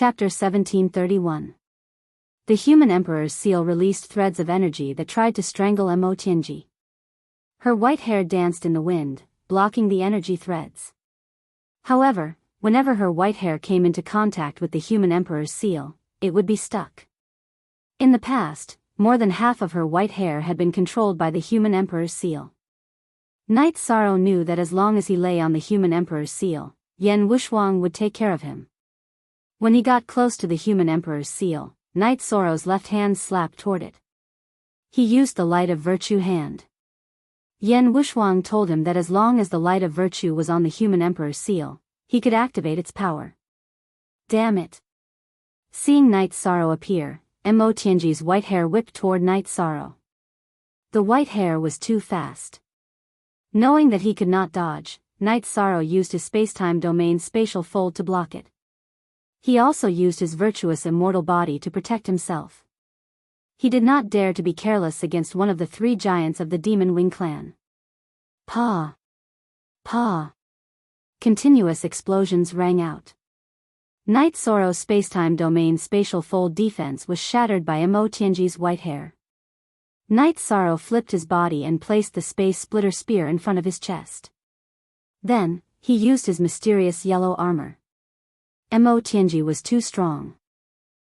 Chapter 1731. The human emperor's seal released threads of energy that tried to strangle Emotianji. Her white hair danced in the wind, blocking the energy threads. However, whenever her white hair came into contact with the human emperor's seal, it would be stuck. In the past, more than half of her white hair had been controlled by the human emperor's seal. Knight Sorrow knew that as long as he lay on the human emperor's seal, Yen Wuxuang would take care of him. When he got close to the human emperor's seal, Knight Sorrow's left hand slapped toward it. He used the light of virtue hand. Yen Wuxuang told him that as long as the light of virtue was on the human emperor's seal, he could activate its power. Damn it! Seeing Knight Sorrow appear, Emotianji's white hair whipped toward Knight Sorrow. The white hair was too fast. Knowing that he could not dodge, Knight Sorrow used his spacetime domain spatial fold to block it. He also used his virtuous immortal body to protect himself. He did not dare to be careless against one of the three giants of the Demon Wing clan. Pa! Pa! Continuous explosions rang out. Knight Sorrow's spacetime domain spatial fold defense was shattered by Emotianji's white hair. Knight Sorrow flipped his body and placed the space splitter spear in front of his chest. Then, he used his mysterious yellow armor. Emotianji was too strong.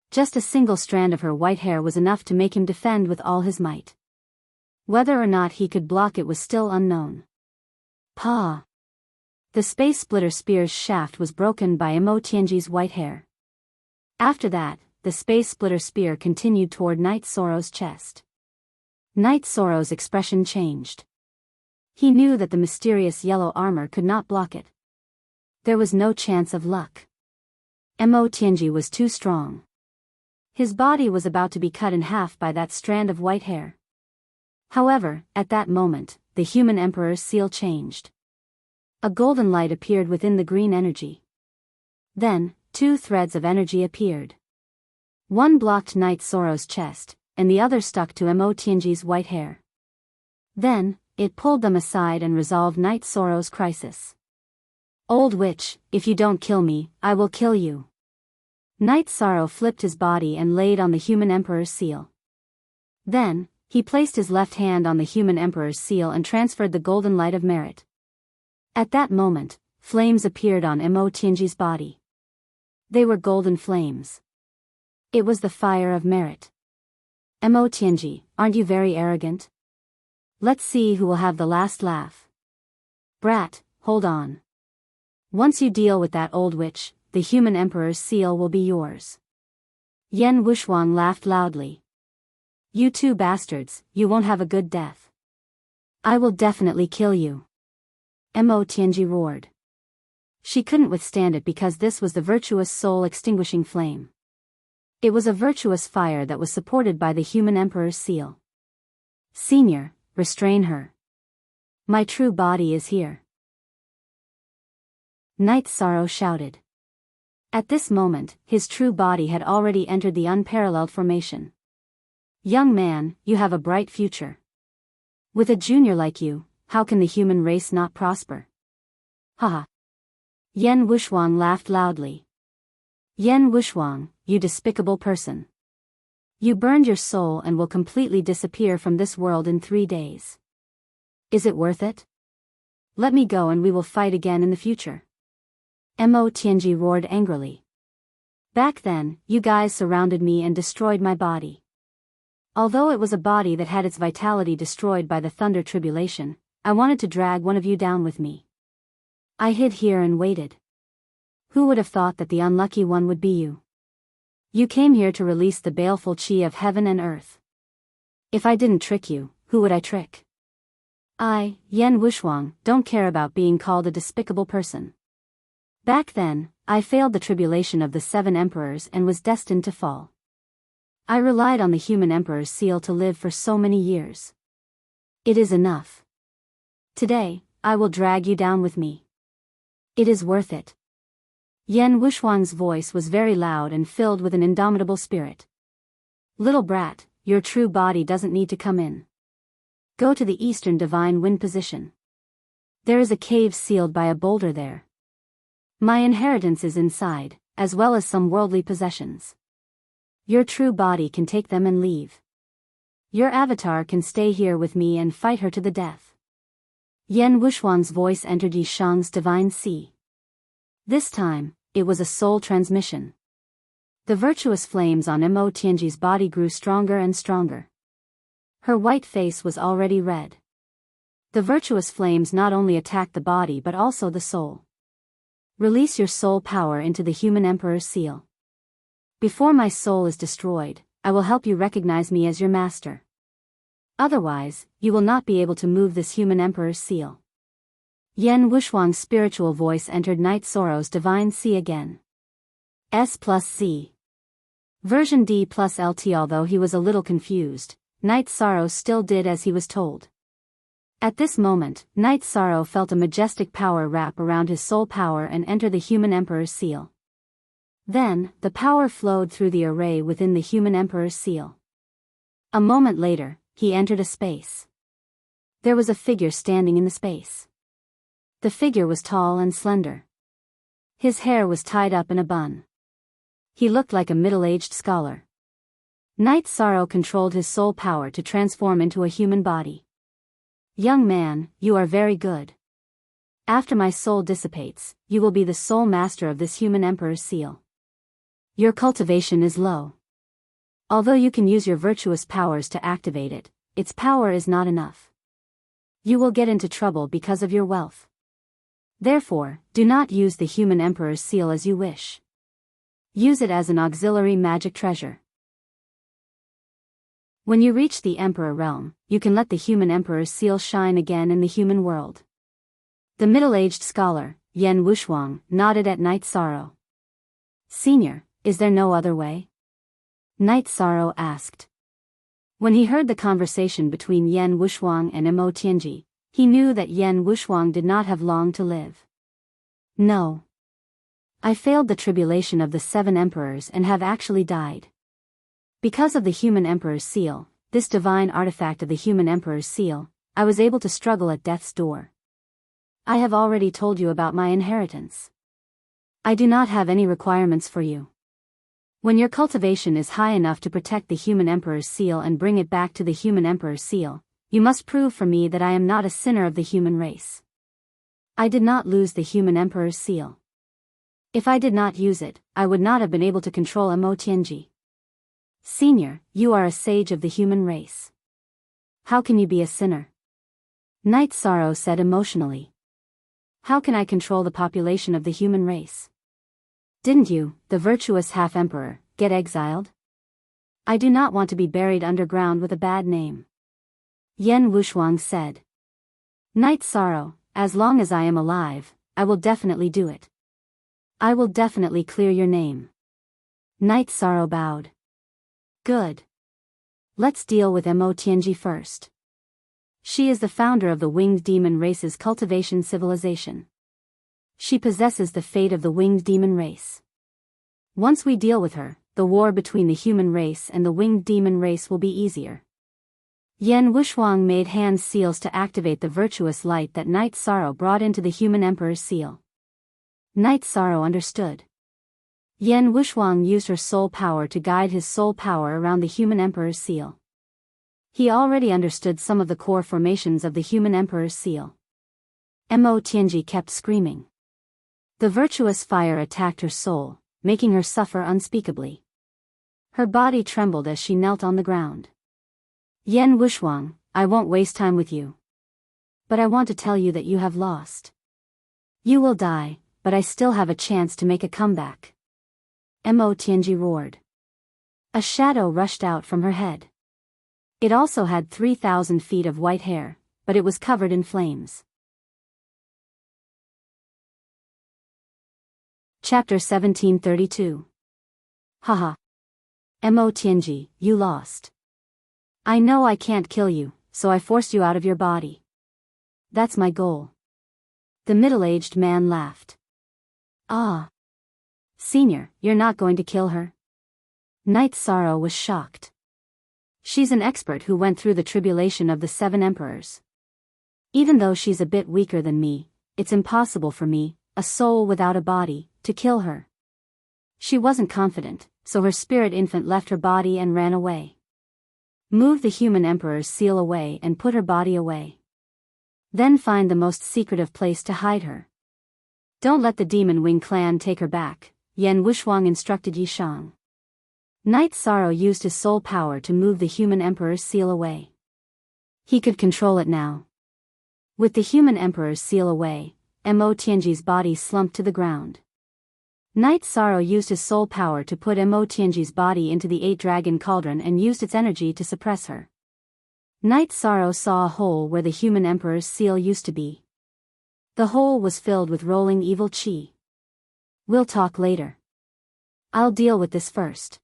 Just a single strand of her white hair was enough to make him defend with all his might. Whether or not he could block it was still unknown. Pa! The space splitter spear's shaft was broken by Emotianji's white hair. After that, the space splitter spear continued toward Knight Sorrow's chest. Knight Sorrow's expression changed. He knew that the mysterious yellow armor could not block it. There was no chance of luck. Emotianji was too strong. His body was about to be cut in half by that strand of white hair. However, at that moment, the human emperor's seal changed. A golden light appeared within the green energy. Then, two threads of energy appeared. One blocked Knight Sorrow's chest, and the other stuck to Emotianji's white hair. Then, it pulled them aside and resolved Knight Sorrow's crisis. Old witch, if you don't kill me, I will kill you. Knight Sorrow flipped his body and laid on the human emperor's seal. Then, he placed his left hand on the human emperor's seal and transferred the golden light of merit. At that moment, flames appeared on Emotianji's body. They were golden flames. It was the fire of merit. Emotianji, aren't you very arrogant? Let's see who will have the last laugh. Brat, hold on. Once you deal with that old witch, the human emperor's seal will be yours. Yen Wuxuang laughed loudly. You two bastards, you won't have a good death. I will definitely kill you. Emotianji roared. She couldn't withstand it because this was the virtuous soul-extinguishing flame. It was a virtuous fire that was supported by the human emperor's seal. Senior, restrain her. My true body is here. Knight Sorrow shouted. At this moment, his true body had already entered the unparalleled formation. Young man, you have a bright future. With a junior like you, how can the human race not prosper? Haha. Yen Wuxuang laughed loudly. Yen Wuxuang, you despicable person. You burned your soul and will completely disappear from this world in 3 days. Is it worth it? Let me go and we will fight again in the future. Emotianji roared angrily. Back then, you guys surrounded me and destroyed my body. Although it was a body that had its vitality destroyed by the thunder tribulation, I wanted to drag one of you down with me. I hid here and waited. Who would have thought that the unlucky one would be you? You came here to release the baleful chi of heaven and earth. If I didn't trick you, who would I trick? I, Yen Wuxuang, don't care about being called a despicable person. Back then, I failed the tribulation of the 7 emperors and was destined to fall. I relied on the human emperor's seal to live for so many years. It is enough. Today, I will drag you down with me. It is worth it. Yen Wuxuang's voice was very loud and filled with an indomitable spirit. Little brat, your true body doesn't need to come in. Go to the eastern divine wind position. There is a cave sealed by a boulder there. My inheritance is inside, as well as some worldly possessions. Your true body can take them and leave. Your avatar can stay here with me and fight her to the death. Yan Wushuang's voice entered Yi Shang's divine sea. This time, it was a soul transmission. The virtuous flames on Mo Tianji's body grew stronger and stronger. Her white face was already red. The virtuous flames not only attacked the body but also the soul. Release your soul power into the human emperor's seal. Before my soul is destroyed, I will help you recognize me as your master. Otherwise, you will not be able to move this human emperor's seal. Yan Wushuang's spiritual voice entered Night Sorrow's divine sea again. S+Z. Version D+LT. Although he was a little confused, Night Sorrow still did as he was told. At this moment, Night Sorrow felt a majestic power wrap around his soul power and enter the human emperor's seal. Then, the power flowed through the array within the human emperor's seal. A moment later, he entered a space. There was a figure standing in the space. The figure was tall and slender. His hair was tied up in a bun. He looked like a middle-aged scholar. Night Sorrow controlled his soul power to transform into a human body. Young man, you are very good. After my soul dissipates, you will be the sole master of this human emperor's seal. Your cultivation is low. Although you can use your virtuous powers to activate it, its power is not enough. You will get into trouble because of your wealth. Therefore, do not use the human emperor's seal as you wish. Use it as an auxiliary magic treasure. When you reach the Emperor realm, you can let the human emperor's seal shine again in the human world. The middle-aged scholar, Yan Wushuang, nodded at Night Sorrow. Senior, is there no other way? Night Sorrow asked. When he heard the conversation between Yan Wushuang and Mo Tianji, he knew that Yan Wushuang did not have long to live. No. I failed the tribulation of the 7 emperors and have actually died. Because of the human emperor's seal, this divine artifact of the human emperor's seal, I was able to struggle at death's door. I have already told you about my inheritance. I do not have any requirements for you. When your cultivation is high enough to protect the human emperor's seal and bring it back to the human emperor's seal, you must prove for me that I am not a sinner of the human race. I did not lose the human emperor's seal. If I did not use it, I would not have been able to control Mo Tianji. Senior, you are a sage of the human race. How can you be a sinner? Night Sorrow said emotionally. How can I control the population of the human race? Didn't you, the virtuous half-emperor, get exiled? I do not want to be buried underground with a bad name. Yan Wushuang said. Night Sorrow, as long as I am alive, I will definitely do it. I will definitely clear your name. Night Sorrow bowed. Good. Let's deal with Mo Tianji first. She is the founder of the winged demon race's cultivation civilization. She possesses the fate of the winged demon race. Once we deal with her, the war between the human race and the winged demon race will be easier. Yan Wushuang made hand seals to activate the virtuous light that Night Sorrow brought into the human emperor's seal. Night Sorrow understood. Yan Wushuang used her soul power to guide his soul power around the human emperor's seal. He already understood some of the core formations of the human emperor's seal. Mo Tianji kept screaming. The virtuous fire attacked her soul, making her suffer unspeakably. Her body trembled as she knelt on the ground. Yan Wushuang, I won't waste time with you. But I want to tell you that you have lost. You will die, but I still have a chance to make a comeback. Mo Tianji roared. A shadow rushed out from her head. It also had 3,000 feet of white hair, but it was covered in flames. Chapter 1732. Haha. Mo Tianji, you lost. I know I can't kill you, so I forced you out of your body. That's my goal. The middle-aged man laughed. Ah. Senior, you're not going to kill her? Night Sorrow was shocked. She's an expert who went through the tribulation of the 7 emperors. Even though she's a bit weaker than me, it's impossible for me, a soul without a body, to kill her. She wasn't confident, so her spirit infant left her body and ran away. Move the human emperor's seal away and put her body away. Then find the most secretive place to hide her. Don't let the Demon Wing clan take her back, Yan Wushuang instructed Yishang. Night Sorrow used his soul power to move the human emperor's seal away. He could control it now. With the human emperor's seal away, Mo Tianji's body slumped to the ground. Night Sorrow used his soul power to put Mo Tianji's body into the 8-dragon cauldron and used its energy to suppress her. Night Sorrow saw a hole where the human emperor's seal used to be. The hole was filled with rolling evil qi. We'll talk later. I'll deal with this first.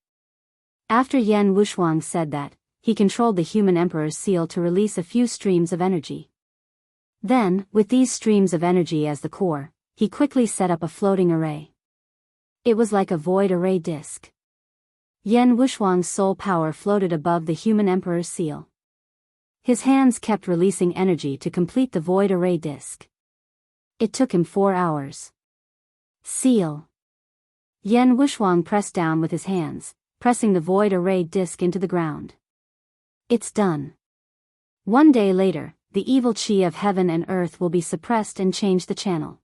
After Yan Wushuang said that, he controlled the human emperor's seal to release a few streams of energy. Then, with these streams of energy as the core, he quickly set up a floating array. It was like a void array disk. Yan Wushuang's soul power floated above the human emperor's seal. His hands kept releasing energy to complete the void array disk. It took him 4 hours. Seal. Yan Wushuang pressed down with his hands, pressing the void array disk into the ground. It's done. 1 day later, the evil qi of heaven and earth will be suppressed and change the channel.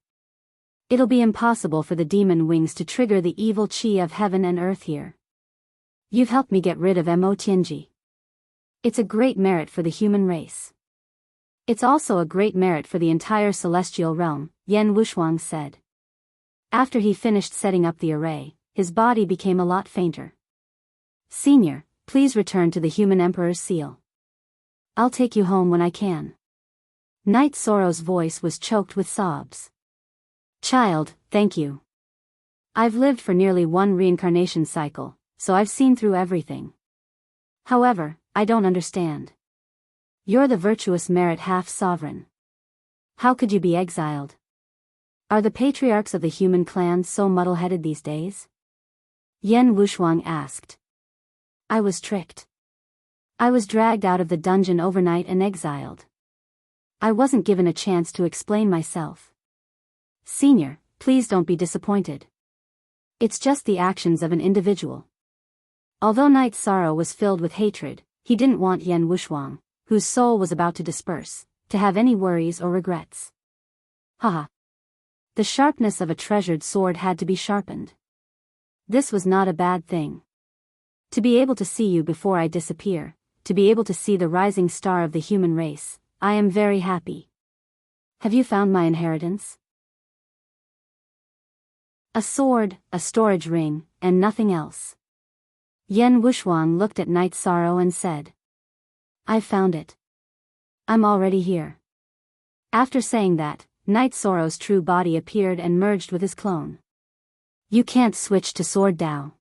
It'll be impossible for the demon wings to trigger the evil qi of heaven and earth here. You've helped me get rid of Mo Tianji. It's a great merit for the human race. It's also a great merit for the entire celestial realm, Yan Wushuang said. After he finished setting up the array, his body became a lot fainter. Senior, please return to the human emperor's seal. I'll take you home when I can. Night Sorrow's voice was choked with sobs. Child, thank you. I've lived for nearly 1 reincarnation cycle, so I've seen through everything. However, I don't understand. You're the virtuous merit half-sovereign. How could you be exiled? Are the patriarchs of the human clan so muddle-headed these days? Yan Wushuang asked. I was tricked. I was dragged out of the dungeon overnight and exiled. I wasn't given a chance to explain myself. Senior, please don't be disappointed. It's just the actions of an individual. Although Night Sorrow was filled with hatred, he didn't want Yan Wushuang, whose soul was about to disperse, to have any worries or regrets. Haha. The sharpness of a treasured sword had to be sharpened. This was not a bad thing. To be able to see you before I disappear, to be able to see the rising star of the human race, I am very happy. Have you found my inheritance? A sword, a storage ring, and nothing else. Yan Wushuang looked at Night Sorrow and said. I found it. I'm already here. After saying that, Night Sorrow's true body appeared and merged with his clone. You can't switch to Sword Dao.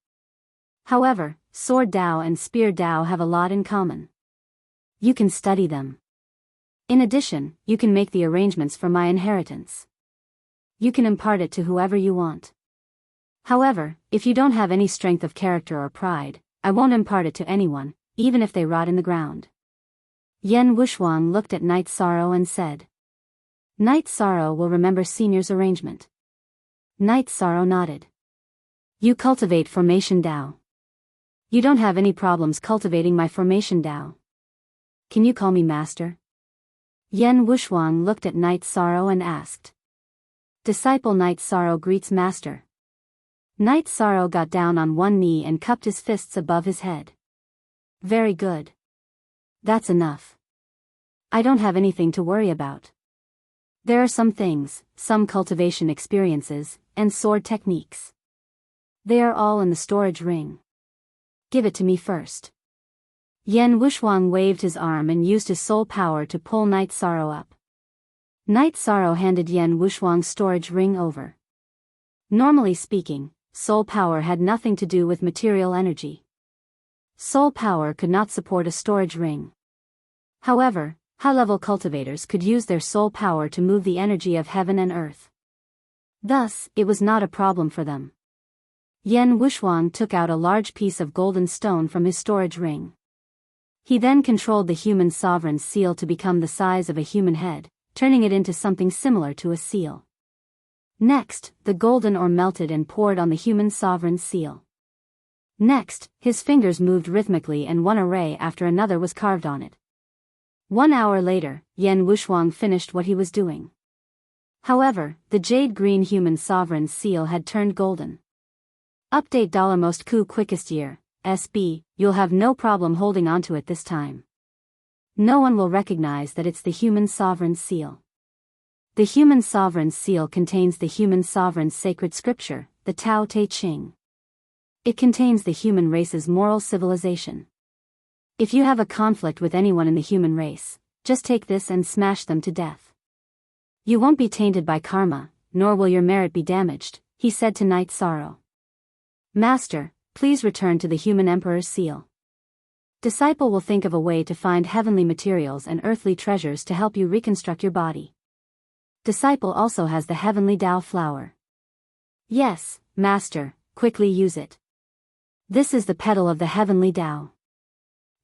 However, Sword Dao and Spear Dao have a lot in common. You can study them. In addition, you can make the arrangements for my inheritance. You can impart it to whoever you want. However, if you don't have any strength of character or pride, I won't impart it to anyone, even if they rot in the ground. Yan Wushuang looked at Night Sorrow and said. Night Sorrow will remember Senior's arrangement. Night Sorrow nodded. You cultivate Formation Dao. You don't have any problems cultivating my Formation Dao. Can you call me Master? Yan Wushuang looked at Night Sorrow and asked. Disciple Night Sorrow greets Master. Night Sorrow got down on one knee and cupped his fists above his head. Very good. That's enough. I don't have anything to worry about. There are some things, some cultivation experiences, and sword techniques. They are all in the storage ring. Give it to me first. Yan Wushuang waved his arm and used his soul power to pull Night Sorrow up. Night Sorrow handed Yan Wushuang's storage ring over. Normally speaking, soul power had nothing to do with material energy. Soul power could not support a storage ring. However, high-level cultivators could use their soul power to move the energy of heaven and earth. Thus, it was not a problem for them. Yan Wushuang took out a large piece of golden stone from his storage ring. He then controlled the human sovereign's seal to become the size of a human head, turning it into something similar to a seal. Next, the golden ore melted and poured on the human sovereign's seal. Next, his fingers moved rhythmically and one array after another was carved on it. 1 hour later, Yan Wushuang finished what he was doing. However, the jade-green human sovereign's seal had turned golden. Update $most coup quickest year, SB, you'll have no problem holding onto it this time. No one will recognize that it's the human sovereign's seal. The human sovereign's seal contains the human sovereign's sacred scripture, the Tao Te Ching. It contains the human race's moral civilization. If you have a conflict with anyone in the human race, just take this and smash them to death. You won't be tainted by karma, nor will your merit be damaged, he said to Knight Sorrow. Master, please return to the human emperor's seal. Disciple will think of a way to find heavenly materials and earthly treasures to help you reconstruct your body. Disciple also has the heavenly Tao flower. Yes, Master, quickly use it. This is the petal of the heavenly Tao.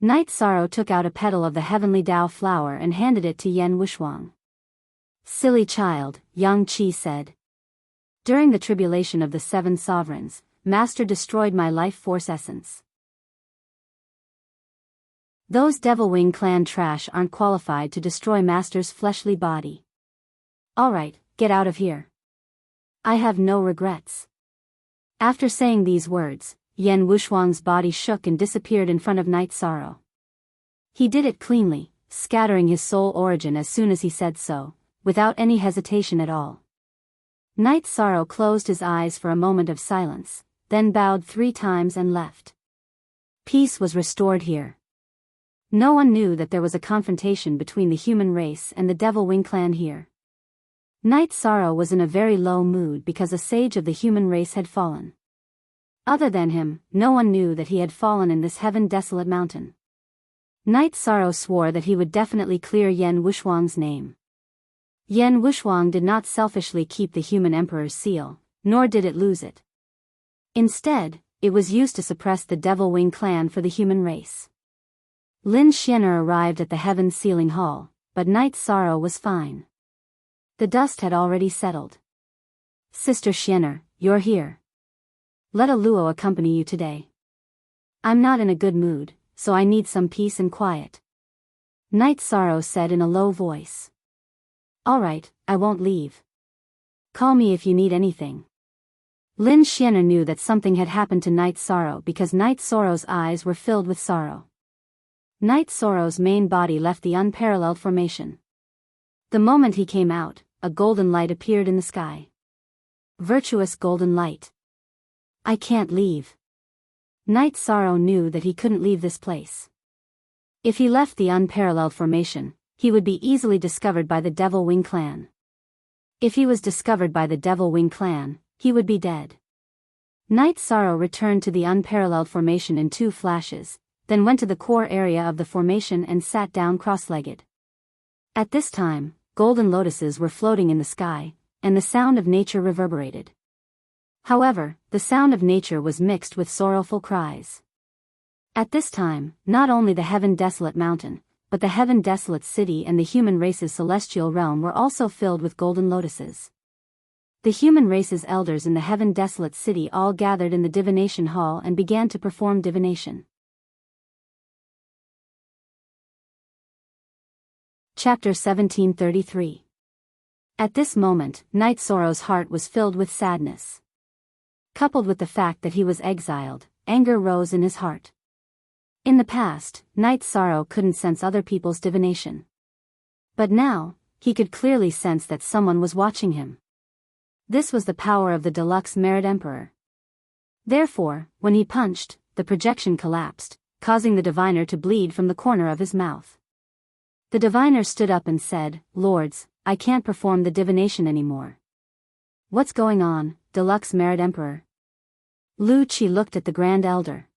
Knight Sorrow took out a petal of the heavenly Tao flower and handed it to Yan Wushuang. Silly child, Yang Qi said. During the tribulation of the 7 sovereigns, Master destroyed my life force essence. Those Devil Wing clan trash aren't qualified to destroy Master's fleshly body. Alright, get out of here. I have no regrets. After saying these words, Yan Wushuang's body shook and disappeared in front of Knight Sorrow. He did it cleanly, scattering his soul origin as soon as he said so, without any hesitation at all. Knight Sorrow closed his eyes for a moment of silence, then bowed 3 times and left. Peace was restored here. No one knew that there was a confrontation between the human race and the Devil Wing clan here. Knight Sorrow was in a very low mood because a sage of the human race had fallen. Other than him, no one knew that he had fallen in this heaven-desolate mountain. Knight Sorrow swore that he would definitely clear Yan Wushuang's name. Yan Wushuang did not selfishly keep the human emperor's seal, nor did it lose it. Instead, it was used to suppress the Devil Wing clan for the human race. Lin Xianer arrived at the Heaven Sealing Hall, but Knight Sorrow was fine. The dust had already settled. Sister Xianer, you're here. Let a Luo accompany you today. I'm not in a good mood, so I need some peace and quiet. Knight Sorrow said in a low voice. Alright, I won't leave. Call me if you need anything. Lin Xianer knew that something had happened to Knight Sorrow because Knight Sorrow's eyes were filled with sorrow. Knight Sorrow's main body left the unparalleled formation. The moment he came out, a golden light appeared in the sky. Virtuous golden light. I can't leave. Knight Sorrow knew that he couldn't leave this place. If he left the unparalleled formation, he would be easily discovered by the Devil Wing clan. If he was discovered by the Devil Wing clan, he would be dead. Knight Sorrow returned to the unparalleled formation in 2 flashes, then went to the core area of the formation and sat down cross-legged. At this time, golden lotuses were floating in the sky, and the sound of nature reverberated. However, the sound of nature was mixed with sorrowful cries. At this time, not only the heaven-desolate mountain, but the heaven-desolate city and the human race's celestial realm were also filled with golden lotuses. The human race's elders in the heaven-desolate city all gathered in the divination hall and began to perform divination. Chapter 1733. At this moment, Knight Sorrow's heart was filled with sadness. Coupled with the fact that he was exiled, anger rose in his heart. In the past, Knight Sorrow couldn't sense other people's divination. But now, he could clearly sense that someone was watching him. This was the power of the deluxe Merit Emperor. Therefore, when he punched, the projection collapsed, causing the diviner to bleed from the corner of his mouth. The diviner stood up and said, "Lords, I can't perform the divination anymore." "What's going on, deluxe Merit Emperor?" Lu Qi looked at the Grand Elder.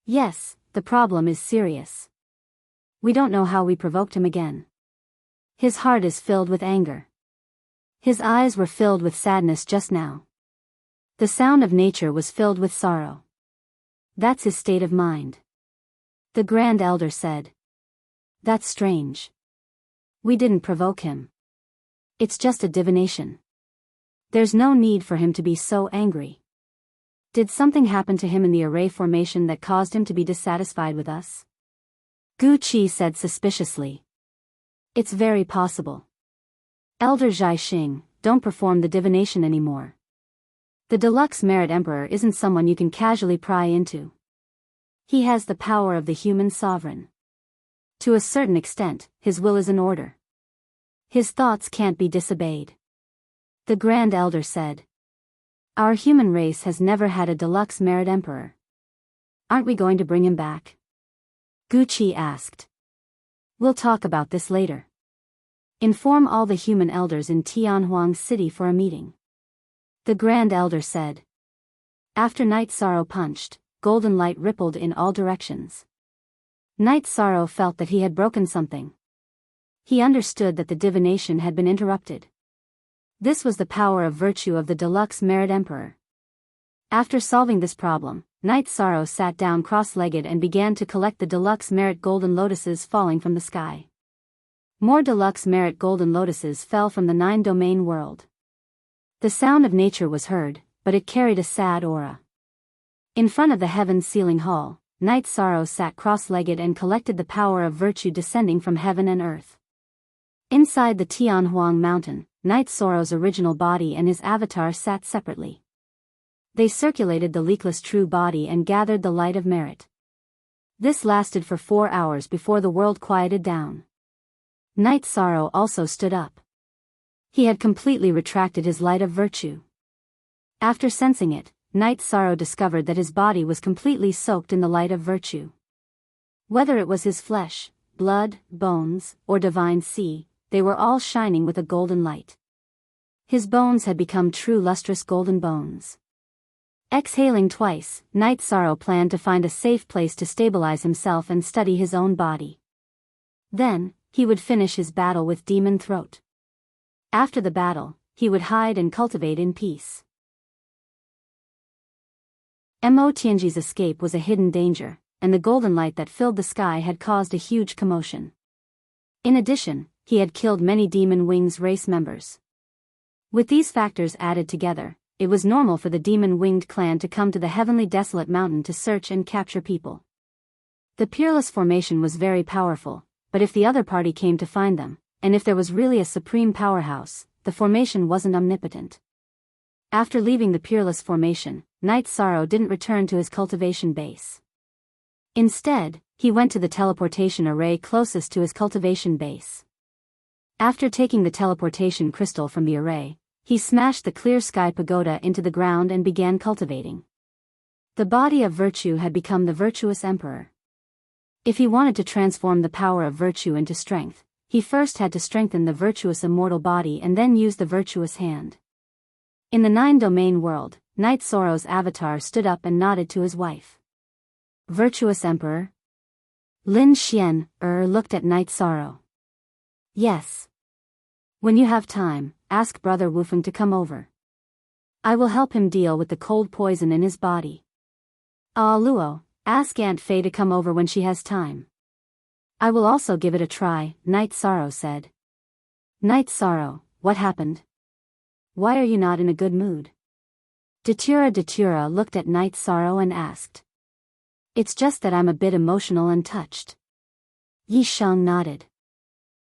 "Yes, the problem is serious. We don't know how we provoked him again. His heart is filled with anger. His eyes were filled with sadness just now. The sound of nature was filled with sorrow. That's his state of mind." The Grand Elder said. "That's strange. We didn't provoke him. It's just a divination." There's no need for him to be so angry. Did something happen to him in the array formation that caused him to be dissatisfied with us? Gu Qi said suspiciously. It's very possible. Elder Zhai Xing, don't perform the divination anymore. The deluxe merit emperor isn't someone you can casually pry into. He has the power of the human sovereign. To a certain extent, his will is an order. His thoughts can't be disobeyed. The Grand Elder said. Our human race has never had a deluxe merit emperor. Aren't we going to bring him back? Gu Qi asked. We'll talk about this later. Inform all the human elders in Tianhuang City for a meeting. The Grand Elder said. After Night Sorrow punched, golden light rippled in all directions. Night Sorrow felt that he had broken something. He understood that the divination had been interrupted. This was the power of virtue of the deluxe merit emperor. After solving this problem, Night Sorrow sat down cross-legged and began to collect the deluxe merit golden lotuses falling from the sky. More deluxe merit golden lotuses fell from the 9-domain world. The sound of nature was heard, but it carried a sad aura. In front of the heaven's ceiling hall, Night Sorrow sat cross-legged and collected the power of virtue descending from heaven and earth. Inside the Tianhuang mountain, Night Sorrow's original body and his avatar sat separately. They circulated the leakless true body and gathered the light of merit. This lasted for 4 hours before the world quieted down. Night Sorrow also stood up. He had completely retracted his light of virtue. After sensing it, Night Sorrow discovered that his body was completely soaked in the light of virtue. Whether it was his flesh, blood, bones, or divine sea, they were all shining with a golden light. His bones had become true lustrous golden bones. Exhaling twice, Night Sorrow planned to find a safe place to stabilize himself and study his own body. Then, he would finish his battle with Demon Throat. After the battle, he would hide and cultivate in peace. Mo Tianji's escape was a hidden danger, and the golden light that filled the sky had caused a huge commotion. In addition, he had killed many Demon Wings race members. With these factors added together, it was normal for the demon-winged clan to come to the heavenly desolate mountain to search and capture people. The peerless formation was very powerful, but if the other party came to find them, and if there was really a supreme powerhouse, the formation wasn't omnipotent. After leaving the peerless formation, Night Sorrow didn't return to his cultivation base. Instead, he went to the teleportation array closest to his cultivation base. After taking the teleportation crystal from the array, he smashed the clear sky pagoda into the ground and began cultivating. The body of virtue had become the virtuous emperor. If he wanted to transform the power of virtue into strength, he first had to strengthen the virtuous immortal body and then use the virtuous hand. In the 9-domain world, Night Sorrow's avatar stood up and nodded to his wife. Virtuous Emperor? Lin Xian looked at Night Sorrow. Yes. When you have time, ask Brother Wufeng to come over. I will help him deal with the cold poison in his body. Ah Luo, ask Aunt Fei to come over when she has time. I will also give it a try, Night Sorrow said. Night Sorrow, what happened? Why are you not in a good mood? Datura looked at Night Sorrow and asked. It's just that I'm a bit emotional and touched. Yi Sheng nodded.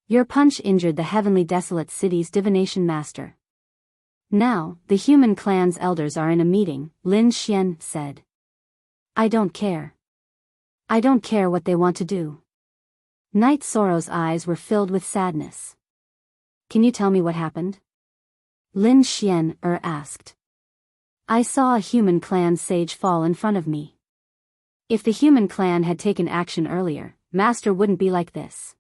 Your punch injured the heavenly desolate city's divination master. Now, the human clan's elders are in a meeting, Lin Xian said. I don't care. I don't care what they want to do. Night Sorrow's eyes were filled with sadness. Can you tell me what happened? Lin Xian asked. I saw a human clan sage fall in front of me. If the human clan had taken action earlier, Master wouldn't be like this.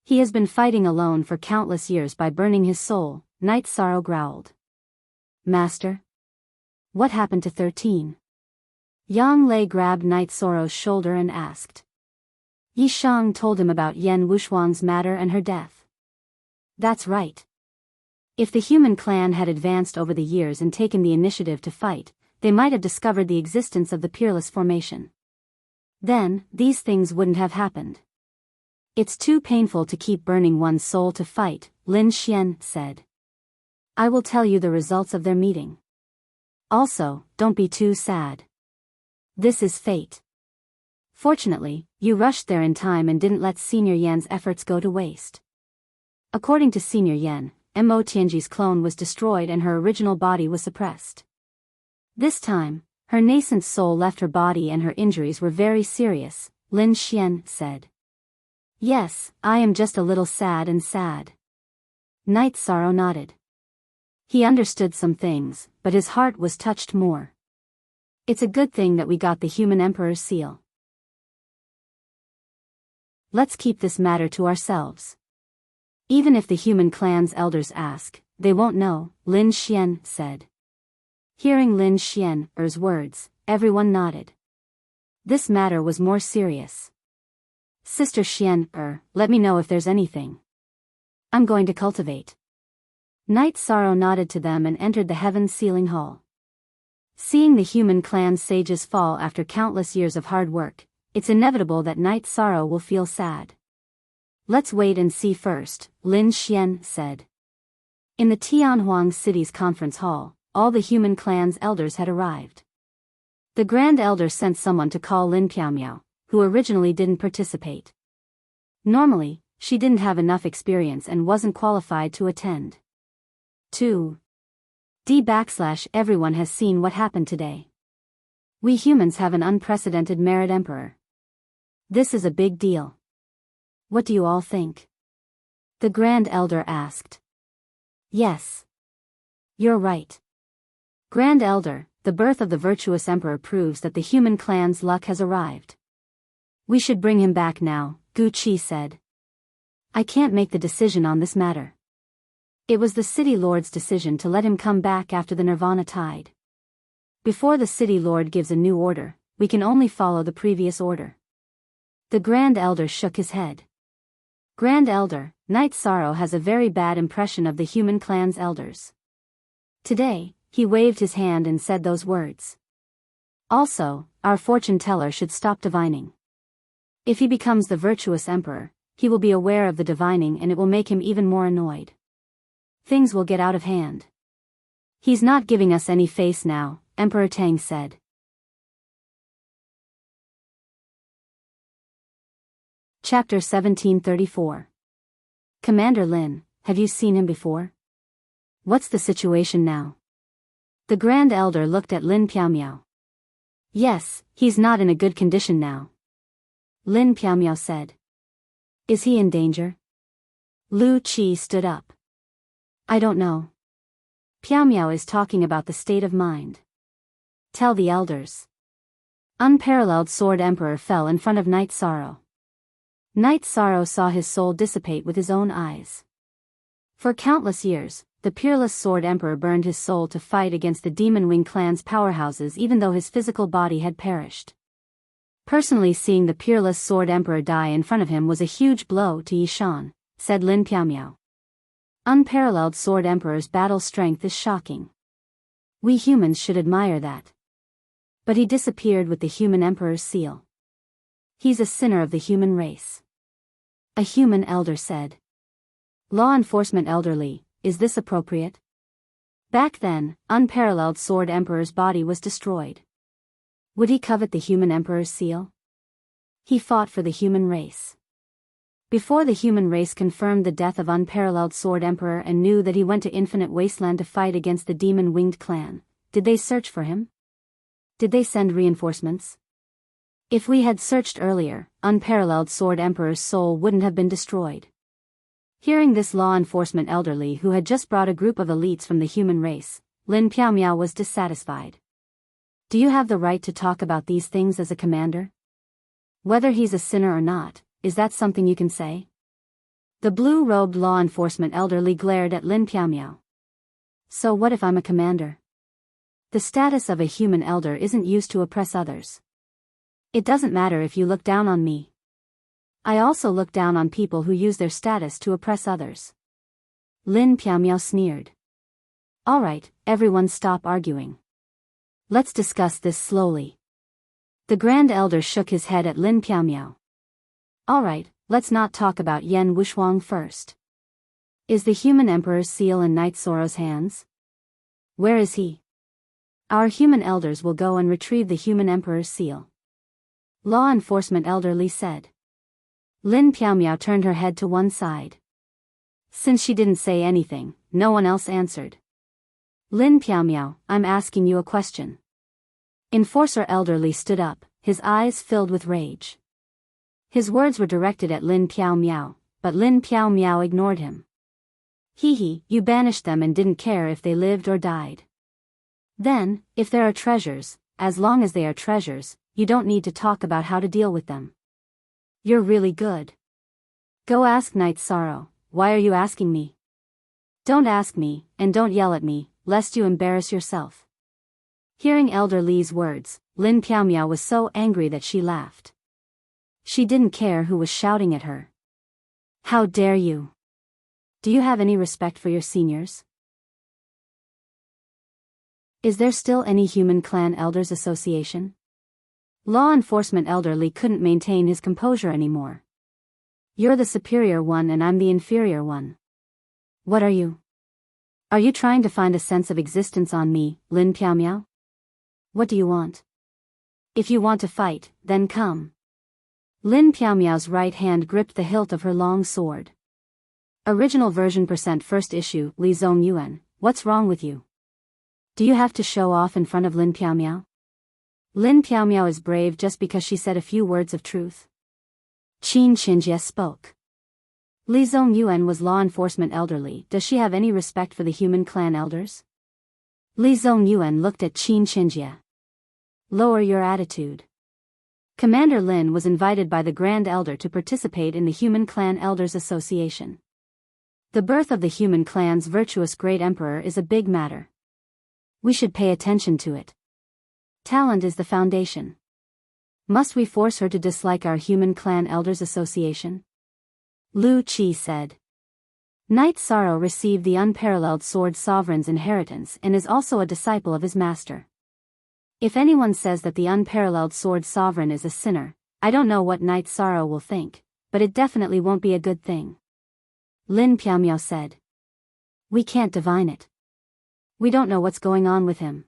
He has been fighting alone for countless years by burning his soul, Night Sorrow growled. Master? What happened to 13? Yang Lei grabbed Night Sorrow's shoulder and asked. Yi Sheng told him about Yan Wushuang's matter and her death. That's right. If the human clan had advanced over the years and taken the initiative to fight, they might have discovered the existence of the peerless formation. Then, these things wouldn't have happened. It's too painful to keep burning one's soul to fight, Lin Xian said. I will tell you the results of their meeting. Also, don't be too sad. This is fate. Fortunately, you rushed there in time and didn't let Senior Yan's efforts go to waste. According to Senior Yan, Mo Tianji's clone was destroyed and her original body was suppressed. This time, her nascent soul left her body and her injuries were very serious, Lin Xian said. Yes, I am just a little sad. Night Sorrow nodded. He understood some things, but his heart was touched more. It's a good thing that we got the human emperor's seal. Let's keep this matter to ourselves. Even if the human clan's elders ask, they won't know, Lin Xian said. Hearing Lin Xian's words, everyone nodded. This matter was more serious. Sister Xian, let me know if there's anything. I'm going to cultivate. Night Sorrow nodded to them and entered the heaven sealing hall. Seeing the human clan's sages fall after countless years of hard work, it's inevitable that Night Sorrow will feel sad. Let's wait and see first, Lin Xian said. In the Tianhuang city's conference hall, all the human clan's elders had arrived. The Grand Elder sent someone to call Lin Piaomiao, who originally didn't participate. Normally, she didn't have enough experience and wasn't qualified to attend. 2. Everyone has seen what happened today. We humans have an unprecedented merit emperor. This is a big deal. What do you all think? The Grand Elder asked. Yes. You're right. Grand Elder, the birth of the virtuous emperor proves that the human clan's luck has arrived. We should bring him back now, Gu Qi said. I can't make the decision on this matter. It was the city lord's decision to let him come back after the Nirvana tide. Before the city lord gives a new order, we can only follow the previous order. The Grand Elder shook his head. Grand Elder, Night Sorrow has a very bad impression of the human clan's elders. Today, he waved his hand and said those words. Also, our fortune teller should stop divining. If he becomes the virtuous emperor, he will be aware of the divining and it will make him even more annoyed. Things will get out of hand. He's not giving us any face now, Emperor Tang said. Chapter 1734. Commander Lin, have you seen him before? What's the situation now? The Grand Elder looked at Lin Piaomiao. Yes, he's not in a good condition now. Lin Piaomiao said. Is he in danger? Lu Qi stood up. I don't know. Piaomiao is talking about the state of mind. Tell the elders. Unparalleled Sword Emperor fell in front of Night Sorrow. Night Sorrow saw his soul dissipate with his own eyes. For countless years, the peerless Sword Emperor burned his soul to fight against the Demon Wing clan's powerhouses even though his physical body had perished. Personally seeing the peerless Sword Emperor die in front of him was a huge blow to Yishan, said Lin Piaomiao. Unparalleled Sword Emperor's battle strength is shocking. We humans should admire that. But he disappeared with the human emperor's seal. He's a sinner of the human race. A human elder said. Law enforcement elderly, is this appropriate? Back then, Unparalleled Sword Emperor's body was destroyed. Would he covet the human emperor's seal? He fought for the human race. Before the human race confirmed the death of Unparalleled Sword Emperor and knew that he went to Infinite Wasteland to fight against the Demon-Winged clan, did they search for him? Did they send reinforcements? If we had searched earlier, Unparalleled Sword Emperor's soul wouldn't have been destroyed. Hearing this law enforcement elderly who had just brought a group of elites from the human race, Lin Piaomiao was dissatisfied. Do you have the right to talk about these things as a commander? Whether he's a sinner or not, is that something you can say? The blue-robed law enforcement elderly glared at Lin Piaomiao. So what if I'm a commander? The status of a human elder isn't used to oppress others. It doesn't matter if you look down on me. I also look down on people who use their status to oppress others. Lin Piaomiao sneered. All right, everyone stop arguing. Let's discuss this slowly. The Grand Elder shook his head at Lin Piaomiao. All right, let's not talk about Yan Wushuang first. Is the human emperor's seal in Knight Soro's hands? Where is he? Our human elders will go and retrieve the human emperor's seal. Law enforcement elder Li said. Lin Piaomiao turned her head to one side. Since she didn't say anything, no one else answered. Lin Piaomiao, I'm asking you a question. Enforcer elder Li stood up, his eyes filled with rage. His words were directed at Lin Piaomiao, but Lin Piaomiao ignored him. Hee, you banished them and didn't care if they lived or died. Then, if there are treasures, as long as they are treasures, you don't need to talk about how to deal with them. You're really good. Go ask Knight Soro, why are you asking me? Don't ask me, and don't yell at me, lest you embarrass yourself. Hearing Elder Li's words, Lin Piaomiao was so angry that she laughed. She didn't care who was shouting at her. How dare you? Do you have any respect for your seniors? Is there still any human clan elders association? Law enforcement elder Li couldn't maintain his composure anymore. You're the superior one and I'm the inferior one. What are you? Are you trying to find a sense of existence on me, Lin Piaomiao? What do you want? If you want to fight, then come. Lin Piaomiao's right hand gripped the hilt of her long sword. Original version % first issue, Li Zongyuan, what's wrong with you? Do you have to show off in front of Lin Piaomiao? Lin Piaomiao is brave just because she said a few words of truth. Qin Xinjie spoke. Li Zongyuan was law enforcement elderly. Does she have any respect for the human clan elders? Li Zongyuan looked at Qin Xinjie. Lower your attitude. Commander Lin was invited by the Grand Elder to participate in the Human Clan Elders Association. The birth of the human clan's virtuous great emperor is a big matter. We should pay attention to it. Talent is the foundation. Must we force her to dislike our Human Clan Elders Association? Lu Qi said. Knight Soro received the unparalleled sword sovereign's inheritance and is also a disciple of his master. If anyone says that the unparalleled sword sovereign is a sinner, I don't know what Knight Soro will think, but it definitely won't be a good thing. Lin Piaomiao said. We can't divine it. We don't know what's going on with him.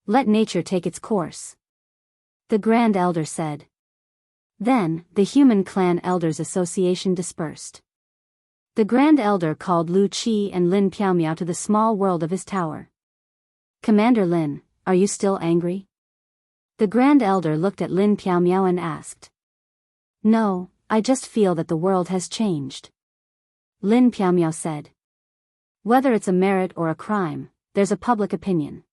Let nature take its course. The Grand Elder said. Then, the Human Clan Elders Association dispersed. The Grand Elder called Lu Qi and Lin Piaomiao to the small world of his tower. Commander Lin, are you still angry? The Grand Elder looked at Lin Piaomiao and asked. No, I just feel that the world has changed. Lin Piaomiao said. Whether it's a merit or a crime, there's a public opinion.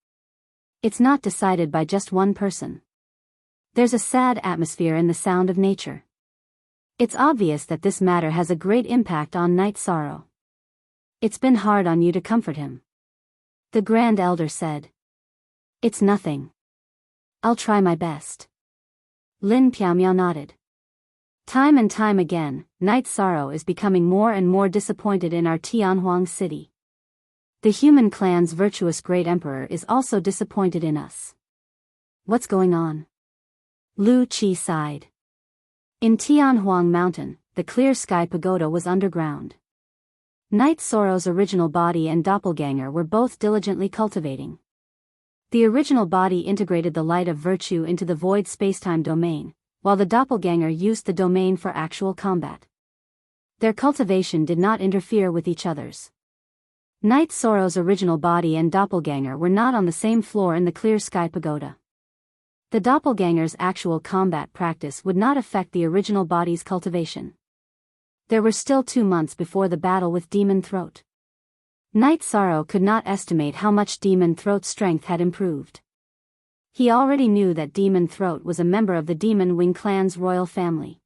It's not decided by just one person. There's a sad atmosphere in the sound of nature. It's obvious that this matter has a great impact on Knight Soro. It's been hard on you to comfort him. The Grand Elder said. It's nothing. I'll try my best. Lin Piaomiao nodded. Time and time again, Knight Soro is becoming more and more disappointed in our Tianhuang city. The human clan's virtuous great emperor is also disappointed in us. What's going on? Lu Qi sighed. In Tianhuang Mountain, the Clear Sky Pagoda was underground. Knight Soro's original body and doppelganger were both diligently cultivating. The original body integrated the light of virtue into the void spacetime domain, while the doppelganger used the domain for actual combat. Their cultivation did not interfere with each other's. Knight Soro's original body and doppelganger were not on the same floor in the Clear Sky Pagoda. The doppelganger's actual combat practice would not affect the original body's cultivation. There were still 2 months before the battle with Demon Throat. Knight Soro could not estimate how much Demon Throat's strength had improved. He already knew that Demon Throat was a member of the Demon Wing clan's royal family.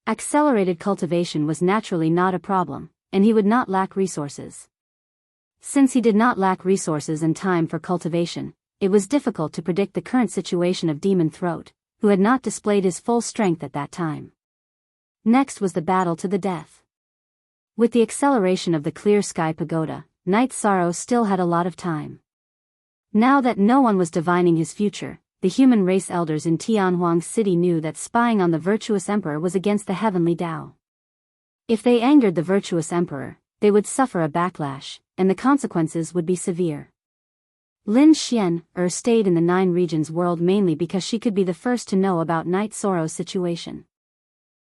Accelerated cultivation was naturally not a problem, and he would not lack resources. Since he did not lack resources and time for cultivation, it was difficult to predict the current situation of Demon Throat, who had not displayed his full strength at that time. Next was the battle to the death. With the acceleration of the Clear Sky Pagoda, Knight Soro still had a lot of time. Now that no one was divining his future, the human race elders in Tianhuang City knew that spying on the virtuous emperor was against the heavenly Tao. If they angered the virtuous emperor, they would suffer a backlash, and the consequences would be severe. Lin Xian stayed in the Nine Regions world mainly because she could be the first to know about Night Sorrow's situation.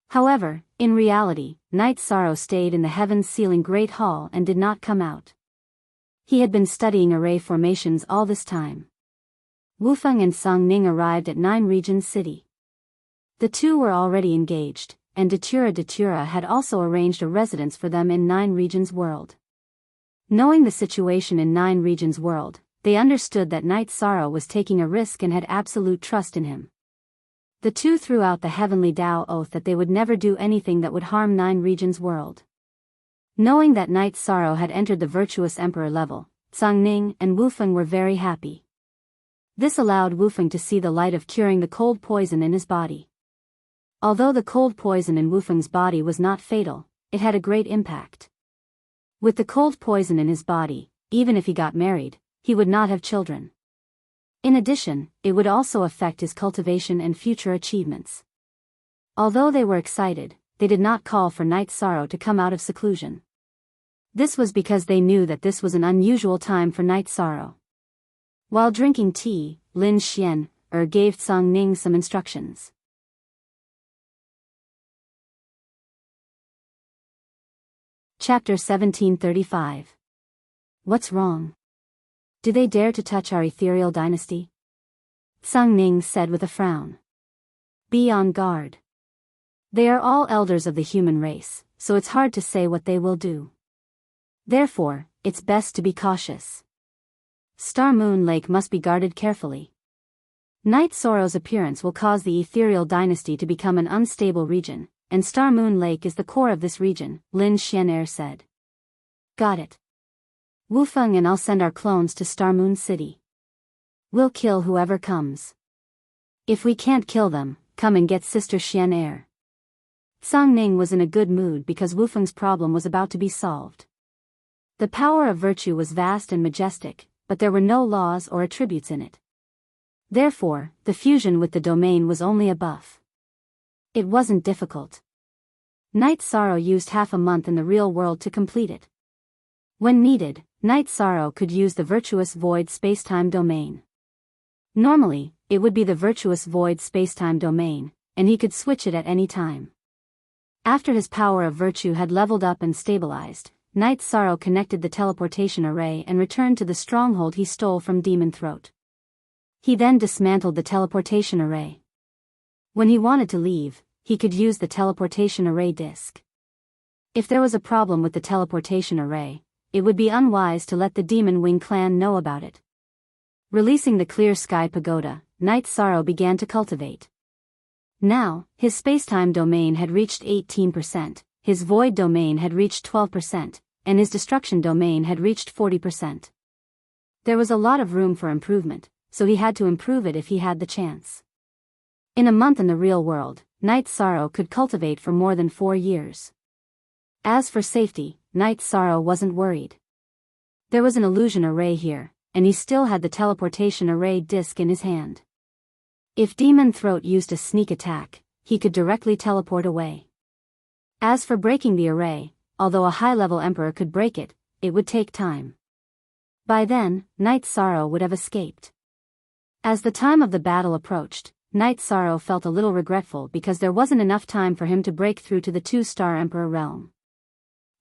However, in reality, Night Sorrow stayed in the heavens-sealing Great Hall and did not come out. He had been studying array formations all this time. Wufeng and Song Ning arrived at Nine Regions City. The two were already engaged, and Datura had also arranged a residence for them in Nine Regions world. Knowing the situation in Nine Regions world, they understood that Night Sorrow was taking a risk and had absolute trust in him. The two threw out the heavenly Tao oath that they would never do anything that would harm Nine Regions world. Knowing that Night Sorrow had entered the virtuous emperor level, Song Ning and Wufeng were very happy. This allowed Wufeng to see the light of curing the cold poison in his body. Although the cold poison in Wufeng's body was not fatal, it had a great impact. With the cold poison in his body, even if he got married, he would not have children. In addition, it would also affect his cultivation and future achievements. Although they were excited, they did not call for Night Sorrow to come out of seclusion. This was because they knew that this was an unusual time for Night Sorrow. While drinking tea, Lin Xian gave Song Ning some instructions. Chapter 1735. What's wrong? Do they dare to touch our ethereal dynasty? Song Ning said with a frown. Be on guard. They are all elders of the human race, so it's hard to say what they will do. Therefore, it's best to be cautious. Star Moon Lake must be guarded carefully. Night Sorrow's appearance will cause the ethereal dynasty to become an unstable region, and Star Moon Lake is the core of this region, Lin Xian said. Got it. Wufeng and I'll send our clones to Star Moon City. We'll kill whoever comes. If we can't kill them, come and get Sister Xian. Song Ning was in a good mood because Wufeng's problem was about to be solved. The power of virtue was vast and majestic, but there were no laws or attributes in it. Therefore, the fusion with the domain was only a buff. It wasn't difficult. Night Sorrow used half a month in the real world to complete it. When needed, Night Sorrow could use the virtuous void spacetime domain. Normally, it would be the virtuous void spacetime domain, and he could switch it at any time. After his power of virtue had leveled up and stabilized, Night Sorrow connected the teleportation array and returned to the stronghold he stole from Demon Throat. He then dismantled the teleportation array. When he wanted to leave, he could use the teleportation array disk. If there was a problem with the teleportation array, it would be unwise to let the Demon Wing clan know about it. Releasing the Clear Sky Pagoda, Night Sorrow began to cultivate. Now, his spacetime domain had reached 18%, his void domain had reached 12%, and his destruction domain had reached 40%. There was a lot of room for improvement, so he had to improve it if he had the chance. In a month in the real world, Night Sorrow could cultivate for more than 4 years. As for safety, Night Sorrow wasn't worried. There was an illusion array here, and he still had the teleportation array disk in his hand. If Demon Throat used a sneak attack, he could directly teleport away. As for breaking the array, although a high-level emperor could break it, it would take time. By then, Night Sorrow would have escaped. As the time of the battle approached, Night Sorrow felt a little regretful because there wasn't enough time for him to break through to the 2-star Emperor realm.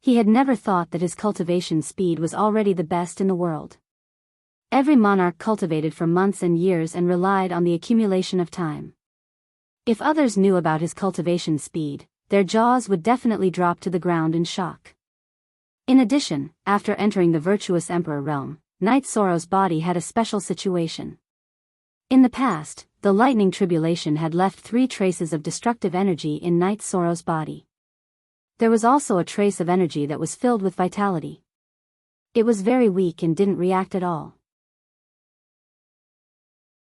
He had never thought that his cultivation speed was already the best in the world. Every monarch cultivated for months and years and relied on the accumulation of time. If others knew about his cultivation speed, their jaws would definitely drop to the ground in shock. In addition, after entering the virtuous Emperor realm, Night Sorrow's body had a special situation. In the past, the lightning tribulation had left 3 traces of destructive energy in Night Sorrow's body. There was also a trace of energy that was filled with vitality. It was very weak and didn't react at all.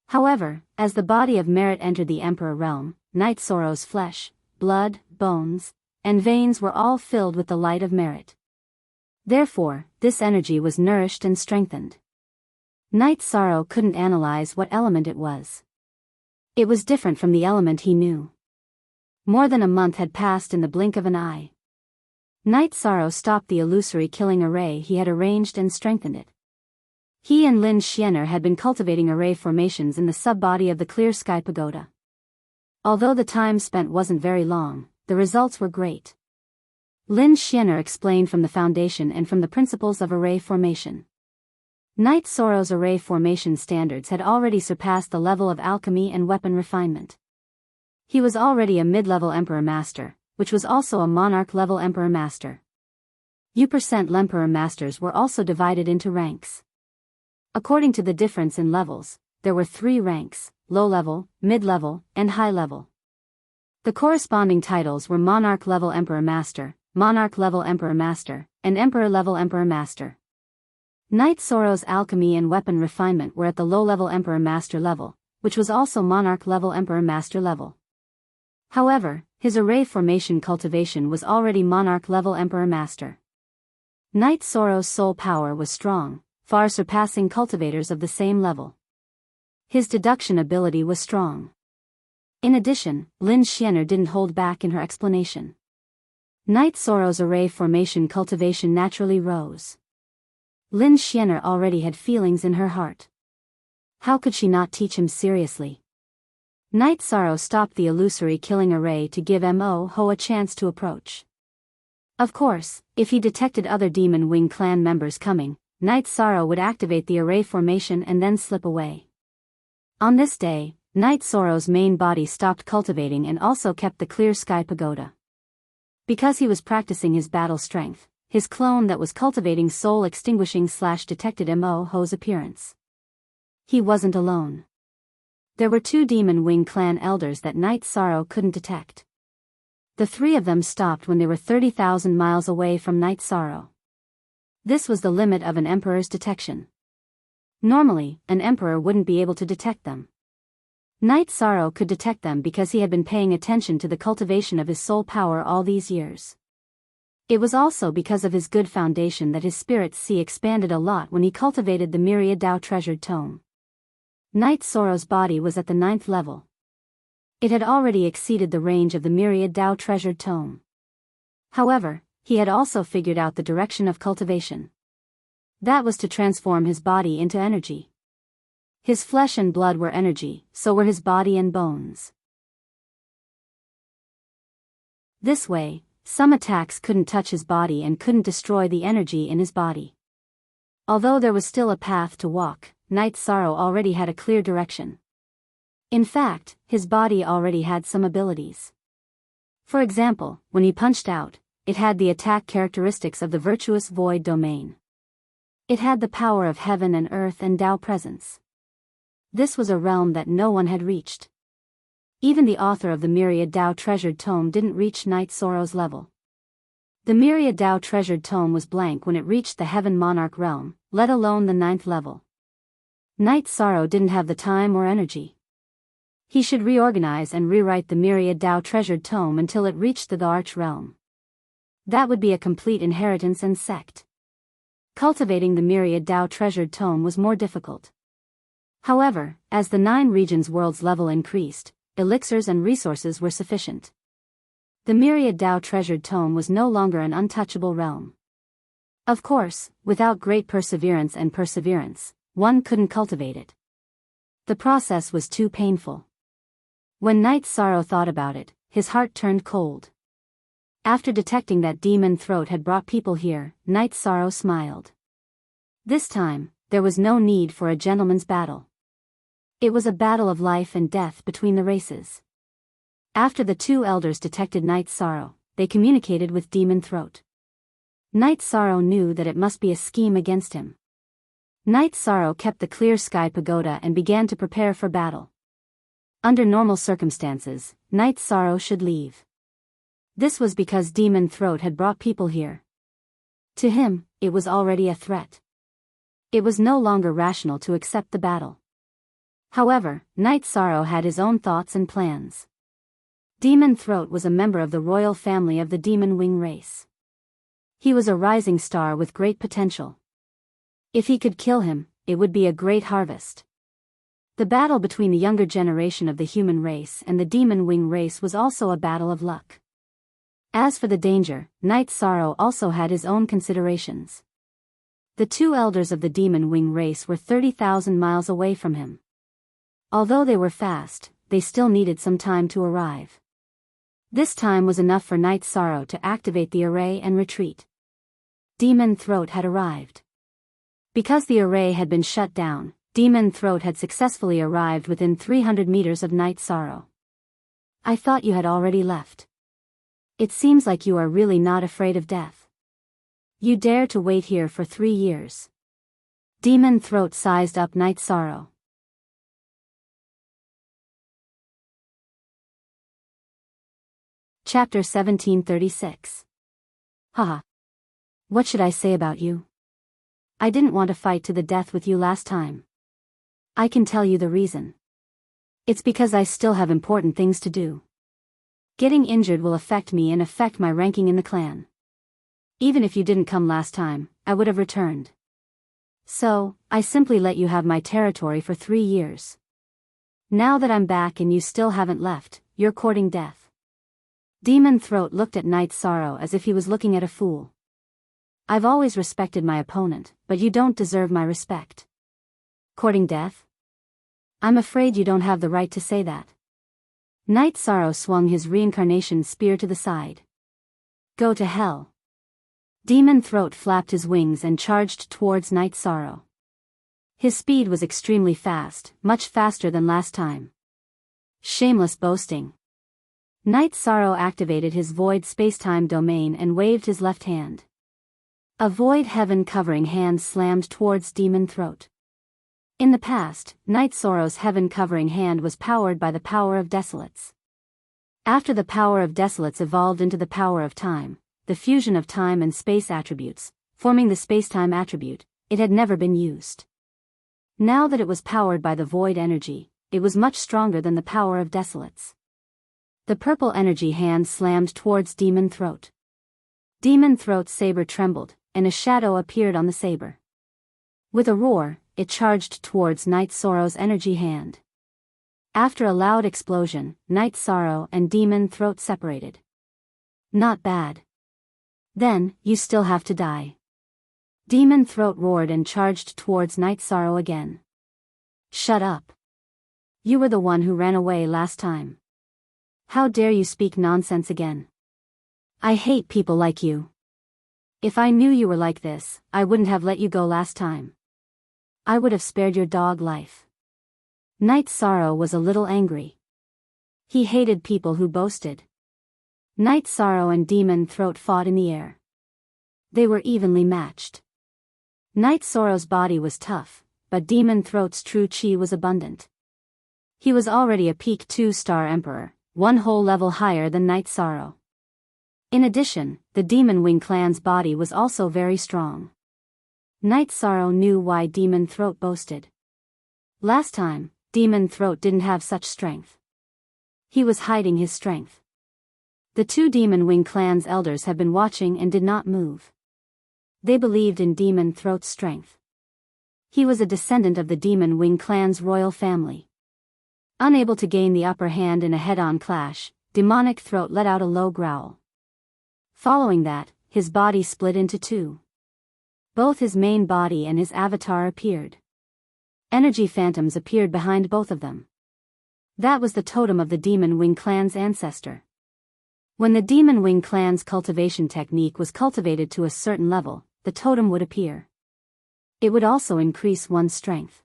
However, as the body of merit entered the Emperor realm, Night Sorrow's flesh, blood, bones, and veins were all filled with the light of merit. Therefore, this energy was nourished and strengthened. Night Sorrow couldn't analyze what element it was. It was different from the element he knew. More than a month had passed in the blink of an eye. Night Sorrow stopped the illusory killing array he had arranged and strengthened it. He and Lin Xianer had been cultivating array formations in the sub-body of the Clear Sky Pagoda. Although the time spent wasn't very long, the results were great. Lin Xianer explained from the foundation and from the principles of array formation. Night Sorrow's array formation standards had already surpassed the level of alchemy and weapon refinement. He was already a mid-level Emperor Master, which was also a Monarch-level Emperor Master. U% Emperor Masters were also divided into ranks. According to the difference in levels, there were 3 ranks: low-level, mid-level, and high-level. The corresponding titles were Monarch-level Emperor Master, Monarch-level Emperor Master, and Emperor-level Emperor Master. Night Sorrow's alchemy and weapon refinement were at the low-level Emperor Master level, which was also Monarch-level Emperor Master level. However, his array formation cultivation was already Monarch-level Emperor Master. Night Sorrow's soul power was strong, far surpassing cultivators of the same level. His deduction ability was strong. In addition, Lin Xianer didn't hold back in her explanation. Night Sorrow's array formation cultivation naturally rose. Lin Xianer already had feelings in her heart. How could she not teach him seriously? Night Sorrow stopped the illusory killing array to give Mo Ho a chance to approach. Of course, if he detected other Demon Wing clan members coming, Night Sorrow would activate the array formation and then slip away. On this day, Night Sorrow's main body stopped cultivating and also kept the Clear Sky Pagoda. Because he was practicing his battle strength, his clone that was cultivating soul extinguishing / detected Mo Ho's appearance. He wasn't alone. There were 2 Demon Wing clan elders that Night Sorrow couldn't detect. The 3 of them stopped when they were 30,000 miles away from Night Sorrow. This was the limit of an emperor's detection. Normally, an emperor wouldn't be able to detect them. Night Sorrow could detect them because he had been paying attention to the cultivation of his soul power all these years. It was also because of his good foundation that his spirit sea expanded a lot when he cultivated the Myriad Dao Treasured Tome. Night Sorrow's body was at the 9th level. It had already exceeded the range of the Myriad Dao Treasured Tome. However, he had also figured out the direction of cultivation. That was to transform his body into energy. His flesh and blood were energy, so were his body and bones. This way, some attacks couldn't touch his body and couldn't destroy the energy in his body. Although there was still a path to walk, Night Sorrow already had a clear direction. In fact, his body already had some abilities. For example, when he punched out, it had the attack characteristics of the virtuous void domain. It had the power of heaven and earth and Tao presence. This was a realm that no one had reached. Even the author of the Myriad Dao Treasured Tome didn't reach Night Sorrow's level. The Myriad Dao Treasured Tome was blank when it reached the Heaven Monarch realm, let alone the 9th level. Night Sorrow didn't have the time or energy. He should reorganize and rewrite the Myriad Dao Treasured Tome until it reached the Arch realm. That would be a complete inheritance and sect. Cultivating the Myriad Dao Treasured Tome was more difficult. However, as the 9 regions world's level increased, elixirs and resources were sufficient. The Myriad Dao Treasured Tome was no longer an untouchable realm. Of course, without great perseverance, one couldn't cultivate it. The process was too painful. When Night Sorrow thought about it, his heart turned cold. After detecting that Demon Throat had brought people here, Night Sorrow smiled. This time, there was no need for a gentleman's battle. It was a battle of life and death between the races. After the 2 elders detected Night Sorrow, they communicated with Demon Throat. Night Sorrow knew that it must be a scheme against him. Night Sorrow kept the Clear Sky Pagoda and began to prepare for battle. Under normal circumstances, Night Sorrow should leave. This was because Demon Throat had brought people here. To him, it was already a threat. It was no longer rational to accept the battle. However, Night Sorrow had his own thoughts and plans. Demon Throat was a member of the royal family of the Demon Wing race. He was a rising star with great potential. If he could kill him, it would be a great harvest. The battle between the younger generation of the human race and the Demon Wing race was also a battle of luck. As for the danger, Night Sorrow also had his own considerations. The two elders of the Demon Wing race were 30,000 miles away from him. Although they were fast, they still needed some time to arrive. This time was enough for Night Sorrow to activate the array and retreat. Demon Throat had arrived. Because the array had been shut down, Demon Throat had successfully arrived within 300 meters of Night Sorrow. I thought you had already left. It seems like you are really not afraid of death. You dare to wait here for 3 years. Demon Throat sized up Night Sorrow. Chapter 1736. Haha. What should I say about you? I didn't want to fight to the death with you last time. I can tell you the reason. It's because I still have important things to do. Getting injured will affect me and affect my ranking in the clan. Even if you didn't come last time, I would have returned. So, I simply let you have my territory for 3 years. Now that I'm back and you still haven't left, you're courting death. Demon Throat looked at Night Sorrow as if he was looking at a fool. I've always respected my opponent, but you don't deserve my respect. Courting death? I'm afraid you don't have the right to say that. Night Sorrow swung his reincarnation spear to the side. Go to hell. Demon Throat flapped his wings and charged towards Night Sorrow. His speed was extremely fast, much faster than last time. Shameless boasting. Night Sorrow activated his void spacetime domain and waved his left hand. A void heaven-covering hand slammed towards Demon Throat. In the past, Night Sorrow's heaven-covering hand was powered by the power of Desolates. After the power of Desolates evolved into the power of time, the fusion of time and space attributes, forming the spacetime attribute, it had never been used. Now that it was powered by the void energy, it was much stronger than the power of Desolates. The purple energy hand slammed towards Demon Throat. Demon Throat's saber trembled, and a shadow appeared on the saber. With a roar, it charged towards Night Sorrow's energy hand. After a loud explosion, Night Sorrow and Demon Throat separated. Not bad. Then, you still have to die. Demon Throat roared and charged towards Night Sorrow again. Shut up. You were the one who ran away last time. How dare you speak nonsense again? I hate people like you. If I knew you were like this, I wouldn't have let you go last time. I would have spared your dog life. Night Sorrow was a little angry. He hated people who boasted. Night Sorrow and Demon Throat fought in the air. They were evenly matched. Night Sorrow's body was tough, but Demon Throat's true chi was abundant. He was already a peak 2-star emperor, one whole level higher than Night Sorrow. In addition, the Demon Wing clan's body was also very strong. Night Sorrow knew why Demon Throat boasted. Last time, Demon Throat didn't have such strength. He was hiding his strength. The two Demon Wing clan's elders had been watching and did not move. They believed in Demon Throat's strength. He was a descendant of the Demon Wing clan's royal family. Unable to gain the upper hand in a head-on clash, Demonic Throat let out a low growl. Following that, his body split into two. Both his main body and his avatar appeared. Energy phantoms appeared behind both of them. That was the totem of the Demon Wing clan's ancestor. When the Demon Wing clan's cultivation technique was cultivated to a certain level, the totem would appear. It would also increase one's strength.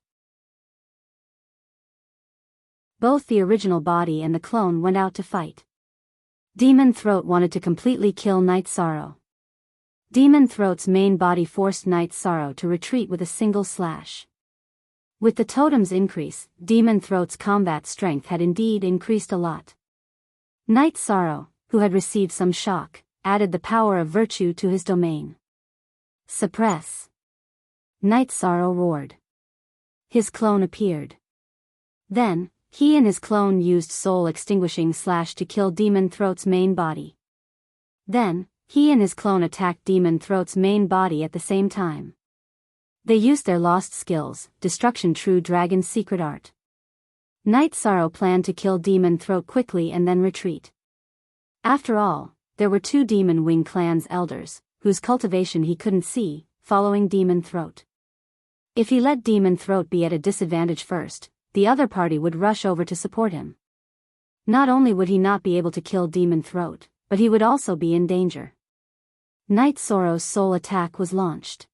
Both the original body and the clone went out to fight. Demon Throat wanted to completely kill Night Sorrow. Demon Throat's main body forced Night Sorrow to retreat with a single slash. With the totem's increase, Demon Throat's combat strength had indeed increased a lot. Night Sorrow, who had received some shock, added the power of virtue to his domain. Suppress. Night Sorrow roared. His clone appeared. Then, he and his clone used soul extinguishing slash to kill Demon Throat's main body. Then, he and his clone attacked Demon Throat's main body at the same time. They used their lost skills, Destruction True Dragon's secret art. Night Sorrow planned to kill Demon Throat quickly and then retreat. After all, there were 2 Demon Wing clan's elders, whose cultivation he couldn't see, following Demon Throat. If he let Demon Throat be at a disadvantage first, the other party would rush over to support him. Not only would he not be able to kill Demon Throat, but he would also be in danger. Night Sorrow's soul attack was launched.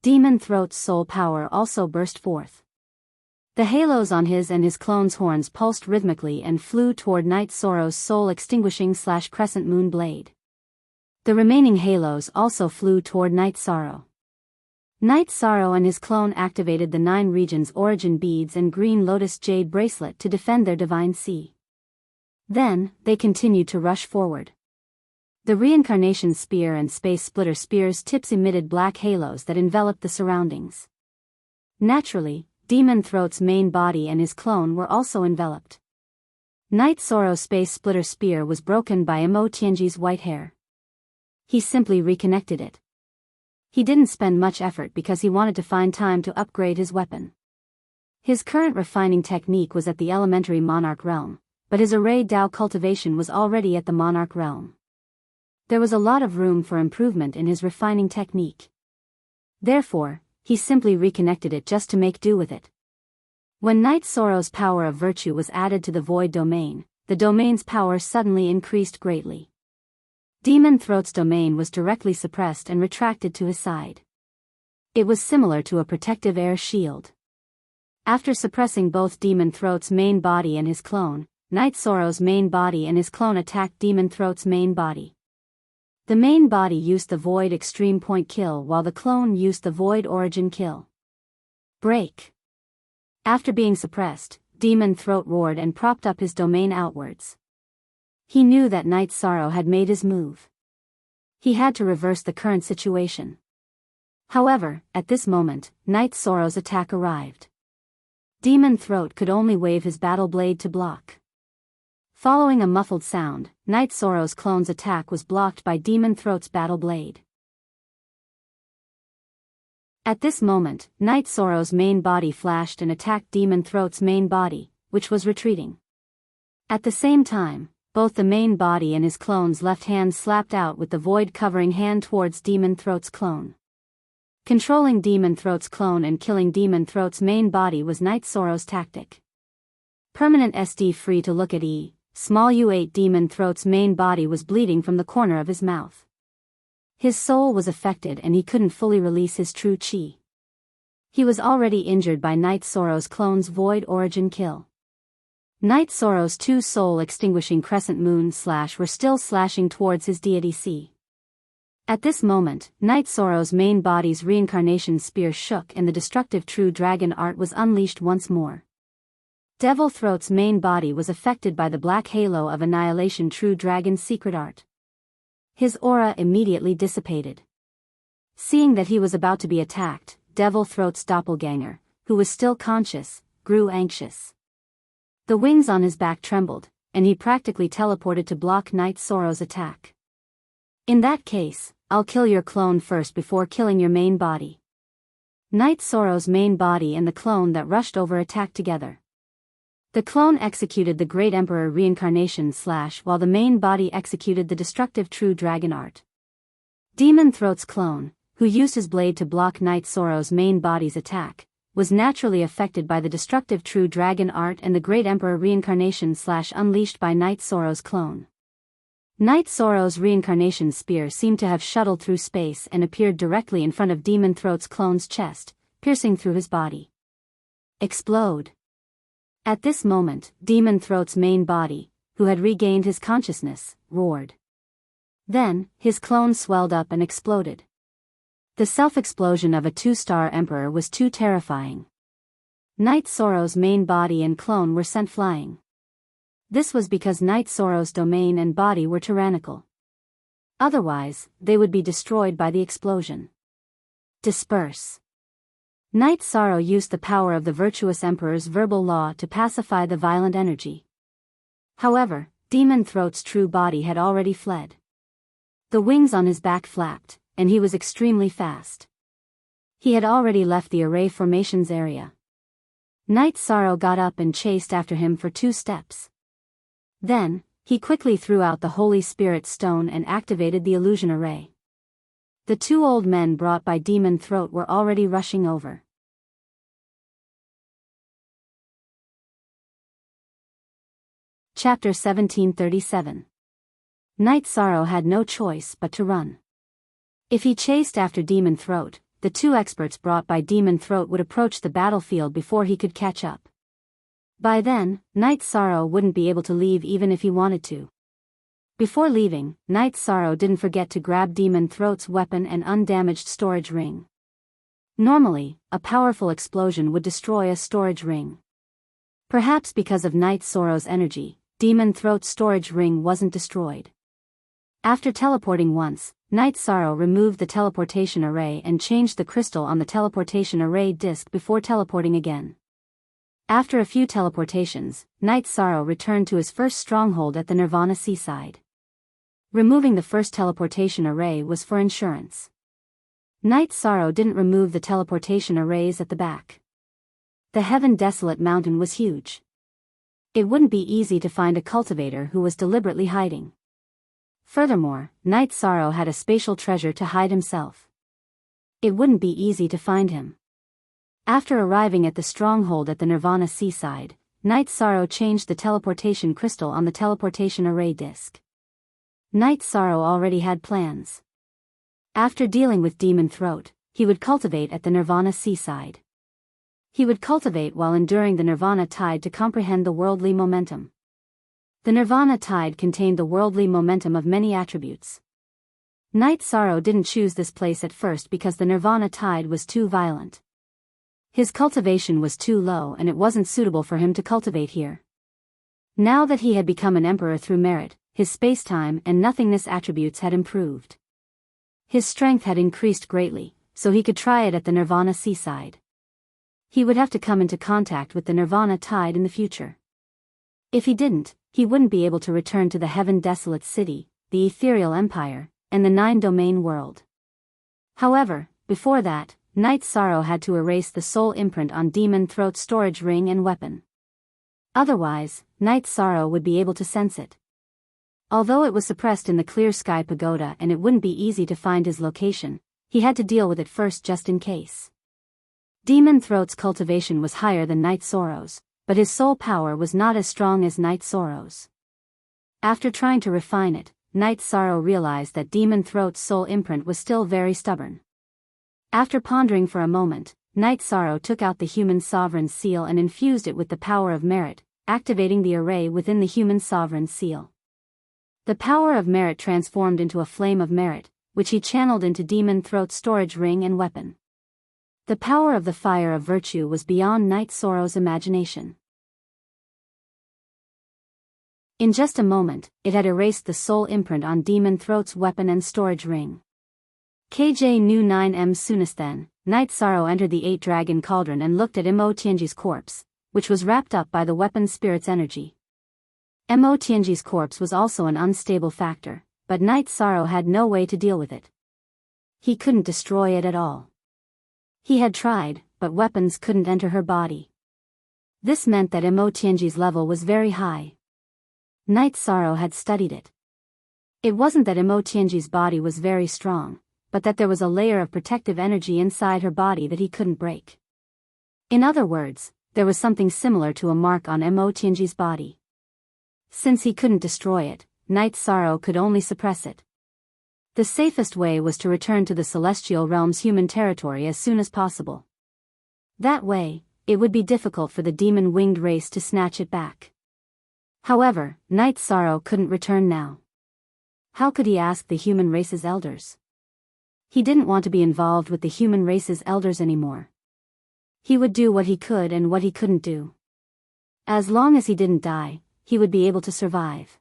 Demon Throat's soul power also burst forth. The halos on his and his clone's horns pulsed rhythmically and flew toward Night Sorrow's soul-extinguishing/crescent moon blade. The remaining halos also flew toward Night Sorrow. Night Sorrow and his clone activated the 9 regions origin beads and green lotus jade bracelet to defend their divine sea. Then, they continued to rush forward. The reincarnation spear and space splitter spear's tips emitted black halos that enveloped the surroundings. Naturally, Demon Throat's main body and his clone were also enveloped. Night Sorrow's space splitter spear was broken by Imo Tianji's white hair. He simply reconnected it. He didn't spend much effort because he wanted to find time to upgrade his weapon. His current refining technique was at the elementary monarch realm, but his array Dao cultivation was already at the monarch realm. There was a lot of room for improvement in his refining technique. Therefore, he simply reconnected it just to make do with it. When Night Sorrow's power of virtue was added to the void domain, the domain's power suddenly increased greatly. Demon Throat's domain was directly suppressed and retracted to his side. It was similar to a protective air shield. After suppressing both Demon Throat's main body and his clone, Night Sorrow's main body and his clone attacked Demon Throat's main body. The main body used the Void Extreme Point kill while the clone used the Void Origin kill. Break. After being suppressed, Demon Throat roared and propped up his domain outwards. He knew that Night Sorrow had made his move. He had to reverse the current situation. However, at this moment, Night Sorrow's attack arrived. Demon Throat could only wave his battle blade to block. Following a muffled sound, Night Sorrow's clone's attack was blocked by Demon Throat's battle blade. At this moment, Night Sorrow's main body flashed and attacked Demon Throat's main body, which was retreating. At the same time, both the main body and his clone's left hand slapped out with the void covering hand towards Demon Throat's clone. Controlling Demon Throat's clone and killing Demon Throat's main body was Night Sorrow's tactic. Permanent SD free to look at small U8 Demon Throat's main body was bleeding from the corner of his mouth. His soul was affected and he couldn't fully release his true chi. He was already injured by Night Sorrow's clone's void origin kill. Night Sorrow's 2 soul-extinguishing crescent moons were still slashing towards his deity C. At this moment, Night Sorrow's main body's reincarnation spear shook and the destructive true dragon art was unleashed once more. Devil Throat's main body was affected by the black halo of annihilation true dragon's secret art. His aura immediately dissipated. Seeing that he was about to be attacked, Devil Throat's doppelganger, who was still conscious, grew anxious. The wings on his back trembled, and he practically teleported to block Night Sorrow's attack. In that case, I'll kill your clone first before killing your main body. Night Sorrow's main body and the clone that rushed over attacked together. The clone executed the Great Emperor reincarnation / while the main body executed the destructive true dragon art. Demon Throat's clone, who used his blade to block Night Sorrow's main body's attack, was naturally affected by the destructive true dragon art and the Great Emperor reincarnation / unleashed by Night Sorrow's clone. Night Sorrow's reincarnation spear seemed to have shuttled through space and appeared directly in front of Demon Throat's clone's chest, piercing through his body. Explode. At this moment, Demon Throat's main body, who had regained his consciousness, roared. Then, his clone swelled up and exploded. The self-explosion of a 2-star emperor was too terrifying. Night Sorrow's main body and clone were sent flying. This was because Night Sorrow's domain and body were tyrannical. Otherwise, they would be destroyed by the explosion. Disperse. Night Sorrow used the power of the virtuous emperor's verbal law to pacify the violent energy. However, Demon Throat's true body had already fled. The wings on his back flapped, and he was extremely fast. He had already left the array formations area. Night Sorrow got up and chased after him for 2 steps. Then, He quickly threw out the Holy Spirit stone and activated the illusion array. The two old men brought by Demon Throat were already rushing over. Chapter 1737. Night Sorrow had no choice but to run. If he chased after Demon Throat, the two experts brought by Demon Throat would approach the battlefield before he could catch up. By then, Night Sorrow wouldn't be able to leave even if he wanted to. Before leaving, Night Sorrow didn't forget to grab Demon Throat's weapon and undamaged storage ring. Normally, a powerful explosion would destroy a storage ring. Perhaps because of Night Sorrow's energy, Demon Throat's storage ring wasn't destroyed. After teleporting once, Night Sorrow removed the teleportation array and changed the crystal on the teleportation array disk before teleporting again. After a few teleportations, Night Sorrow returned to his first stronghold at the Nirvana seaside. Removing the first teleportation array was for insurance. Night Sorrow didn't remove the teleportation arrays at the back. The Heaven Desolate mountain was huge. It wouldn't be easy to find a cultivator who was deliberately hiding. Furthermore, Night Sorrow had a spatial treasure to hide himself. It wouldn't be easy to find him. After arriving at the stronghold at the Nirvana seaside, Night Sorrow changed the teleportation crystal on the teleportation array disk. Night Sorrow already had plans. After dealing with Demon Throat, he would cultivate at the Nirvana seaside. He would cultivate while enduring the Nirvana tide to comprehend the worldly momentum. The Nirvana tide contained the worldly momentum of many attributes. Night Sorrow didn't choose this place at first because the Nirvana tide was too violent. His cultivation was too low and it wasn't suitable for him to cultivate here. Now that he had become an emperor through merit, his space-time and nothingness attributes had improved. His strength had increased greatly, so he could try it at the Nirvana seaside. He would have to come into contact with the Nirvana tide in the future. If he didn't, he wouldn't be able to return to the Heaven Desolate city, the Ethereal Empire, and the Nine-Domain world. However, before that, Night Sorrow had to erase the soul imprint on Demon Throat's storage ring and weapon. Otherwise, Night Sorrow would be able to sense it. Although it was suppressed in the Clear Sky Pagoda and it wouldn't be easy to find his location, he had to deal with it first just in case. Demon Throat's cultivation was higher than Night Sorrow's, but his soul power was not as strong as Night Sorrow's. After trying to refine it, Night Sorrow realized that Demon Throat's soul imprint was still very stubborn. After pondering for a moment, Night Sorrow took out the Human Sovereign's seal and infused it with the power of merit, activating the array within the Human Sovereign's seal. The power of merit transformed into a flame of merit, which he channeled into Demon Throat's storage ring and weapon. The power of the fire of virtue was beyond Night Sorrow's imagination. In just a moment, it had erased the soul imprint on Demon Throat's weapon and storage ring. KJ knew 9M soonest then, Night Sorrow entered the 8-dragon cauldron and looked at Mo Tianji's corpse, which was wrapped up by the weapon spirit's energy. Mo Tianji's corpse was also an unstable factor, but Night Sorrow had no way to deal with it. He couldn't destroy it at all. He had tried, but weapons couldn't enter her body. This meant that Mo Tianji's level was very high. Night Sorrow had studied it. It wasn't that Mo Tianji's body was very strong, but that there was a layer of protective energy inside her body that he couldn't break. In other words, there was something similar to a mark on Mo Tianji's body. Since he couldn't destroy it, Night Sorrow could only suppress it. The safest way was to return to the Celestial Realm's human territory as soon as possible. That way, it would be difficult for the demon-winged race to snatch it back. However, Night Sorrow couldn't return now. How could he ask the human race's elders? He didn't want to be involved with the human race's elders anymore. He would do what he could and what he couldn't do. As long as he didn't die, he would be able to survive.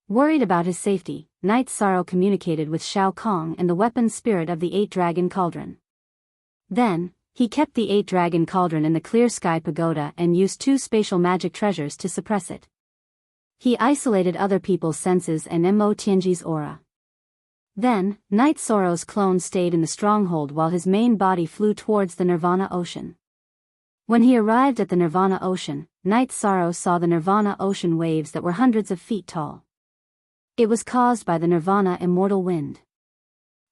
Worried about his safety, Night Sorrow communicated with Shao Kong and the weapon spirit of the 8-dragon cauldron. Then, he kept the 8-dragon cauldron in the Clear Sky Pagoda and used 2 spatial magic treasures to suppress it. He isolated other people's senses and Mo Tianji's aura. Then, Night Sorrow's clone stayed in the stronghold while his main body flew towards the Nirvana Ocean. When he arrived at the Nirvana Ocean, Night Sorrow saw the Nirvana Ocean waves that were hundreds of feet tall. It was caused by the Nirvana immortal wind.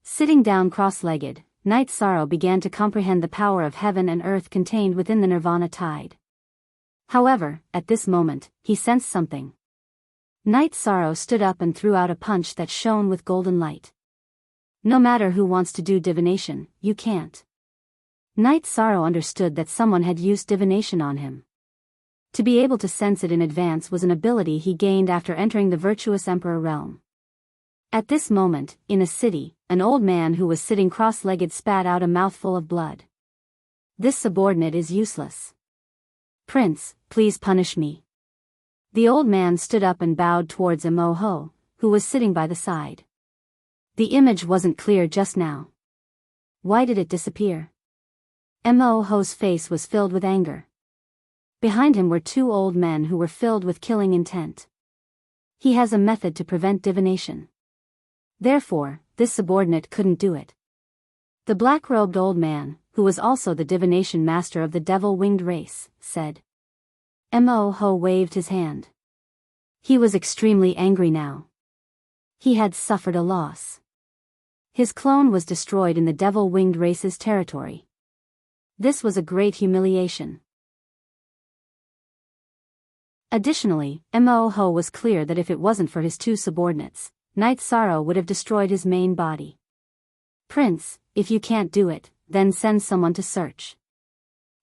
Sitting down cross-legged, Night Sorrow began to comprehend the power of heaven and earth contained within the Nirvana tide. However, at this moment, he sensed something. Night Sorrow stood up and threw out a punch that shone with golden light. No matter who wants to do divination, you can't. Night Sorrow understood that someone had used divination on him. To be able to sense it in advance was an ability he gained after entering the virtuous Emperor realm. At this moment, in a city, an old man who was sitting cross-legged spat out a mouthful of blood. This subordinate is useless. Prince, please punish me. The old man stood up and bowed towards Mo-ho, who was sitting by the side. The image wasn't clear just now. Why did it disappear? Mo-ho's face was filled with anger. Behind him were two old men who were filled with killing intent. He has a method to prevent divination. Therefore, this subordinate couldn't do it. The black-robed old man, who was also the divination master of the devil-winged race, said. Mo-ho waved his hand. He was extremely angry now. He had suffered a loss. His clone was destroyed in the devil-winged race's territory. This was a great humiliation. Additionally, Mo-ho was clear that if it wasn't for his two subordinates, Night Sorrow would have destroyed his main body. Prince, if you can't do it, then send someone to search.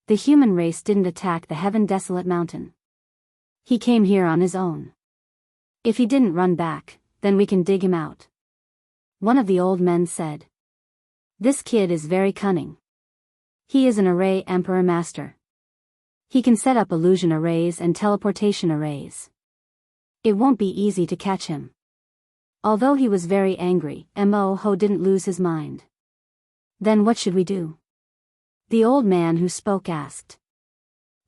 The human race didn't attack the Heaven Desolate Mountain. He came here on his own. If he didn't run back, then we can dig him out. One of the old men said. This kid is very cunning. He is an array Emperor Master. He can set up illusion arrays and teleportation arrays. It won't be easy to catch him. Although he was very angry, Mo-ho didn't lose his mind. Then what should we do? The old man who spoke asked.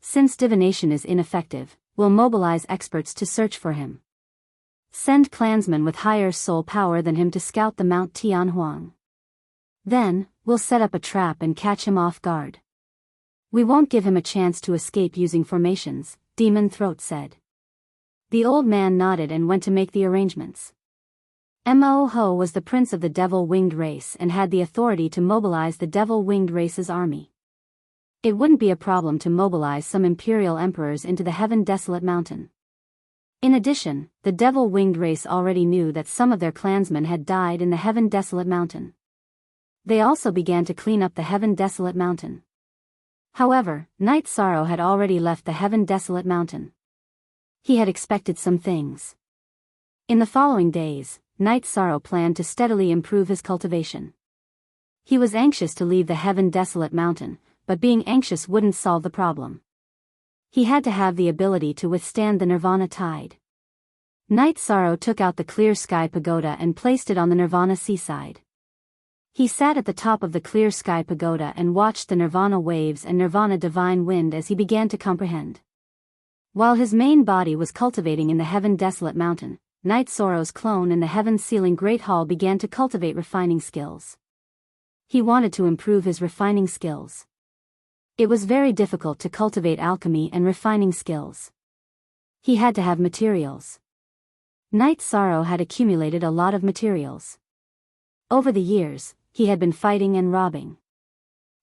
Since divination is ineffective, we'll mobilize experts to search for him. Send clansmen with higher soul power than him to scout the Mount Tianhuang. Then, we'll set up a trap and catch him off guard. We won't give him a chance to escape using formations, Demon Throat said. The old man nodded and went to make the arrangements. Mo-ho was the prince of the devil-winged race and had the authority to mobilize the devil-winged race's army. It wouldn't be a problem to mobilize some imperial emperors into the Heaven Desolate Mountain. In addition, the devil-winged race already knew that some of their clansmen had died in the Heaven Desolate Mountain. They also began to clean up the Heaven Desolate Mountain. However, Night Sorrow had already left the Heaven Desolate Mountain. He had expected some things. In the following days, Night Sorrow planned to steadily improve his cultivation. He was anxious to leave the Heaven Desolate Mountain, but being anxious wouldn't solve the problem. He had to have the ability to withstand the Nirvana tide. Night Sorrow took out the Clear Sky Pagoda and placed it on the Nirvana seaside. He sat at the top of the Clear Sky Pagoda and watched the Nirvana waves and Nirvana divine wind as he began to comprehend. While his main body was cultivating in the Heaven Desolate Mountain, Night Sorrow's clone in the Heaven Sealing Great Hall began to cultivate refining skills. He wanted to improve his refining skills. It was very difficult to cultivate alchemy and refining skills. He had to have materials. Night Sorrow had accumulated a lot of materials. Over the years, he had been fighting and robbing.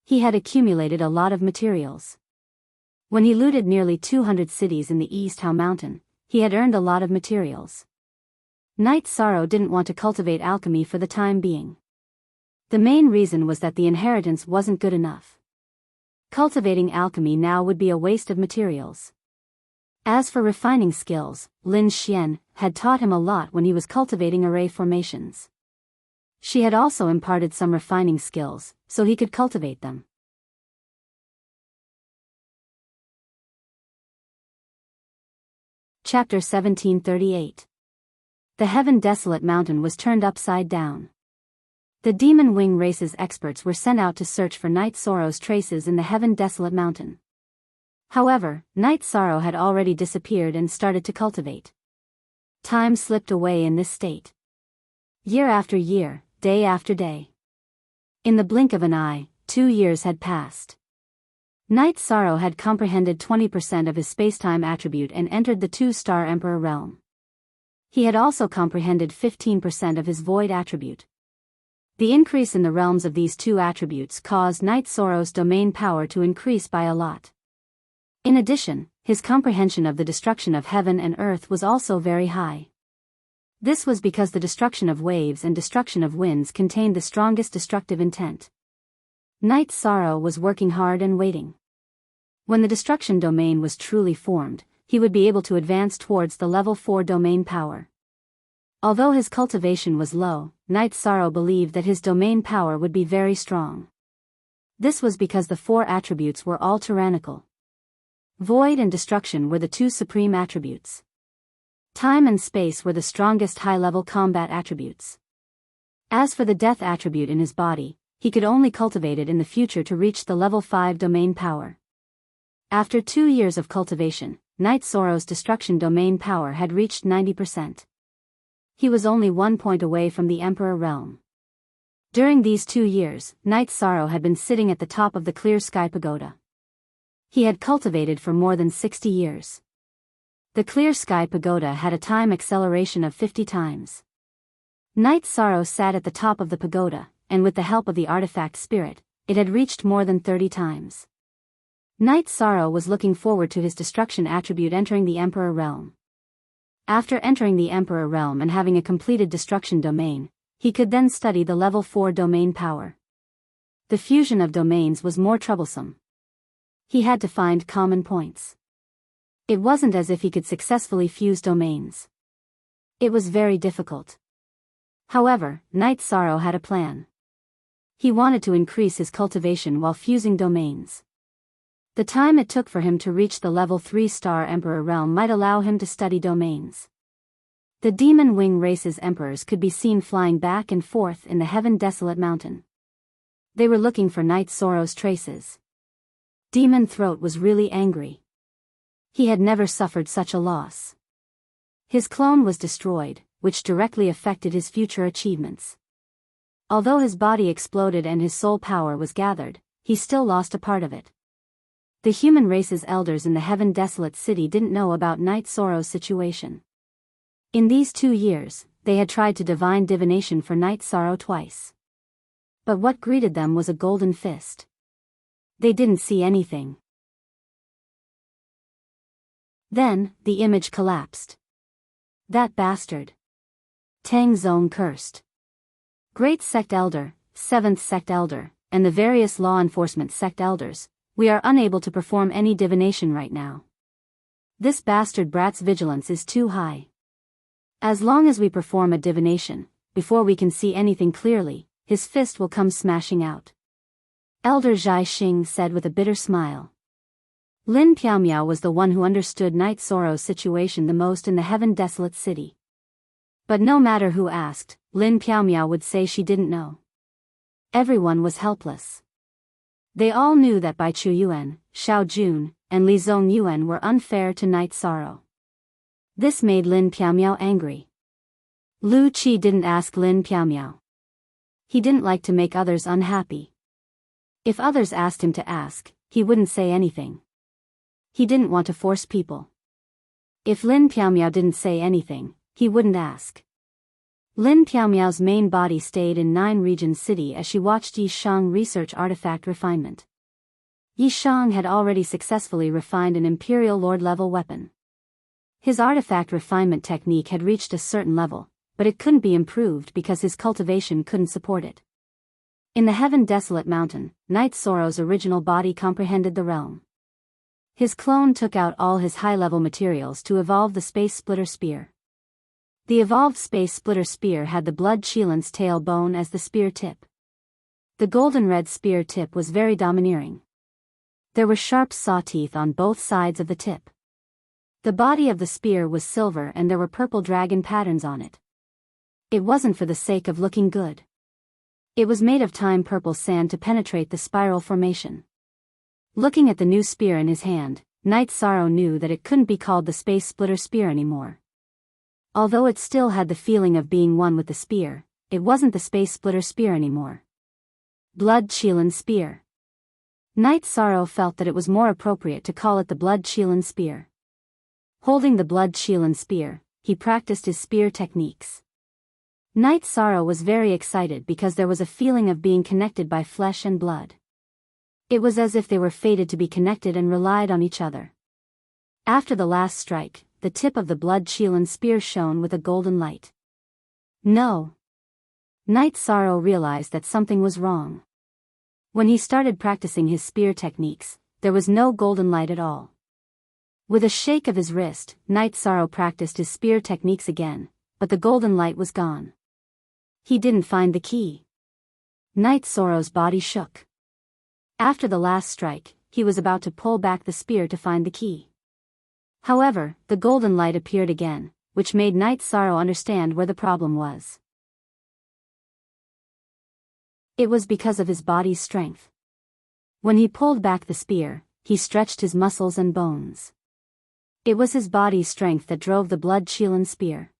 He had accumulated a lot of materials. When he looted nearly 200 cities in the East Hao Mountain, he had earned a lot of materials. Night Sorrow didn't want to cultivate alchemy for the time being. The main reason was that the inheritance wasn't good enough. Cultivating alchemy now would be a waste of materials. As for refining skills, Lin Xian had taught him a lot when he was cultivating array formations. She had also imparted some refining skills, so he could cultivate them. Chapter 1738. The Heaven Desolate Mountain was turned upside down. The Demon Wing race's experts were sent out to search for Night Sorrow's traces in the Heaven Desolate Mountain. However, Night Sorrow had already disappeared and started to cultivate. Time slipped away in this state. Year after year, day after day. In the blink of an eye, 2 years had passed. Night Sorrow had comprehended 20% of his spacetime attribute and entered the 2-star Emperor realm. He had also comprehended 15% of his void attribute. The increase in the realms of these two attributes caused Night Sorrow's domain power to increase by a lot. In addition, his comprehension of the destruction of heaven and earth was also very high. This was because the destruction of waves and destruction of winds contained the strongest destructive intent. Night Sorrow was working hard and waiting. When the destruction domain was truly formed, he would be able to advance towards the level 4 domain power. Although his cultivation was low, Night Sorrow believed that his domain power would be very strong. This was because the 4 attributes were all tyrannical. Void and destruction were the 2 supreme attributes. Time and space were the strongest high-level combat attributes. As for the death attribute in his body, he could only cultivate it in the future to reach the level 5 domain power. After 2 years of cultivation, Night Sorrow's destruction domain power had reached 90%. He was only 1 point away from the Emperor realm. During these 2 years, Night Sorrow had been sitting at the top of the Clear Sky Pagoda. He had cultivated for more than 60 years. The Clear Sky Pagoda had a time acceleration of 50 times. Night Sorrow sat at the top of the pagoda, and with the help of the artifact spirit, it had reached more than 30 times. Night Sorrow was looking forward to his destruction attribute entering the Emperor realm. After entering the Emperor realm and having a completed destruction domain, he could then study the level 4 domain power. The fusion of domains was more troublesome. He had to find common points. It wasn't as if he could successfully fuse domains. It was very difficult. However, Night Sorrow had a plan. He wanted to increase his cultivation while fusing domains. The time it took for him to reach the level 3-star Emperor realm might allow him to study domains. The Demon Wing race's emperors could be seen flying back and forth in the Heaven Desolate Mountain. They were looking for Night Sorrow's traces. Demon Throat was really angry. He had never suffered such a loss. His clone was destroyed, which directly affected his future achievements. Although his body exploded and his soul power was gathered, he still lost a part of it. The human race's elders in the Heaven Desolate City didn't know about Night Sorrow's situation. In these 2 years, they had tried to divine divination for Night Sorrow twice. But what greeted them was a golden fist. They didn't see anything. Then, the image collapsed. That bastard. Tang Zong cursed. Great Sect Elder, 7th Sect Elder, and the various law enforcement sect elders, we are unable to perform any divination right now. This bastard brat's vigilance is too high. As long as we perform a divination, before we can see anything clearly, his fist will come smashing out. Elder Zhai Xing said with a bitter smile. Lin Piaomiao was the one who understood Night Sorrow's situation the most in the Heaven Desolate City. But no matter who asked, Lin Piaomiao would say she didn't know. Everyone was helpless. They all knew that Bai Chu Yuan, Xiao Jun, and Li Zong Yuan were unfair to Night Sorrow. This made Lin Piaomiao angry. Lu Qi didn't ask Lin Piaomiao. He didn't like to make others unhappy. If others asked him to ask, he wouldn't say anything. He didn't want to force people. If Lin Piaomiao didn't say anything, he wouldn't ask. Lin Piaomiao's main body stayed in 9 Region City as she watched Yi Shang research artifact refinement. Yi Shang had already successfully refined an Imperial Lord-level weapon. His artifact refinement technique had reached a certain level, but it couldn't be improved because his cultivation couldn't support it. In the Heaven Desolate Mountain, Night Sorrow's original body comprehended the realm. His clone took out all his high-level materials to evolve the Space Splitter Spear. The evolved Space Splitter Spear had the Blood Chelan's tail bone as the spear tip. The golden-red spear tip was very domineering. There were sharp saw teeth on both sides of the tip. The body of the spear was silver and there were purple dragon patterns on it. It wasn't for the sake of looking good. It was made of time purple sand to penetrate the spiral formation. Looking at the new spear in his hand, Night Sorrow knew that it couldn't be called the Space Splitter Spear anymore. Although it still had the feeling of being one with the spear, it wasn't the Space Splitter Spear anymore. Blood Chelan Spear. Night Sorrow felt that it was more appropriate to call it the Blood Shielan Spear. Holding the Blood Shielan Spear, he practiced his spear techniques. Night Sorrow was very excited because there was a feeling of being connected by flesh and blood. It was as if they were fated to be connected and relied on each other. After the last strike, the tip of the Blood Shielan Spear shone with a golden light. No. Night Sorrow realized that something was wrong. When he started practicing his spear techniques, there was no golden light at all. With a shake of his wrist, Night Sorrow practiced his spear techniques again, but the golden light was gone. He didn't find the key. Night Sorrow's body shook. After the last strike, he was about to pull back the spear to find the key. However, the golden light appeared again, which made Night Sorrow understand where the problem was. It was because of his body's strength. When he pulled back the spear, he stretched his muscles and bones. It was his body's strength that drove the Blood Shielan Spear.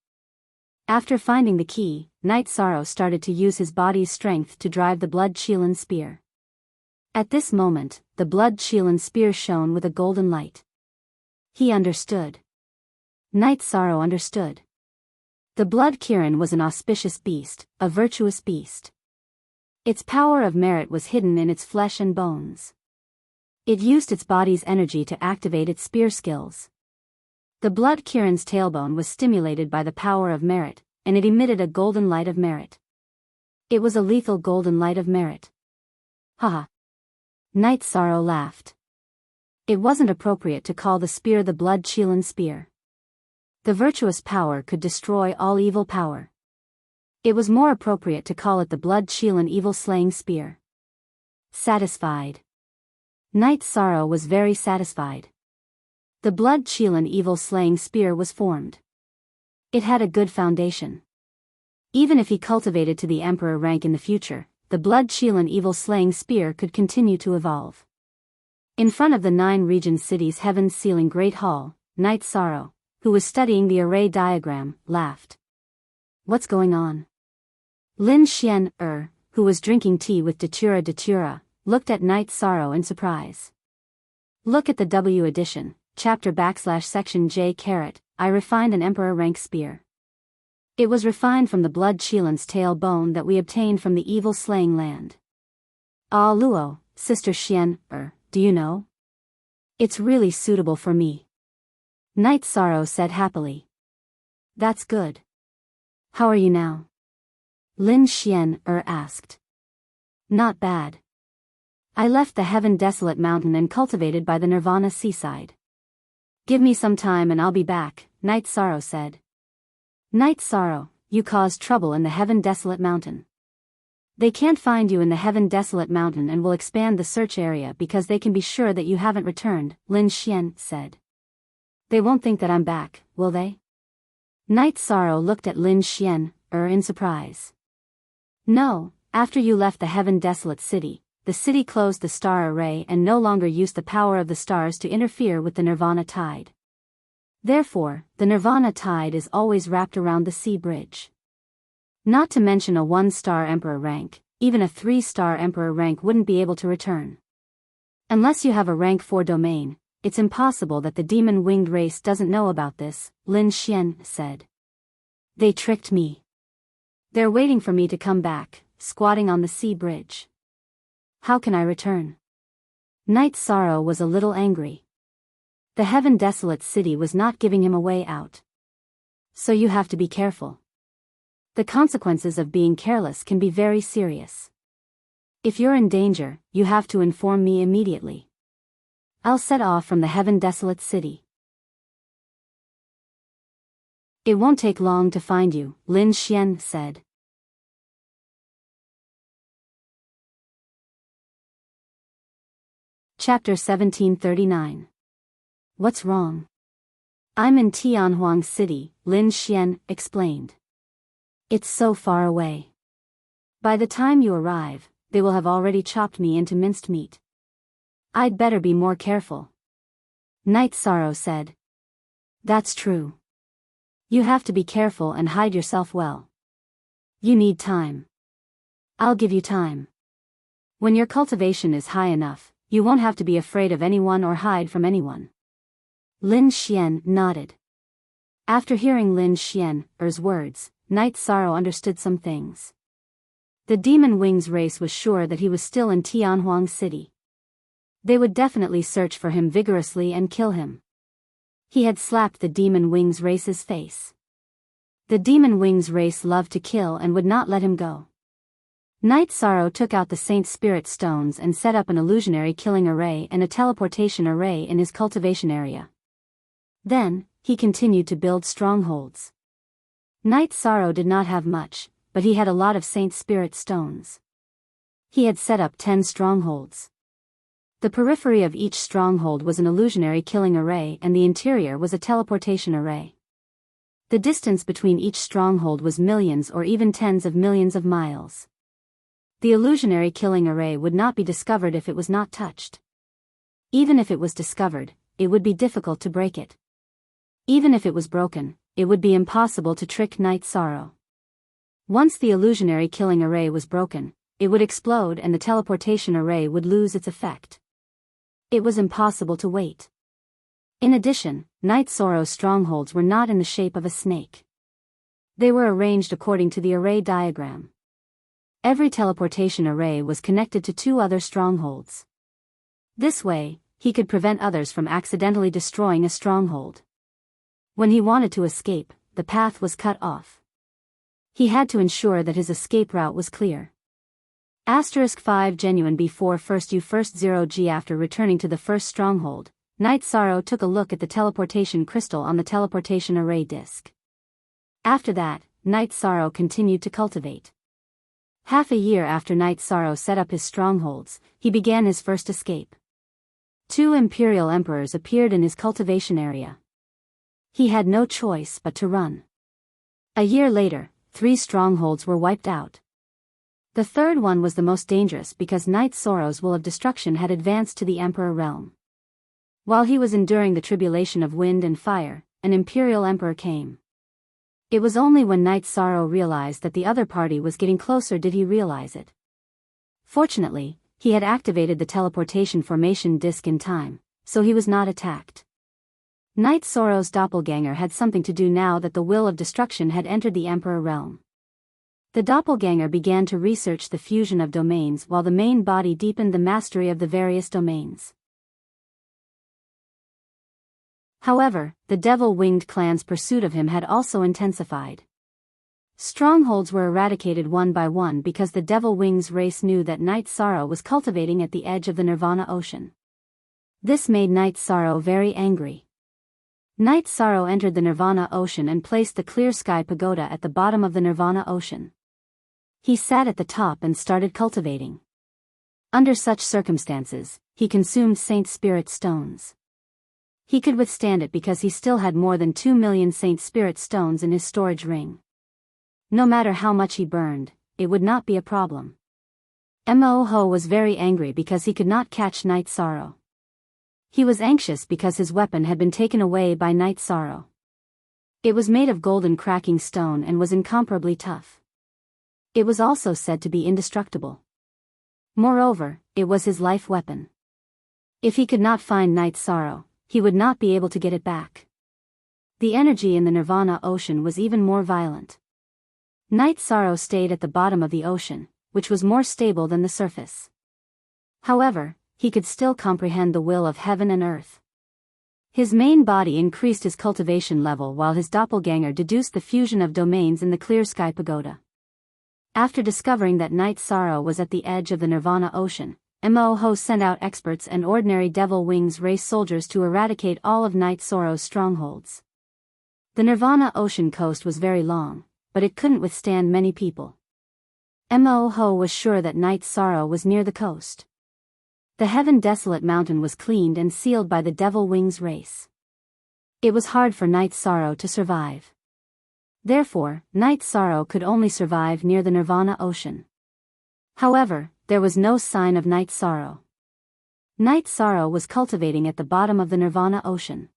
After finding the key, Night Sorrow started to use his body's strength to drive the Blood Shielan Spear. At this moment, the Blood Shielan Spear shone with a golden light. He understood. Night Sorrow understood. The Blood Kirin was an auspicious beast, a virtuous beast. Its power of merit was hidden in its flesh and bones. It used its body's energy to activate its spear skills. The Blood Kirin's tailbone was stimulated by the power of merit, and it emitted a golden light of merit. It was a lethal golden light of merit. Haha. Night Sorrow laughed. It wasn't appropriate to call the spear the Blood Shielan Spear. The virtuous power could destroy all evil power. It was more appropriate to call it the Blood Shielan Evil Slaying Spear. Satisfied. Night Sorrow was very satisfied. The Blood Shielan Evil Slaying Spear was formed. It had a good foundation. Even if he cultivated to the Emperor rank in the future, the Blood Shielan Evil Slaying Spear could continue to evolve. In front of the 9 region city's heaven sealing Great Hall, Night Sorrow, who was studying the array diagram, laughed. What's going on? Lin Xian, who was drinking tea with Datura, looked at Night Sorrow in surprise. Look at the W edition, chapter /section J I refined an Emperor rank spear. It was refined from the Blood Shielan's tail bone that we obtained from the evil slaying land. Ah Luo, Sister Xian, do you know? It's really suitable for me. Night Sorrow said happily. That's good. How are you now? Lin Xian, asked. Not bad. I left the heaven desolate mountain and cultivated by the Nirvana seaside. Give me some time and I'll be back, Night Sorrow said. Night Sorrow, you caused trouble in the heaven desolate mountain. They can't find you in the heaven desolate mountain and will expand the search area because they can be sure that you haven't returned, Lin Xian said. They won't think that I'm back, will they? Night Sorrow looked at Lin Xian, in surprise. No, after you left the heaven desolate city, the city closed the star array and no longer used the power of the stars to interfere with the Nirvana tide. Therefore, the Nirvana tide is always wrapped around the sea bridge. Not to mention a 1-star Emperor rank, even a 3-star Emperor rank wouldn't be able to return. Unless you have a rank 4 domain, it's impossible that the demon-winged race doesn't know about this, Lin Xian said. They tricked me. They're waiting for me to come back, squatting on the sea bridge. How can I return? Night Sorrow was a little angry. The heaven desolate city was not giving him a way out. So you have to be careful. The consequences of being careless can be very serious. If you're in danger, you have to inform me immediately. I'll set off from the heaven desolate city. It won't take long to find you, Lin Xian said. Chapter 1739. What's wrong? I'm in Tianhuang City, Lin Xian explained. It's so far away. By the time you arrive, they will have already chopped me into minced meat. I'd better be more careful. Night Sorrow said. That's true. You have to be careful and hide yourself well. You need time. I'll give you time. When your cultivation is high enough, You won't have to be afraid of anyone or hide from anyone. Lin Xian nodded. After hearing Lin Xian's words, Night Sorrow understood some things. The Demon Wings race was sure that he was still in Tianhuang City. They would definitely search for him vigorously and kill him. He had slapped the Demon Wings race's face. The Demon Wings race loved to kill and would not let him go. Night Sorrow took out the Saint Spirit stones and set up an illusionary killing array and a teleportation array in his cultivation area. Then, he continued to build strongholds. Night Sorrow did not have much, but he had a lot of Saint Spirit stones. He had set up 10 strongholds. The periphery of each stronghold was an illusionary killing array and the interior was a teleportation array. The distance between each stronghold was millions or even tens of millions of miles. The illusionary killing array would not be discovered if it was not touched. Even if it was discovered, it would be difficult to break it. Even if it was broken, it would be impossible to trick Night Sorrow. Once the illusionary killing array was broken, it would explode and the teleportation array would lose its effect. It was impossible to wait. In addition, Night Sorrow's strongholds were not in the shape of a snake. They were arranged according to the array diagram. Every teleportation array was connected to 2 other strongholds. This way, he could prevent others from accidentally destroying a stronghold. When he wanted to escape, the path was cut off. He had to ensure that his escape route was clear. *5 Genuine before first U first 0G. After returning to the first stronghold, Night Sorrow took a look at the teleportation crystal on the teleportation array disk. After that, Night Sorrow continued to cultivate. Half a year after Night Sorrow set up his strongholds, he began his first escape. 2 Imperial Emperors appeared in his cultivation area. He had no choice but to run. A year later, 3 strongholds were wiped out. The third one was the most dangerous because Night Sorrow's will of destruction had advanced to the Emperor realm. While he was enduring the tribulation of wind and fire, an Imperial Emperor came. It was only when Night Sorrow realized that the other party was getting closer did he realize it. Fortunately, he had activated the teleportation formation disk in time, so he was not attacked. Night Sorrow's doppelganger had something to do now that the will of destruction had entered the Emperor realm. The doppelganger began to research the fusion of domains while the main body deepened the mastery of the various domains. However, the devil-winged clan's pursuit of him had also intensified. Strongholds were eradicated one by one because the Devil Wings race knew that Night Sorrow was cultivating at the edge of the Nirvana Ocean. This made Night Sorrow very angry. Night Sorrow entered the Nirvana Ocean and placed the Clear Sky Pagoda at the bottom of the Nirvana Ocean. He sat at the top and started cultivating. Under such circumstances, he consumed Saint Spirit stones. He could withstand it because he still had more than 2 million Saint Spirit stones in his storage ring. No matter how much he burned, it would not be a problem. Mo was very angry because he could not catch Night Sorrow. He was anxious because his weapon had been taken away by Night Sorrow. It was made of golden cracking stone and was incomparably tough. It was also said to be indestructible. Moreover, it was his life weapon. If he could not find Night Sorrow, he would not be able to get it back. The energy in the Nirvana Ocean was even more violent. Night Sorrow stayed at the bottom of the ocean, which was more stable than the surface. However, he could still comprehend the will of heaven and earth. His main body increased his cultivation level while his doppelganger deduced the fusion of domains in the Clear Sky Pagoda. After discovering that Night Sorrow was at the edge of the Nirvana Ocean, Mo sent out experts and ordinary Devil Wings race soldiers to eradicate all of Night Sorrow's strongholds. The Nirvana Ocean coast was very long, but it couldn't withstand many people. Mo was sure that Night Sorrow was near the coast. The Heaven Desolate Mountain was cleaned and sealed by the Devil Wings race. It was hard for Night Sorrow to survive. Therefore, Night Sorrow could only survive near the Nirvana Ocean. However, there was no sign of Night Sorrow. Night Sorrow was cultivating at the bottom of the Nirvana Ocean.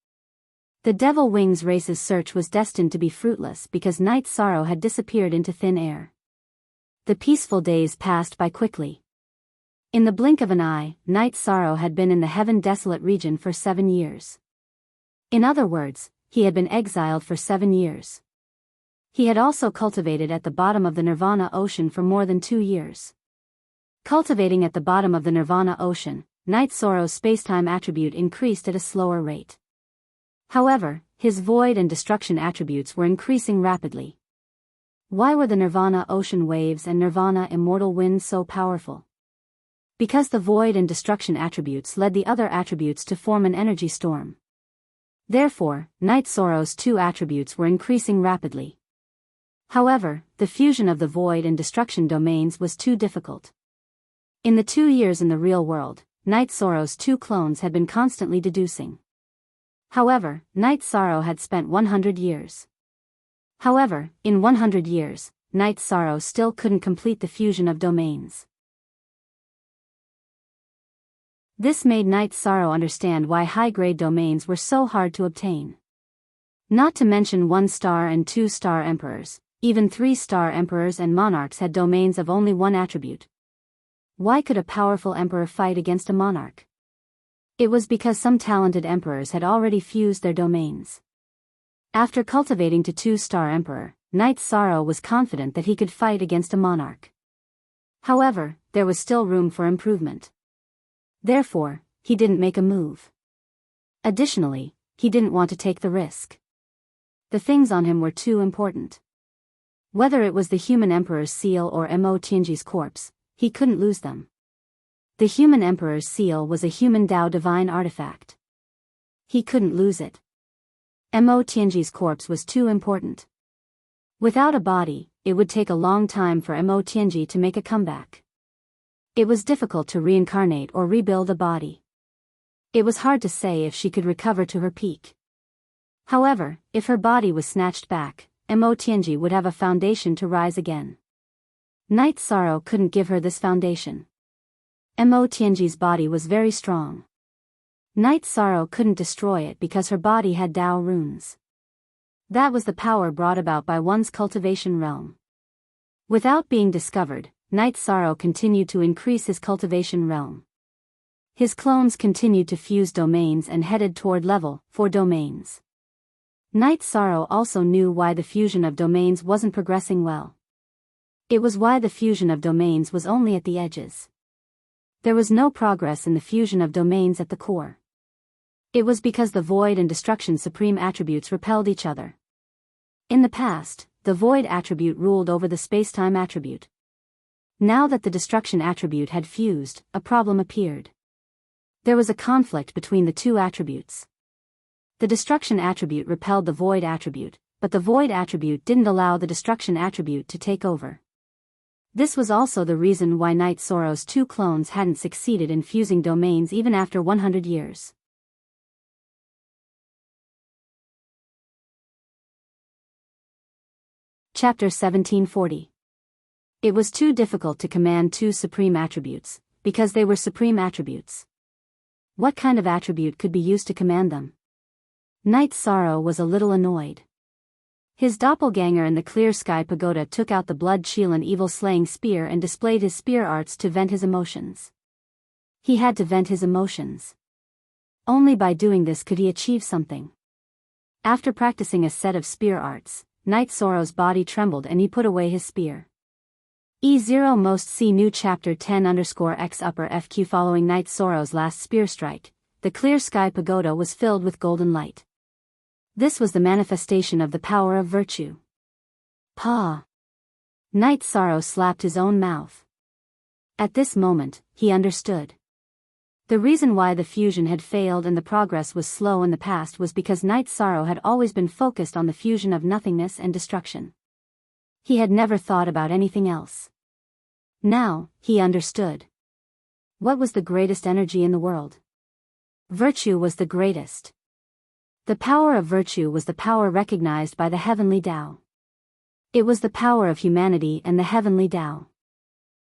The Devil Wings race's search was destined to be fruitless because Night Sorrow had disappeared into thin air. The peaceful days passed by quickly. In the blink of an eye, Night Sorrow had been in the heaven-desolate region for 7 years. In other words, he had been exiled for 7 years. He had also cultivated at the bottom of the Nirvana Ocean for more than 2 years. Cultivating at the bottom of the Nirvana Ocean, Night Sorrow's spacetime attribute increased at a slower rate. However, his void and destruction attributes were increasing rapidly. Why were the Nirvana Ocean waves and Nirvana immortal winds so powerful? Because the void and destruction attributes led the other attributes to form an energy storm. Therefore, Night Sorrow's 2 attributes were increasing rapidly. However, the fusion of the void and destruction domains was too difficult. In the 2 years in the real world, Night Sorrow's 2 clones had been constantly deducing. However, Night Sorrow had spent 100 years. However, in 100 years, Night Sorrow still couldn't complete the fusion of domains. This made Night Sorrow understand why high-grade domains were so hard to obtain. Not to mention 1-star and 2-star emperors, even 3-star emperors and monarchs had domains of only 1 attribute. Why could a powerful emperor fight against a monarch? It was because some talented emperors had already fused their domains. After cultivating to 2-star emperor, Night Sorrow was confident that he could fight against a monarch. However, there was still room for improvement. Therefore, he didn't make a move. Additionally, he didn't want to take the risk. The things on him were too important. Whether it was the human emperor's seal or Mo Tianji's corpse, he couldn't lose them. The human emperor's seal was a human Tao divine artifact. He couldn't lose it. Mo Tianji's corpse was too important. Without a body, it would take a long time for Mo Tianji to make a comeback. It was difficult to reincarnate or rebuild a body. It was hard to say if she could recover to her peak. However, if her body was snatched back, Mo Tianji would have a foundation to rise again. Night Sorrow couldn't give her this foundation. Mo Tianji's body was very strong. Night Sorrow couldn't destroy it because her body had Tao runes. That was the power brought about by one's cultivation realm. Without being discovered, Night Sorrow continued to increase his cultivation realm. His clones continued to fuse domains and headed toward level 4 domains. Night Sorrow also knew why the fusion of domains wasn't progressing well. It was why the fusion of domains was only at the edges. There was no progress in the fusion of domains at the core. It was because the void and destruction supreme attributes repelled each other. In the past, the void attribute ruled over the spacetime attribute. Now that the destruction attribute had fused, a problem appeared. There was a conflict between the 2 attributes. The destruction attribute repelled the void attribute, but the void attribute didn't allow the destruction attribute to take over. This was also the reason why Night Sorrow's 2 clones hadn't succeeded in fusing domains even after 100 years. Chapter 1740. It was too difficult to command 2 supreme attributes, because they were supreme attributes. What kind of attribute could be used to command them? Night Sorrow was a little annoyed. His doppelganger in the clear sky pagoda took out the blood Chilan evil slaying spear and displayed his spear arts to vent his emotions. He had to vent his emotions. Only by doing this could he achieve something. After practicing a set of spear arts, Night Sorrow's body trembled and he put away his spear. E0 most see new chapter 10_x upper FQ. Following Night Sorrow's last spear strike, the clear sky pagoda was filled with golden light. This was the manifestation of the power of virtue. Pa! Night Sorrow slapped his own mouth. At this moment, he understood. The reason why the fusion had failed and the progress was slow in the past was because Night Sorrow had always been focused on the fusion of nothingness and destruction. He had never thought about anything else. Now, he understood. What was the greatest energy in the world? Virtue was the greatest. The power of virtue was the power recognized by the heavenly Tao. It was the power of humanity and the heavenly Tao.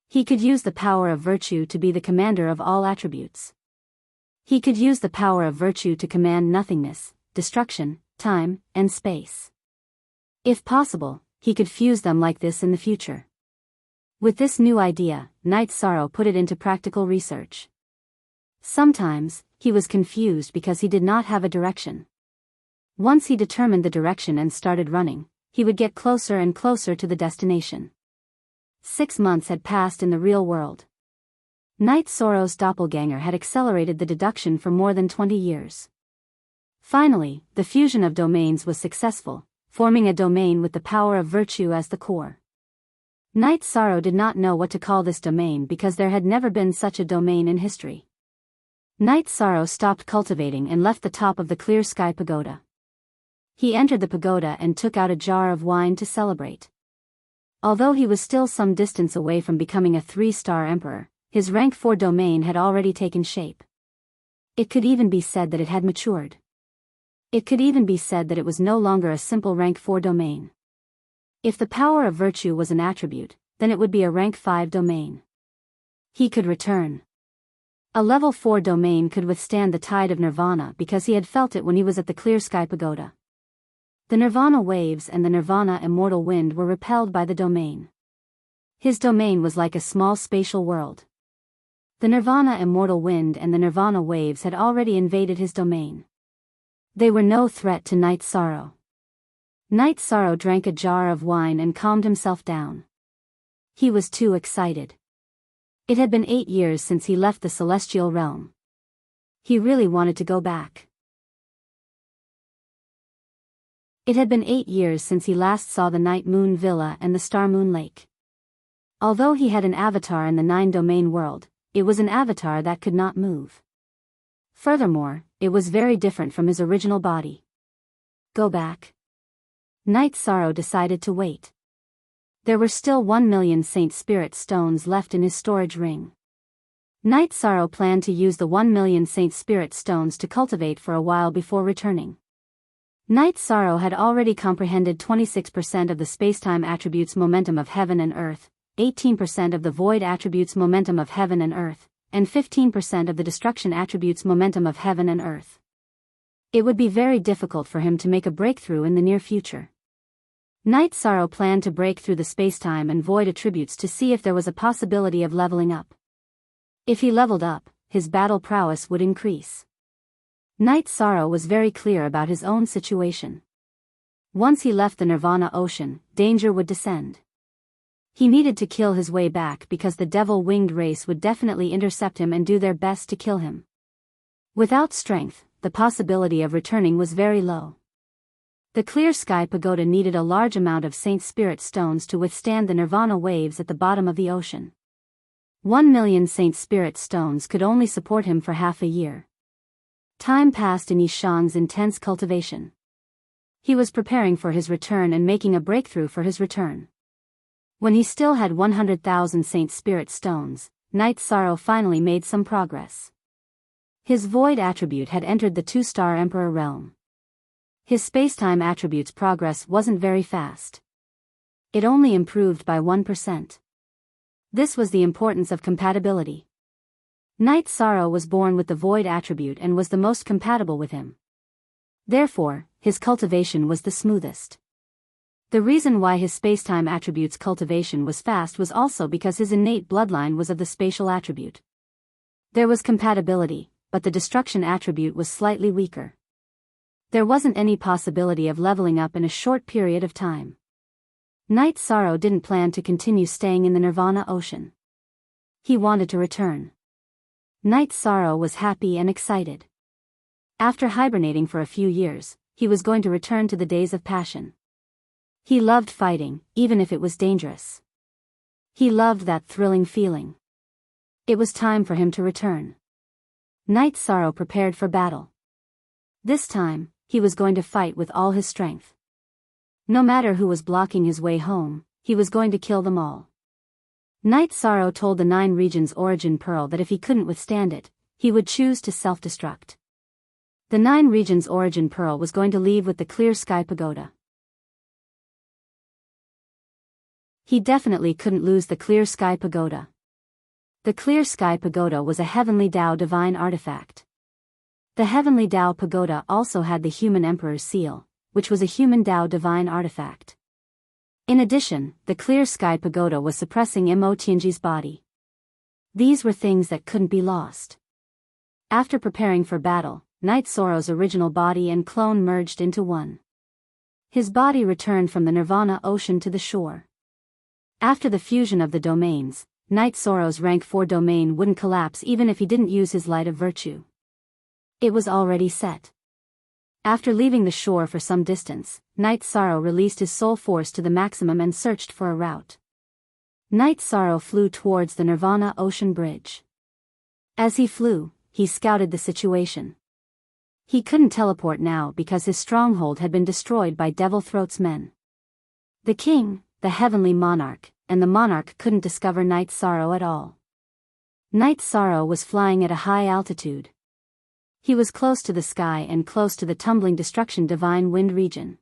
He could use the power of virtue to be the commander of all attributes. He could use the power of virtue to command nothingness, destruction, time, and space. If possible, he could fuse them like this in the future. With this new idea, Night Sorrow put it into practical research. Sometimes, he was confused because he did not have a direction. Once he determined the direction and started running, he would get closer and closer to the destination. 6 months had passed in the real world. Night Sorrow's doppelganger had accelerated the deduction for more than 20 years. Finally, the fusion of domains was successful, forming a domain with the power of virtue as the core. Night Sorrow did not know what to call this domain because there had never been such a domain in history. Night Sorrow stopped cultivating and left the top of the clear sky pagoda. He entered the pagoda and took out a jar of wine to celebrate. Although he was still some distance away from becoming a 3-star emperor, his rank 4 domain had already taken shape. It could even be said that it had matured. It could even be said that it was no longer a simple rank 4 domain. If the power of virtue was an attribute, then it would be a rank 5 domain. He could return. A level 4 domain could withstand the tide of nirvana because he had felt it when he was at the clear sky pagoda. The nirvana waves and the nirvana immortal wind were repelled by the domain. His domain was like a small spatial world. The nirvana immortal wind and the nirvana waves had already invaded his domain. They were no threat to Night Sorrow. Night Sorrow drank a jar of wine and calmed himself down. He was too excited. It had been 8 years since he left the celestial realm. He really wanted to go back. It had been 8 years since he last saw the Night Moon Villa and the Star Moon Lake. Although he had an avatar in the 9-domain world, it was an avatar that could not move. Furthermore, it was very different from his original body. Go back. Night Sorrow decided to wait. There were still 1,000,000 Saint Spirit stones left in his storage ring. Night Sorrow planned to use the 1,000,000 Saint Spirit stones to cultivate for a while before returning. Night Sorrow had already comprehended 26% of the spacetime attributes momentum of heaven and earth, 18% of the void attributes momentum of heaven and earth, and 15% of the destruction attributes momentum of heaven and earth. It would be very difficult for him to make a breakthrough in the near future. Night Sorrow planned to break through the spacetime and void attributes to see if there was a possibility of leveling up. If he leveled up, his battle prowess would increase. Night Sorrow was very clear about his own situation. Once he left the Nirvana Ocean, danger would descend. He needed to kill his way back because the devil-winged race would definitely intercept him and do their best to kill him. Without strength, the possibility of returning was very low. The clear sky pagoda needed a large amount of Saint Spirit stones to withstand the nirvana waves at the bottom of the ocean. 1,000,000 Saint Spirit stones could only support him for half a year. Time passed in Yishang's intense cultivation. He was preparing for his return and making a breakthrough for his return. When he still had 100,000 Saint Spirit stones, Night Sorrow finally made some progress. His void attribute had entered the 2-star Emperor realm. His spacetime attribute's progress wasn't very fast. It only improved by 1%. This was the importance of compatibility. Night Sorrow was born with the void attribute and was the most compatible with him. Therefore, his cultivation was the smoothest. The reason why his spacetime attribute's cultivation was fast was also because his innate bloodline was of the spatial attribute. There was compatibility, but the destruction attribute was slightly weaker. There wasn't any possibility of leveling up in a short period of time. Night Sorrow didn't plan to continue staying in the Nirvana Ocean. He wanted to return. Night Sorrow was happy and excited. After hibernating for a few years, he was going to return to the days of passion. He loved fighting, even if it was dangerous. He loved that thrilling feeling. It was time for him to return. Night Sorrow prepared for battle. This time, he was going to fight with all his strength. No matter who was blocking his way home, he was going to kill them all. Night Sorrow told the 9 Regions Origin Pearl that if he couldn't withstand it, he would choose to self-destruct. The 9 Regions Origin Pearl was going to leave with the Clear Sky Pagoda. He definitely couldn't lose the Clear Sky Pagoda. The Clear Sky Pagoda was a Heavenly Tao divine artifact. The Heavenly Tao Pagoda also had the Human Emperor's seal, which was a Human Tao divine artifact. In addition, the clear sky pagoda was suppressing Imotianji's body. These were things that couldn't be lost. After preparing for battle, Night Soro's original body and clone merged into one. His body returned from the Nirvana ocean to the shore. After the fusion of the domains, Night Soro's rank 4 domain wouldn't collapse even if he didn't use his light of virtue. It was already set. After leaving the shore for some distance, Night Soro released his soul force to the maximum and searched for a route. Night Soro flew towards the Nirvana ocean bridge. As he flew, he scouted the situation. He couldn't teleport now because his stronghold had been destroyed by Devil Throat's men. The king, the heavenly monarch, and the monarch couldn't discover Night Soro at all. Night Soro was flying at a high altitude. He was close to the sky and close to the tumbling destruction divine wind region.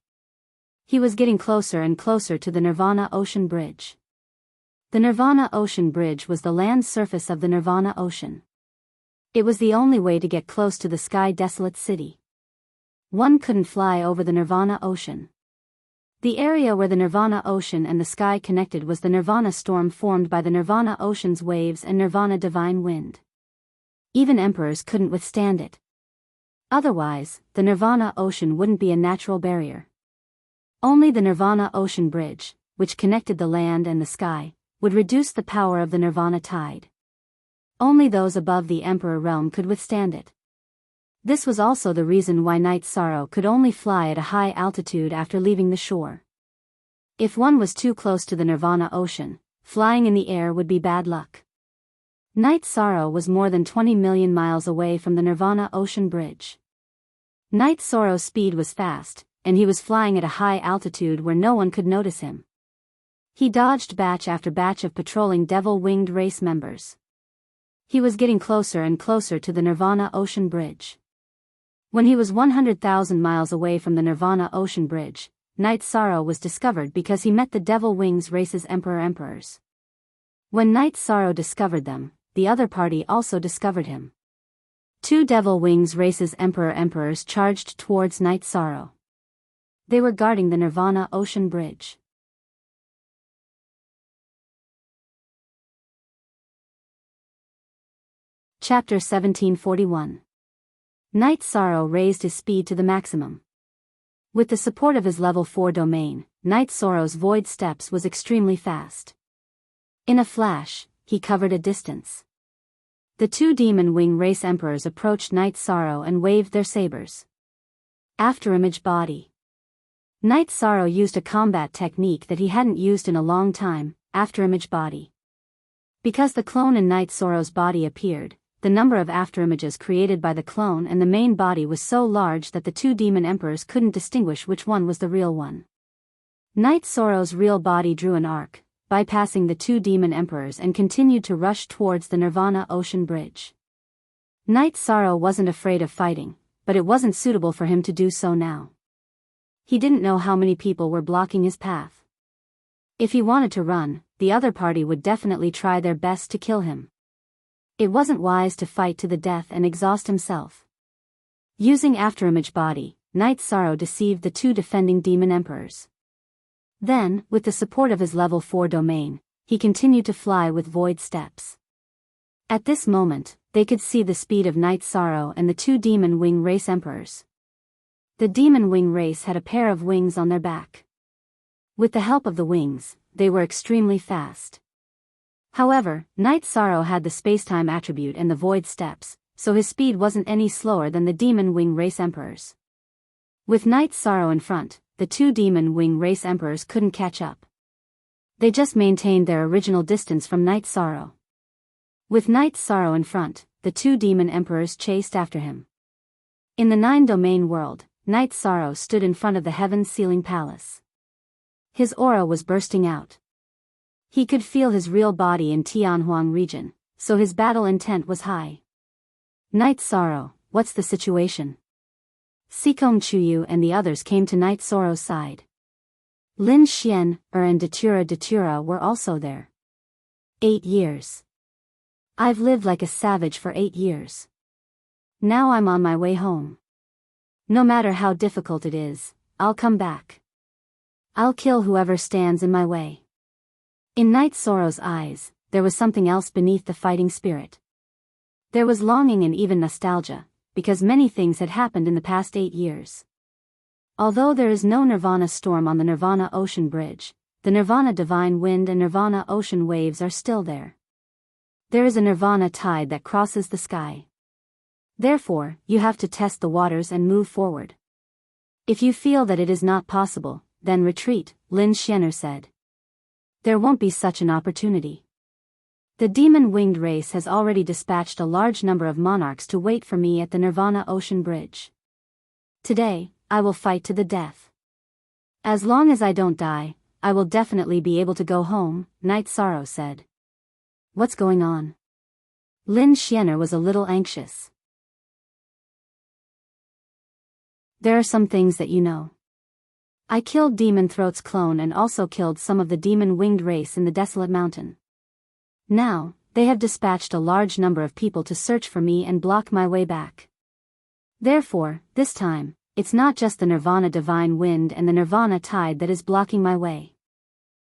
He was getting closer and closer to the Nirvana ocean bridge. The Nirvana ocean bridge was the land surface of the Nirvana ocean. It was the only way to get close to the sky desolate city. One couldn't fly over the Nirvana ocean. The area where the Nirvana ocean and the sky connected was the Nirvana storm formed by the Nirvana ocean's waves and Nirvana divine wind. Even emperors couldn't withstand it. Otherwise, the Nirvana ocean wouldn't be a natural barrier. Only the Nirvana ocean bridge, which connected the land and the sky, would reduce the power of the Nirvana tide. Only those above the Emperor realm could withstand it. This was also the reason why Night Soro could only fly at a high altitude after leaving the shore. If one was too close to the Nirvana ocean, flying in the air would be bad luck. Night Soro was more than 20 million miles away from the Nirvana ocean bridge. Night Soro's speed was fast, and he was flying at a high altitude where no one could notice him. He dodged batch after batch of patrolling devil-winged race members. He was getting closer and closer to the Nirvana ocean bridge. When he was 100,000 miles away from the Nirvana ocean bridge, Night Soro was discovered because he met the Devil Wings race's emperors. When Night Soro discovered them, the other party also discovered him. 2 Devil Wings race's emperors charged towards Night Soro. They were guarding the Nirvana ocean bridge. Chapter 1741. Night Soro raised his speed to the maximum. With the support of his level 4 domain, Night Soro's void steps was extremely fast. In a flash, he covered a distance. The 2 Demon Wing race emperors approached Night Soro and waved their sabers. Afterimage body. Night Soro used a combat technique that he hadn't used in a long time, afterimage body. Because the clone in Night Soro's body appeared, the number of afterimages created by the clone and the main body was so large that the 2 demon emperors couldn't distinguish which one was the real one. Night Soro's real body drew an arc, bypassing the 2 demon emperors and continued to rush towards the Nirvana ocean bridge. Night Soro wasn't afraid of fighting, but it wasn't suitable for him to do so now. He didn't know how many people were blocking his path. If he wanted to run, the other party would definitely try their best to kill him. It wasn't wise to fight to the death and exhaust himself. Using afterimage body, Night Soro deceived the 2 defending demon emperors. Then, with the support of his level 4 domain, he continued to fly with void steps. At this moment, they could see the speed of Night Soro and the 2 Demon Wing race emperors. The Demon Wing race had a pair of wings on their back. With the help of the wings, they were extremely fast. However, Night Soro had the spacetime attribute and the void steps, so his speed wasn't any slower than the Demon Wing race emperors. With Night Soro in front, the 2 Demon Wing race emperors couldn't catch up. They just maintained their original distance from Night Soro. With Night Soro in front, the 2 demon emperors chased after him. In the 9-domain world, Night Soro stood in front of the Heaven's Ceiling Palace. His aura was bursting out. He could feel his real body in Tianhuang region, so his battle intent was high. Night Soro, what's the situation? Sikong Chuyu and the others came to Night Soro's side. Lin Xian, and Datura were also there. 8 years. I've lived like a savage for 8 years. Now I'm on my way home. No matter how difficult it is, I'll come back. I'll kill whoever stands in my way. In Night Sorrow's eyes, there was something else beneath the fighting spirit. There was longing and even nostalgia, because many things had happened in the past 8 years. Although there is no Nirvana storm on the Nirvana Ocean Bridge, the Nirvana Divine Wind and Nirvana Ocean Waves are still there. There is a Nirvana tide that crosses the sky. Therefore, you have to test the waters and move forward. If you feel that it is not possible, then retreat, Lin Xianer said. There won't be such an opportunity. The demon-winged race has already dispatched a large number of monarchs to wait for me at the Nirvana Ocean Bridge. Today, I will fight to the death. As long as I don't die, I will definitely be able to go home, Night Sorrow said. What's going on? Lin Xianer was a little anxious. There are some things that you know. I killed Demon Throat's clone and also killed some of the demon-winged race in the Desolate Mountain. Now, they have dispatched a large number of people to search for me and block my way back. Therefore, this time, it's not just the Nirvana Divine Wind and the Nirvana Tide that is blocking my way.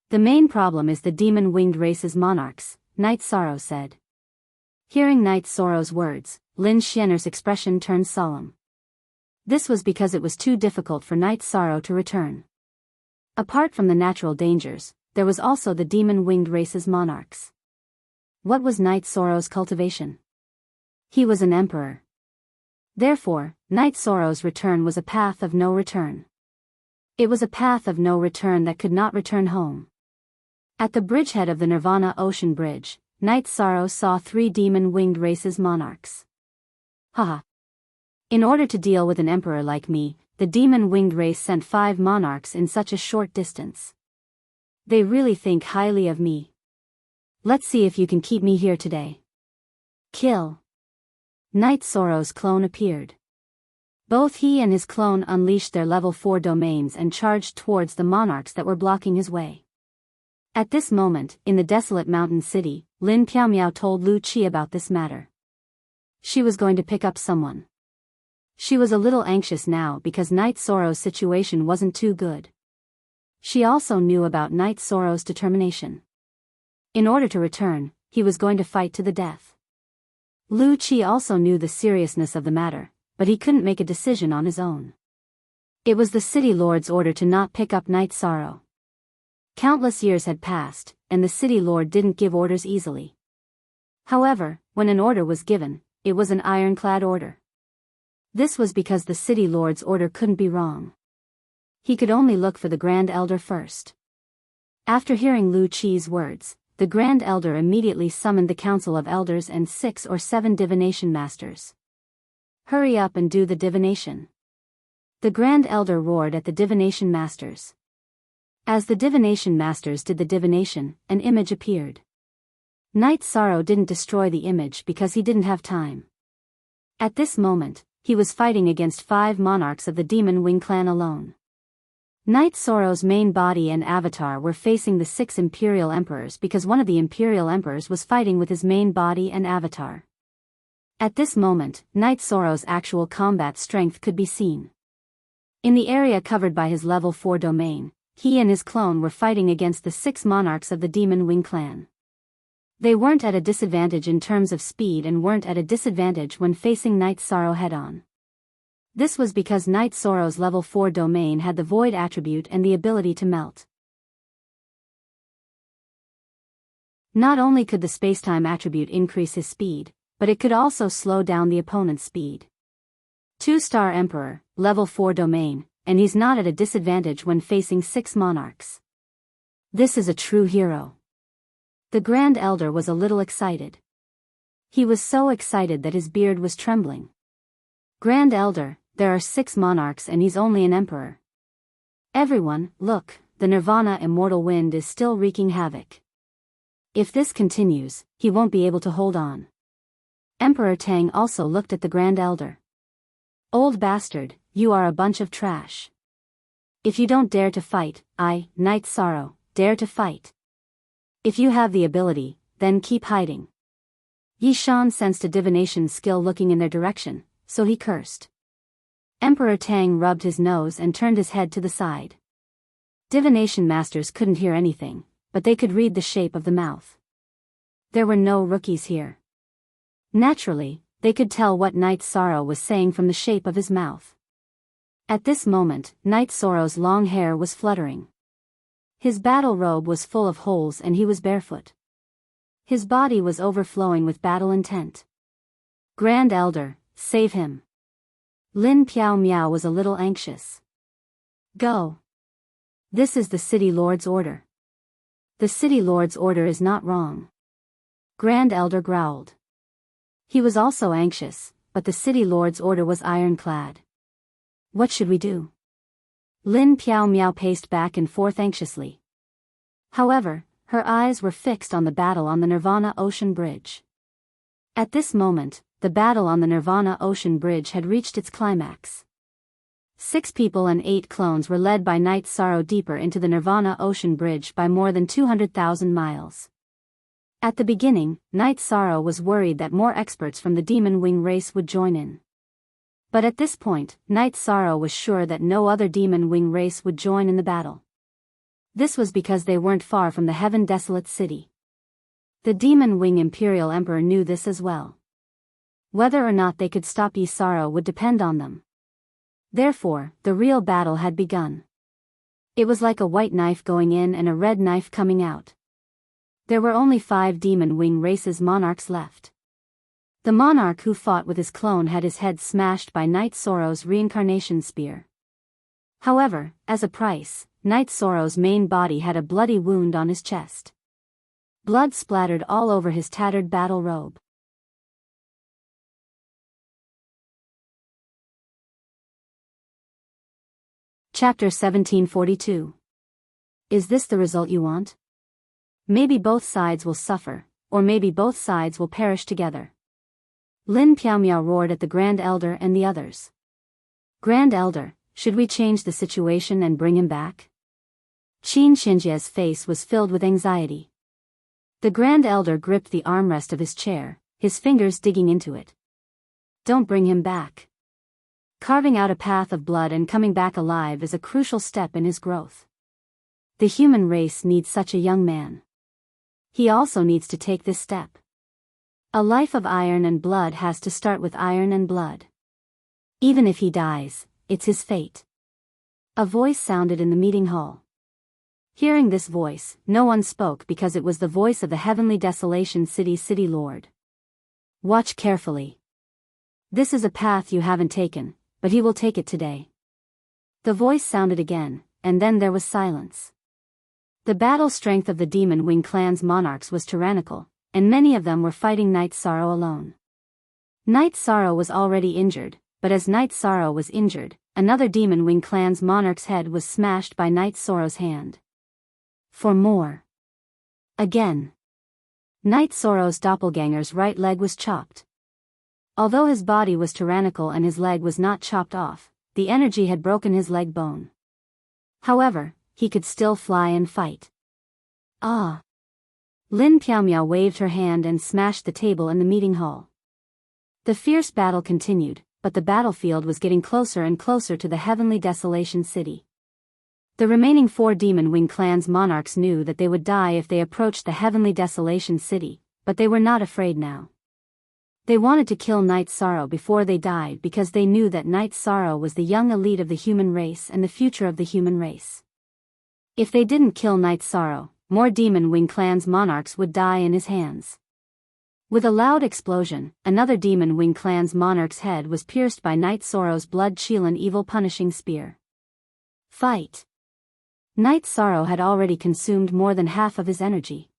The main problem is the demon-winged race's monarchs, Night Sorrow said. Hearing Night Sorrow's words, Lin Xianer's expression turned solemn. This was because it was too difficult for Night Sorrow to return. Apart from the natural dangers, there was also the demon-winged race's monarchs. What was Night Sorrow's cultivation? He was an emperor. Therefore, Night Sorrow's return was a path of no return. It was a path of no return that could not return home. At the bridgehead of the Nirvana Ocean Bridge, Night Sorrow saw 3 demon-winged races monarchs. Haha. In order to deal with an emperor like me, the demon-winged race sent 5 monarchs in such a short distance. They really think highly of me. Let's see if you can keep me here today. Kill. Night Sorrow's clone appeared. Both he and his clone unleashed their level 4 domains and charged towards the monarchs that were blocking his way. At this moment, in the desolate mountain city, Lin Piaomiao told Lu Qi about this matter. She was going to pick up someone. She was a little anxious now because Night Sorrow's situation wasn't too good. She also knew about Night Sorrow's determination. In order to return, he was going to fight to the death. Lu Qi also knew the seriousness of the matter, but he couldn't make a decision on his own. It was the city lord's order to not pick up Night Sorrow. Countless years had passed, and the city lord didn't give orders easily. However, when an order was given, it was an ironclad order. This was because the city lord's order couldn't be wrong. He could only look for the Grand Elder first. After hearing Lu Qi's words, the Grand Elder immediately summoned the Council of Elders and 6 or 7 divination masters. Hurry up and do the divination. The Grand Elder roared at the divination masters. As the divination masters did the divination, an image appeared. Night Sorrow didn't destroy the image because he didn't have time. At this moment, he was fighting against 5 monarchs of the Demon Wing clan alone. Night Sorrow's main body and avatar were facing the 6 Imperial Emperors because one of the Imperial Emperors was fighting with his main body and avatar. At this moment, Night Sorrow's actual combat strength could be seen. In the area covered by his level 4 domain, he and his clone were fighting against the 6 monarchs of the Demon Wing clan. They weren't at a disadvantage in terms of speed and weren't at a disadvantage when facing Night Sorrow head-on. This was because Night Sorrow's level 4 domain had the Void attribute and the ability to melt. Not only could the spacetime attribute increase his speed, but it could also slow down the opponent's speed. 2-star Emperor, level 4 domain, and he's not at a disadvantage when facing 6 monarchs. This is a true hero. The Grand Elder was a little excited. He was so excited that his beard was trembling. Grand Elder, there are 6 monarchs and he's only an emperor. Everyone, look, the Nirvana Immortal Wind is still wreaking havoc. If this continues, he won't be able to hold on. Emperor Tang also looked at the Grand Elder. Old bastard, you are a bunch of trash. If you don't dare to fight, I, Night Sorrow, dare to fight. If you have the ability, then keep hiding. Yi Shan sensed a divination skill looking in their direction, so he cursed. Emperor Tang rubbed his nose and turned his head to the side. Divination masters couldn't hear anything, but they could read the shape of the mouth. There were no rookies here. Naturally, they could tell what Night Sorrow was saying from the shape of his mouth. At this moment, Night Sorrow's long hair was fluttering. His battle robe was full of holes and he was barefoot. His body was overflowing with battle intent. Grand Elder, save him. Lin Piao Miao was a little anxious. Go. This is the City Lord's order. The City Lord's order is not wrong. Grand Elder growled. He was also anxious, but the City Lord's order was ironclad. What should we do? Lin Piao Miao paced back and forth anxiously. However, her eyes were fixed on the battle on the Nirvana Ocean Bridge. At this moment, the battle on the Nirvana Ocean Bridge had reached its climax. 6 people and 8 clones were led by Night Sorrow deeper into the Nirvana Ocean Bridge by more than 200,000 miles. At the beginning, Night Sorrow was worried that more experts from the Demon Wing race would join in. But at this point, Night Sorrow was sure that no other Demon Wing race would join in the battle. This was because they weren't far from the Heaven Desolate City. The Demon Wing Imperial Emperor knew this as well. Whether or not they could stop Yi Sorrow would depend on them. Therefore, the real battle had begun. It was like a white knife going in and a red knife coming out. There were only 5 Demon Wing races monarchs left. The monarch who fought with his clone had his head smashed by Night Sorrow's reincarnation spear. However, as a price, Night Sorrow's main body had a bloody wound on his chest. Blood splattered all over his tattered battle robe. Chapter 1742. Is this the result you want? Maybe both sides will suffer, or maybe both sides will perish together. Lin Piaomiao roared at the Grand Elder and the others. Grand Elder, should we change the situation and bring him back? Qin Xinjie's face was filled with anxiety. The Grand Elder gripped the armrest of his chair, his fingers digging into it. Don't bring him back. Carving out a path of blood and coming back alive is a crucial step in his growth. The human race needs such a young man. He also needs to take this step. A life of iron and blood has to start with iron and blood. Even if he dies, it's his fate. A voice sounded in the meeting hall. Hearing this voice, no one spoke because it was the voice of the Heavenly Desolation City Lord. Watch carefully. This is a path you haven't taken, but he will take it today. The voice sounded again, and then there was silence. The battle strength of the Demon Wing clan's monarchs was tyrannical, and many of them were fighting Night Sorrow alone. Night Sorrow was already injured, but as Night Sorrow was injured, another Demon Wing clan's monarch's head was smashed by Night Sorrow's hand. For more. Again. Night Sorrow's doppelganger's right leg was chopped. Although his body was tyrannical and his leg was not chopped off, the energy had broken his leg bone. However, he could still fly and fight. Ah! Lin Piaomiao waved her hand and smashed the table in the meeting hall. The fierce battle continued, but the battlefield was getting closer and closer to the Heavenly Desolation City. The remaining 4 Demon Wing clan's monarchs knew that they would die if they approached the Heavenly Desolation City, but they were not afraid now. They wanted to kill Night Sorrow before they died because they knew that Night Sorrow was the young elite of the human race and the future of the human race. If they didn't kill Night Sorrow, more Demon Wing clan's monarchs would die in his hands. With a loud explosion, another Demon Wing clan's monarch's head was pierced by Night Sorrow's blood-chilling evil punishing spear. Fight! Night Sorrow had already consumed more than half of his energy.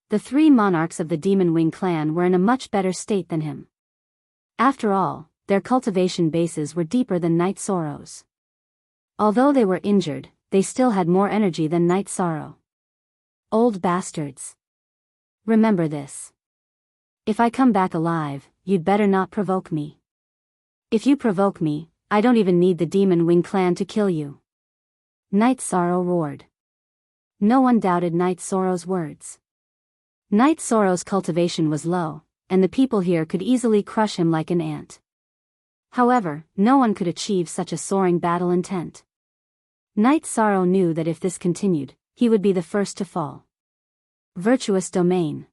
The 3 monarchs of the Demon Wing clan were in a much better state than him. After all, their cultivation bases were deeper than Night Sorrow's. Although they were injured, they still had more energy than Night Sorrow. Old bastards. Remember this. If I come back alive, you'd better not provoke me. If you provoke me, I don't even need the Demon Wing clan to kill you. Night Sorrow roared. No one doubted Night Sorrow's words. Night Sorrow's cultivation was low, and the people here could easily crush him like an ant. However, no one could achieve such a soaring battle intent. Night Sorrow knew that if this continued, he would be the first to fall. Virtuous domain.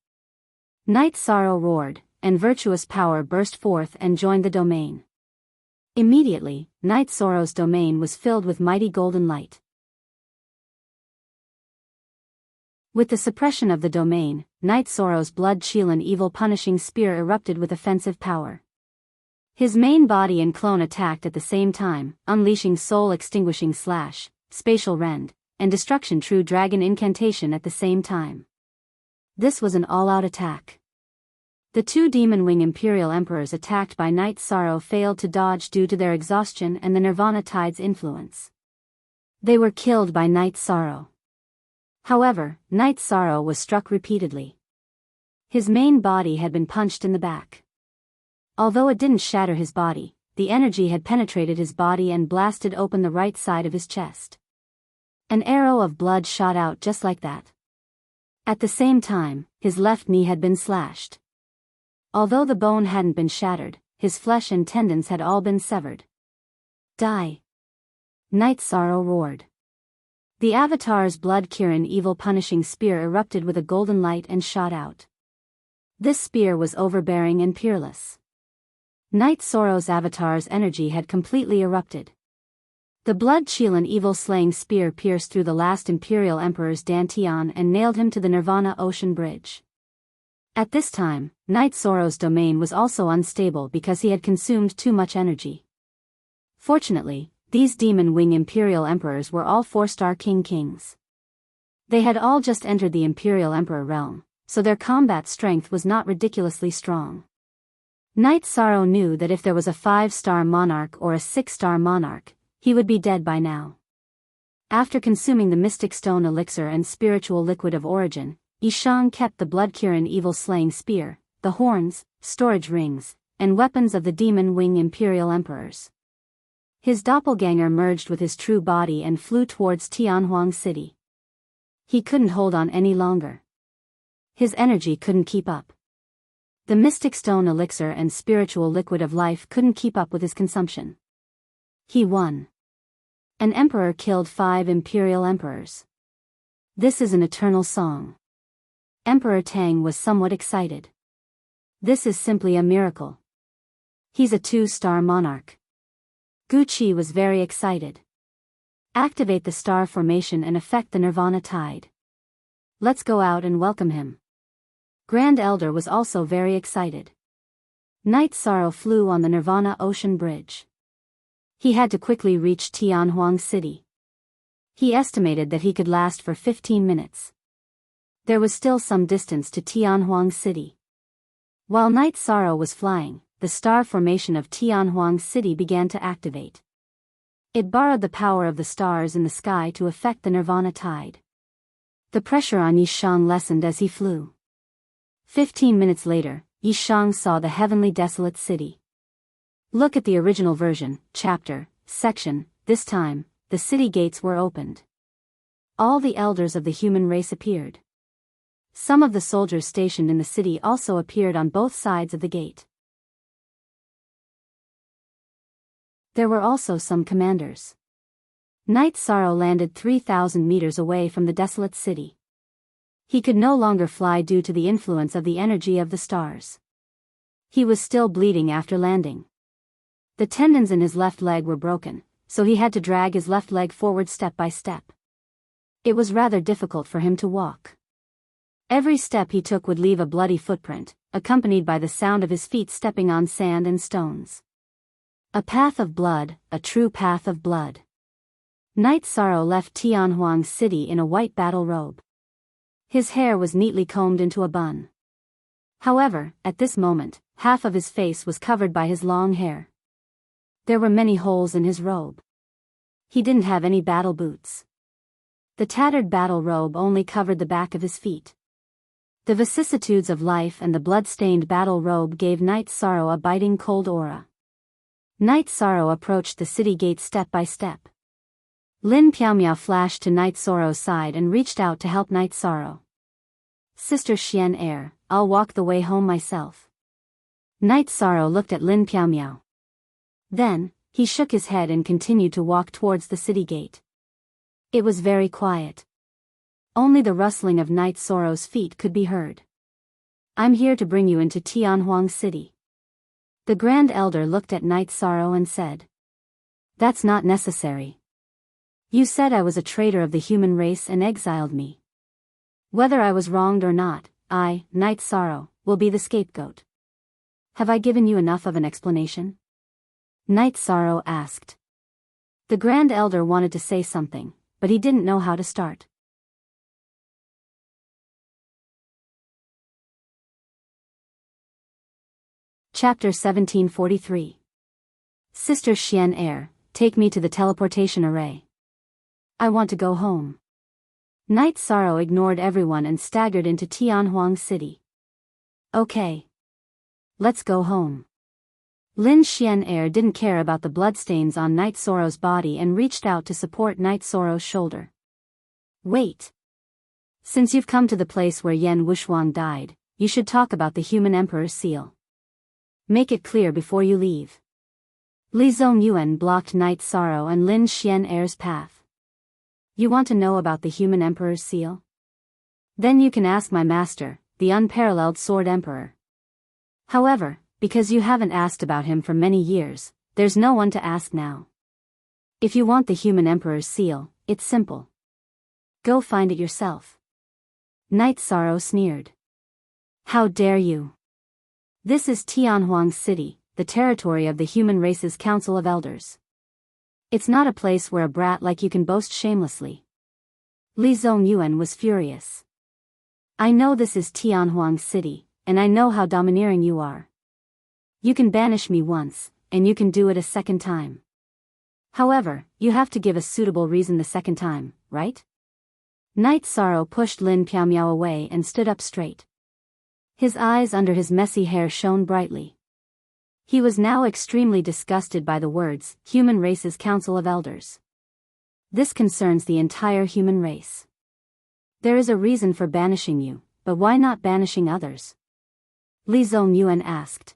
Night Sorrow roared, and virtuous power burst forth and joined the domain. Immediately, Night Sorrow's domain was filled with mighty golden light. With the suppression of the domain, Night Sorrow's blood-chilling evil punishing spear erupted with offensive power. His main body and clone attacked at the same time, unleashing soul-extinguishing slash, spatial rend, and destruction true dragon incantation at the same time. This was an all-out attack. The two Demon Wing Imperial Emperors attacked by Night Sorrow failed to dodge due to their exhaustion and the Nirvana Tide's influence. They were killed by Night Sorrow. However, Night Sorrow was struck repeatedly. His main body had been punched in the back. Although it didn't shatter his body, the energy had penetrated his body and blasted open the right side of his chest. An arrow of blood shot out just like that. At the same time, his left knee had been slashed. Although the bone hadn't been shattered, his flesh and tendons had all been severed. Die! Night Sorrow roared. The Avatar's blood-curing evil punishing spear erupted with a golden light and shot out. This spear was overbearing and peerless. Night Sorrow's Avatar's energy had completely erupted. The blood-chilling evil-slaying spear pierced through the last Imperial Emperor's Dantian and nailed him to the Nirvana Ocean Bridge. At this time, Night Sorrow's domain was also unstable because he had consumed too much energy. Fortunately, these Demon Wing Imperial Emperors were all 4-star kings. They had all just entered the Imperial Emperor realm, so their combat strength was not ridiculously strong. Night Sorrow knew that if there was a 5-star monarch or a 6-star monarch, he would be dead by now. After consuming the Mystic Stone Elixir and Spiritual Liquid of Origin, Yishang kept the blood-curing evil-slaying spear, the horns, storage rings, and weapons of the Demon Wing Imperial Emperors. His doppelganger merged with his true body and flew towards Tianhuang City. He couldn't hold on any longer. His energy couldn't keep up. The Mystic Stone Elixir and Spiritual Liquid of Life couldn't keep up with his consumption. He won. An emperor killed 5 Imperial Emperors. This is an eternal song. Emperor Tang was somewhat excited. This is simply a miracle. He's a 2-star monarch. Gucci was very excited. Activate the star formation and affect the Nirvana Tide. Let's go out and welcome him. Grand Elder was also very excited. Night Sorrow flew on the Nirvana Ocean Bridge. He had to quickly reach Tianhuang City. He estimated that he could last for 15 minutes. There was still some distance to Tianhuang City. While Night Sorrow was flying, the star formation of Tianhuang City began to activate. It borrowed the power of the stars in the sky to affect the Nirvana Tide. The pressure on Yishang lessened as he flew. 15 minutes later, Yishang saw the heavenly desolate city. Look at the original version, chapter, section. This time, the city gates were opened. All the elders of the human race appeared. Some of the soldiers stationed in the city also appeared on both sides of the gate. There were also some commanders. Night Sorrow landed 3,000 meters away from the desolate city. He could no longer fly due to the influence of the energy of the stars. He was still bleeding after landing. The tendons in his left leg were broken, so he had to drag his left leg forward step by step. It was rather difficult for him to walk. Every step he took would leave a bloody footprint, accompanied by the sound of his feet stepping on sand and stones. A path of blood, a true path of blood. Night Sorrow left Tianhuang City in a white battle robe. His hair was neatly combed into a bun. However, at this moment, half of his face was covered by his long hair. There were many holes in his robe. He didn't have any battle boots. The tattered battle robe only covered the back of his feet. The vicissitudes of life and the blood-stained battle robe gave Night Sorrow a biting cold aura. Night Sorrow approached the city gate step by step. Lin Piaomiao flashed to Night Sorrow's side and reached out to help Night Sorrow. Sister Xian Air, I'll walk the way home myself. Night Sorrow looked at Lin Piaomiao. Then, he shook his head and continued to walk towards the city gate. It was very quiet. Only the rustling of Night Sorrow's feet could be heard. I'm here to bring you into Tianhuang City. The Grand Elder looked at Night Sorrow and said. That's not necessary. You said I was a traitor of the human race and exiled me. Whether I was wronged or not, I, Night Sorrow, will be the scapegoat. Have I given you enough of an explanation? Night Sorrow asked. The Grand Elder wanted to say something, but he didn't know how to start. Chapter 1743. Sister Xian Air, take me to the teleportation array. I want to go home. Night Sorrow ignored everyone and staggered into Tianhuang City. Okay. Let's go home. Lin Xian Air didn't care about the bloodstains on Night Sorrow's body and reached out to support Night Sorrow's shoulder. Wait. Since you've come to the place where Yan Wushuang died, you should talk about the human emperor's seal. Make it clear before you leave. Li Zongyuan blocked Night Sorrow and Lin Xian Air's path. You want to know about the human emperor's seal? Then you can ask my master, the unparalleled Sword Emperor. However, because you haven't asked about him for many years, there's no one to ask now. If you want the human emperor's seal, it's simple. Go find it yourself. Night Sorrow sneered. How dare you? This is Tianhuang City, the territory of the human race's Council of Elders. It's not a place where a brat like you can boast shamelessly. Li Zongyuan was furious. I know this is Tianhuang City, and I know how domineering you are. You can banish me once, and you can do it a second time. However, you have to give a suitable reason the second time, right? Night Sorrow pushed Lin Piaomiao away and stood up straight. His eyes under his messy hair shone brightly. He was now extremely disgusted by the words, human race's Council of Elders. This concerns the entire human race. There is a reason for banishing you, but why not banishing others? Li Zongyuan asked.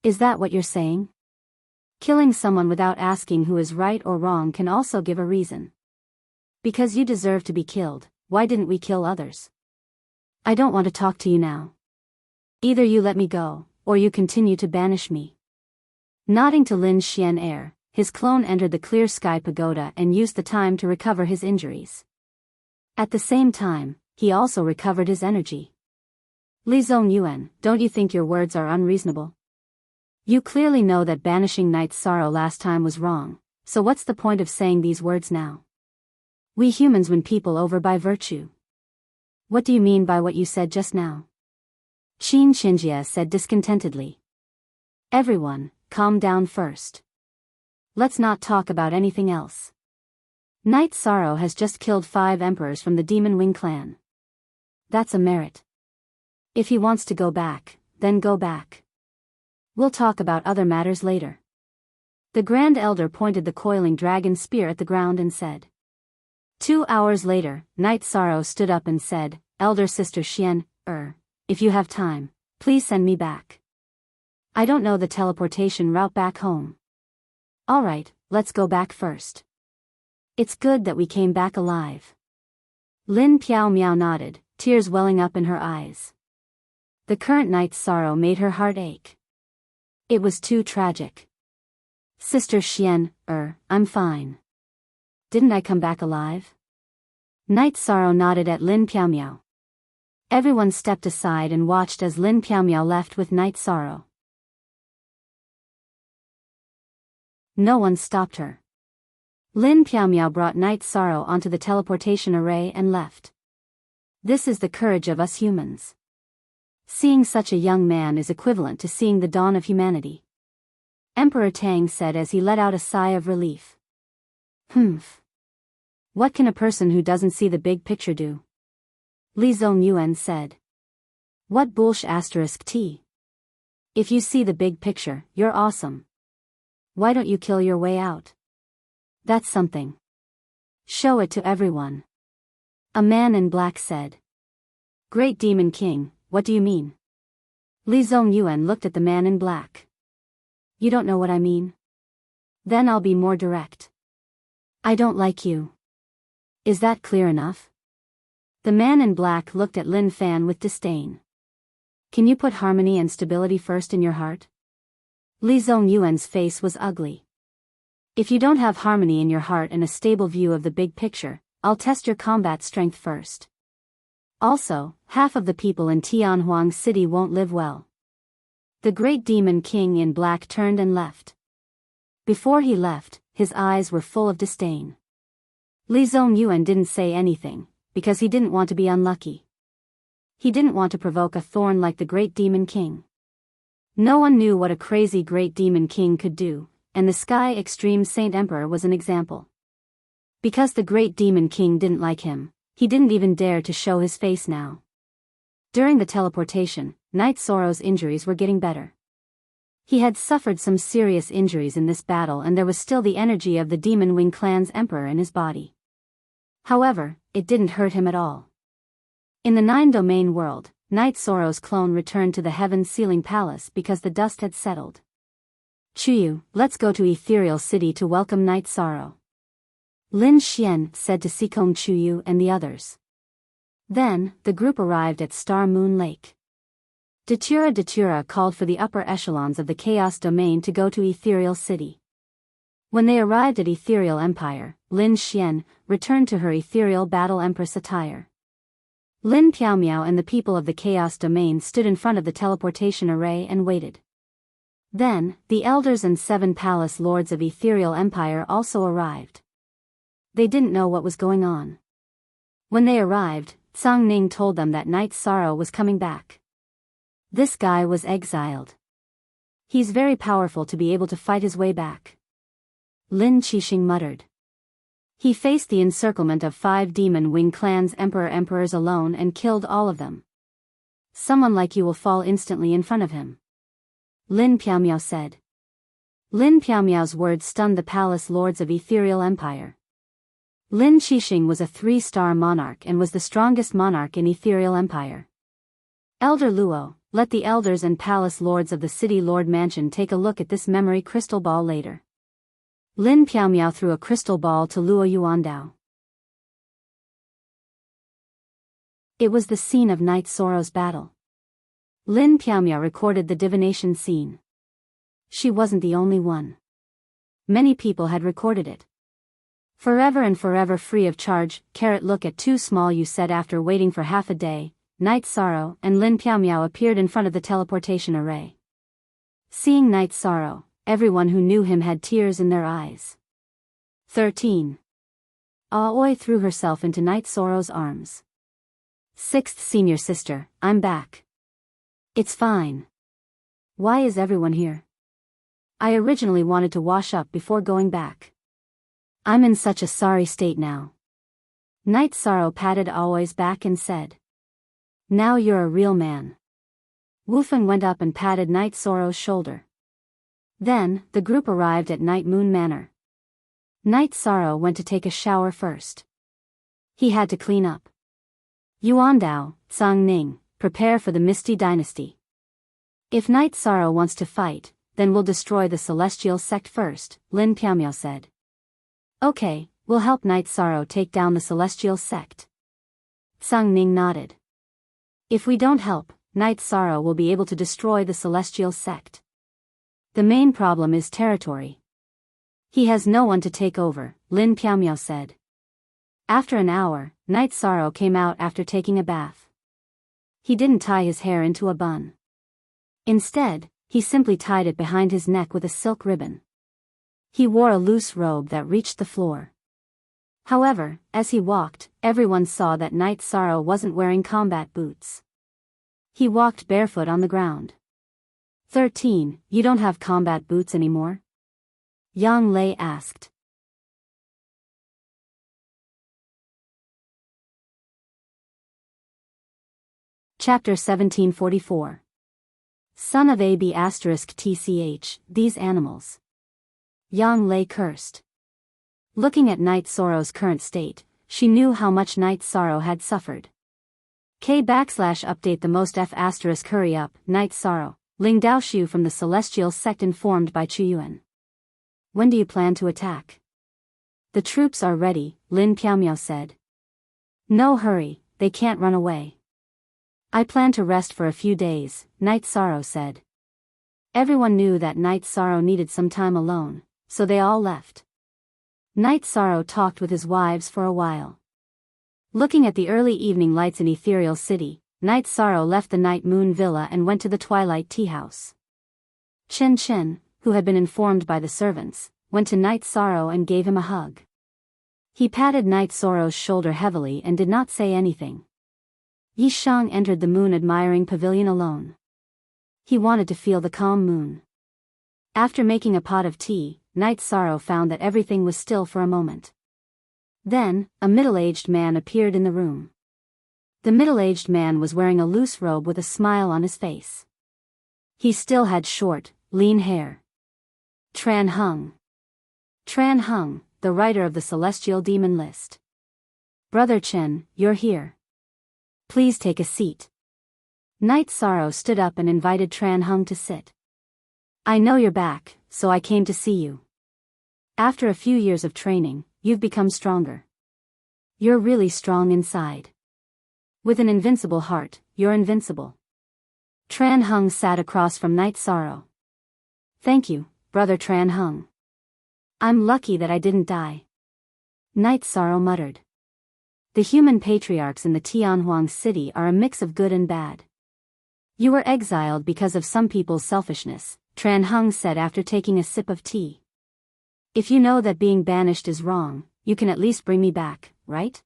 Is that what you're saying? Killing someone without asking who is right or wrong can also give a reason. Because you deserve to be killed, why didn't we kill others? I don't want to talk to you now. Either you let me go, or you continue to banish me. Nodding to Lin Xian Air, his clone entered the Clear Sky Pagoda and used the time to recover his injuries. At the same time, he also recovered his energy. Li Zongyuan, don't you think your words are unreasonable? You clearly know that banishing Night Sorrow last time was wrong, so what's the point of saying these words now? We humans win people over by virtue. What do you mean by what you said just now? Qin Xinjie said discontentedly. Everyone, calm down first. Let's not talk about anything else. Night Sorrow has just killed 5 emperors from the Demon Wing clan. That's a merit. If he wants to go back, then go back. We'll talk about other matters later. The Grand Elder pointed the coiling dragon spear at the ground and said. 2 hours later, Night Sorrow stood up and said, Elder Sister Xian, if you have time, please send me back. I don't know the teleportation route back home. Alright, let's go back first. It's good that we came back alive. Lin Piaomiao nodded, tears welling up in her eyes. The current Night Sorrow made her heart ache. It was too tragic. Sister Xian, I'm fine. Didn't I come back alive? Night Sorrow nodded at Lin Piaomiao. Everyone stepped aside and watched as Lin Piaomiao left with Night Sorrow. No one stopped her. Lin Piaomiao brought Night Sorrow onto the teleportation array and left. This is the courage of us humans. Seeing such a young man is equivalent to seeing the dawn of humanity. Emperor Tang said as he let out a sigh of relief. Humph. What can a person who doesn't see the big picture do? Li Zongyuan said. What bullsh****? If you see the big picture, you're awesome. Why don't you kill your way out? That's something. Show it to everyone. A man in black said. Great Demon King, what do you mean? Li Zongyuan looked at the man in black. You don't know what I mean? Then I'll be more direct. I don't like you. Is that clear enough? The man in black looked at Lin Fan with disdain. Can you put harmony and stability first in your heart? Li Zongyuan's face was ugly. If you don't have harmony in your heart and a stable view of the big picture, I'll test your combat strength first. Also, half of the people in Tianhuang City won't live well. The great demon king in black turned and left. Before he left, his eyes were full of disdain. Li Zongyuan didn't say anything, because he didn't want to be unlucky. He didn't want to provoke a thorn like the great demon king. No one knew what a crazy great demon king could do, and the Sky Extreme Saint Emperor was an example. Because the great demon king didn't like him, he didn't even dare to show his face now. During the teleportation, Knight Soro's injuries were getting better. He had suffered some serious injuries in this battle and there was still the energy of the Demon Wing clan's emperor in his body. However, it didn't hurt him at all. In the 9-domain world, Knight Soro's clone returned to the Heaven-Sealing Palace because the dust had settled. Chuyu, let's go to Ethereal City to welcome Knight Soro. Lin Xian said to Sikong Chuyu and the others. Then, the group arrived at Star Moon Lake. Datura called for the upper echelons of the Chaos Domain to go to Ethereal City. When they arrived at Ethereal Empire, Lin Xian returned to her Ethereal Battle Empress attire. Lin Piaomiao and the people of the Chaos Domain stood in front of the teleportation array and waited. Then, the elders and 7 palace lords of Ethereal Empire also arrived. They didn't know what was going on. When they arrived, Tsang Ning told them that Knight Soro was coming back. This guy was exiled. He's very powerful to be able to fight his way back. Lin Qixing muttered. He faced the encirclement of 5 Demon Wing Clan's emperors alone and killed all of them. Someone like you will fall instantly in front of him. Lin Piaomiao said. Lin Piaomiao's words stunned the palace lords of Ethereal Empire. Lin Qixing was a 3-star monarch and was the strongest monarch in Ethereal Empire. Elder Luo, let the elders and palace lords of the City Lord Mansion take a look at this memory crystal ball later. Lin Piaomiao threw a crystal ball to Luo Yuandao. It was the scene of Knight Soro's battle. Lin Piaomiao recorded the divination scene. She wasn't the only one. Many people had recorded it. Forever and forever free of charge, look at too small you said after waiting for half a day, Knight Soro and Lin Piaomiao appeared in front of the teleportation array. Seeing Knight Soro, everyone who knew him had tears in their eyes. 13. Aoi threw herself into Knight Soro's arms. 6th senior sister, I'm back. It's fine. Why is everyone here? I originally wanted to wash up before going back. I'm in such a sorry state now. Knight Soro patted Aoi's back and said. Now you're a real man. Wufeng went up and patted Knight Soro's shoulder. Then, the group arrived at Night Moon Manor. Knight Soro went to take a shower first. He had to clean up. Yuandao, Tsang Ning, prepare for the Misty Dynasty. If Knight Soro wants to fight, then we'll destroy the Celestial Sect first, Lin Piaomiao said. Okay, we'll help Knight Soro take down the Celestial Sect. Tsang Ning nodded. If we don't help, Knight Soro will be able to destroy the Celestial Sect. The main problem is territory. He has no one to take over, Lin Piaomiao said. After an hour, Knight Soro came out after taking a bath. He didn't tie his hair into a bun. Instead, he simply tied it behind his neck with a silk ribbon. He wore a loose robe that reached the floor. However, as he walked, everyone saw that Knight Soro wasn't wearing combat boots. He walked barefoot on the ground. 13. You don't have combat boots anymore? Yang Lei asked. Chapter 1744. Son of AB****, these animals. Yang Lei cursed. Looking at Knight Soro's current state, she knew how much Knight Soro had suffered. K\update the most F*** hurry up, Knight Soro, Ling Daoxiu from the Celestial Sect informed by Chuyuan. When do you plan to attack? The troops are ready, Lin Piaomiao said, No hurry, they can't run away. I plan to rest for a few days, Night Sorrow said. Everyone knew that Night Sorrow needed some time alone, so they all left. Night Sorrow talked with his wives for a while. Looking at the early evening lights in Ethereal City, Night Sorrow left the Night Moon Villa and went to the Twilight Tea House. Chen Chen, who had been informed by the servants, went to Night Sorrow and gave him a hug. He patted Night Sorrow's shoulder heavily and did not say anything. Yi Shang entered the moon-admiring pavilion alone. He wanted to feel the calm moon. After making a pot of tea, Night Sorrow found that everything was still for a moment. Then, a middle-aged man appeared in the room. The middle-aged man was wearing a loose robe with a smile on his face. He still had short, lean hair. Tran Hung. Tran Hung, the writer of the Celestial Demon List. Brother Chen, you're here. Please take a seat. Night Sorrow stood up and invited Tran Hung to sit. I know you're back, so I came to see you. After a few years of training, you've become stronger. You're really strong inside. With an invincible heart, you're invincible. Tran Hung sat across from Night Sorrow. Thank you, Brother Tran Hung. I'm lucky that I didn't die. Night Sorrow muttered. The human patriarchs in the Tianhuang city are a mix of good and bad. You were exiled because of some people's selfishness, Tran Hung said after taking a sip of tea. If you know that being banished is wrong, you can at least bring me back, right?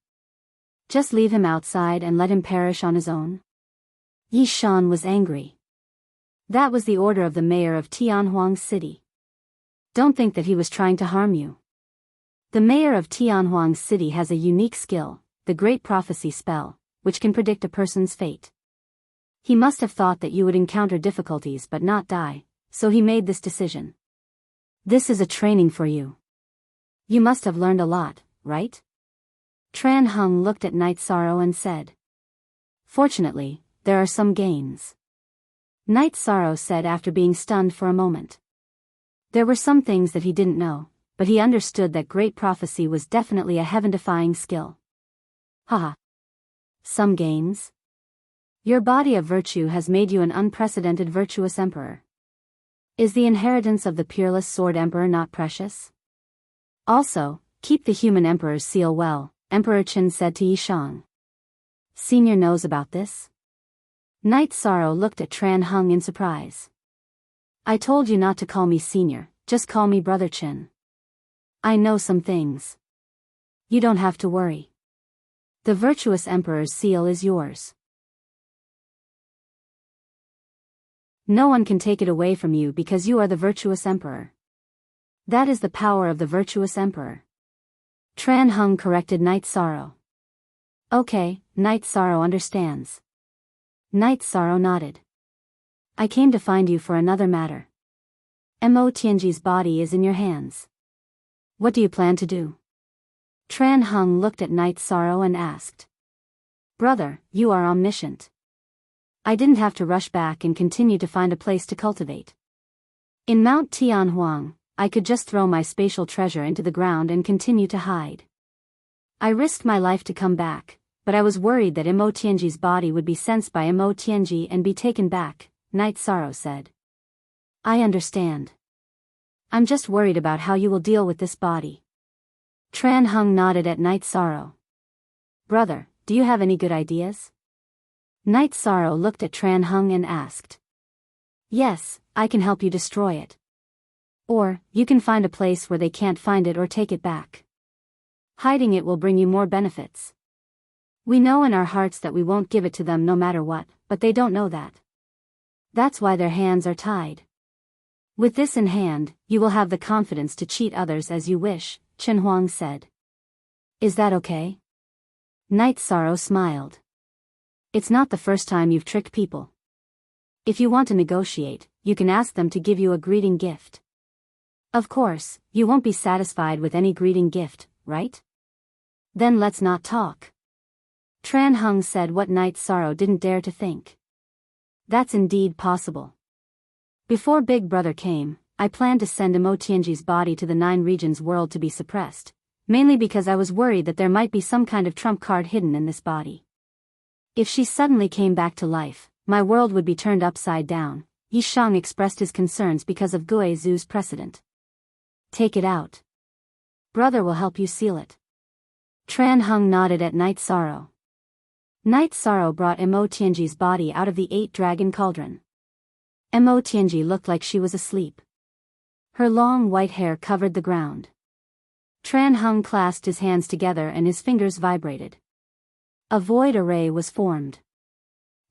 Just leave him outside and let him perish on his own? Yi Shan was angry. That was the order of the mayor of Tianhuang City. Don't think that he was trying to harm you. The mayor of Tianhuang City has a unique skill, the Great Prophecy spell, which can predict a person's fate. He must have thought that you would encounter difficulties but not die, so he made this decision. This is a training for you. You must have learned a lot, right? Tran Hung looked at Night Sorrow and said. Fortunately, there are some gains. Night Sorrow said after being stunned for a moment. There were some things that he didn't know, but he understood that Great Prophecy was definitely a heaven-defying skill. Haha. Some gains? Your body of virtue has made you an unprecedented virtuous emperor. Is the inheritance of the peerless Sword Emperor not precious? Also, keep the human emperor's seal well, Emperor Qin said to Yi Shang. Senior knows about this? Night Sorrow looked at Tran Hung in surprise. I told you not to call me senior, just call me Brother Qin. I know some things. You don't have to worry. The virtuous emperor's seal is yours. No one can take it away from you because you are the virtuous emperor. That is the power of the virtuous emperor. Tran Hung corrected Night Sorrow. Okay, Night Sorrow understands. Night Sorrow nodded. I came to find you for another matter. Mo Tianji's body is in your hands. What do you plan to do? Tran Hung looked at Night Sorrow and asked. Brother, you are omniscient. I didn't have to rush back and continue to find a place to cultivate. In Mount Tianhuang, I could just throw my spatial treasure into the ground and continue to hide. I risked my life to come back, but I was worried that Mo Tianji's body would be sensed by Mo Tianji and be taken back, Night Sorrow said. I understand. I'm just worried about how you will deal with this body. Tran Hung nodded at Night Sorrow. Brother, do you have any good ideas? Night Sorrow looked at Tran Hung and asked. Yes, I can help you destroy it. Or, you can find a place where they can't find it or take it back. Hiding it will bring you more benefits. We know in our hearts that we won't give it to them no matter what, but they don't know that. That's why their hands are tied. With this in hand, you will have the confidence to cheat others as you wish, Chen Huang said. Is that okay? Night Sorrow smiled. It's not the first time you've tricked people. If you want to negotiate, you can ask them to give you a greeting gift. Of course, you won't be satisfied with any greeting gift, right? Then let's not talk. Tran Hung said what Night Sorrow didn't dare to think. That's indeed possible. Before Big Brother came, I planned to send Mo Tianji's body to the 9 regions world to be suppressed, mainly because I was worried that there might be some kind of trump card hidden in this body. If she suddenly came back to life, my world would be turned upside down. Yi Shang expressed his concerns because of Gui Zhu's precedent. Take it out. Brother will help you seal it. Tran Hung nodded at Night Sorrow. Night Sorrow brought Mo Tianji's body out of the 8-dragon cauldron. Mo Tianji looked like she was asleep. Her long white hair covered the ground. Tran Hung clasped his hands together and his fingers vibrated. A void array was formed.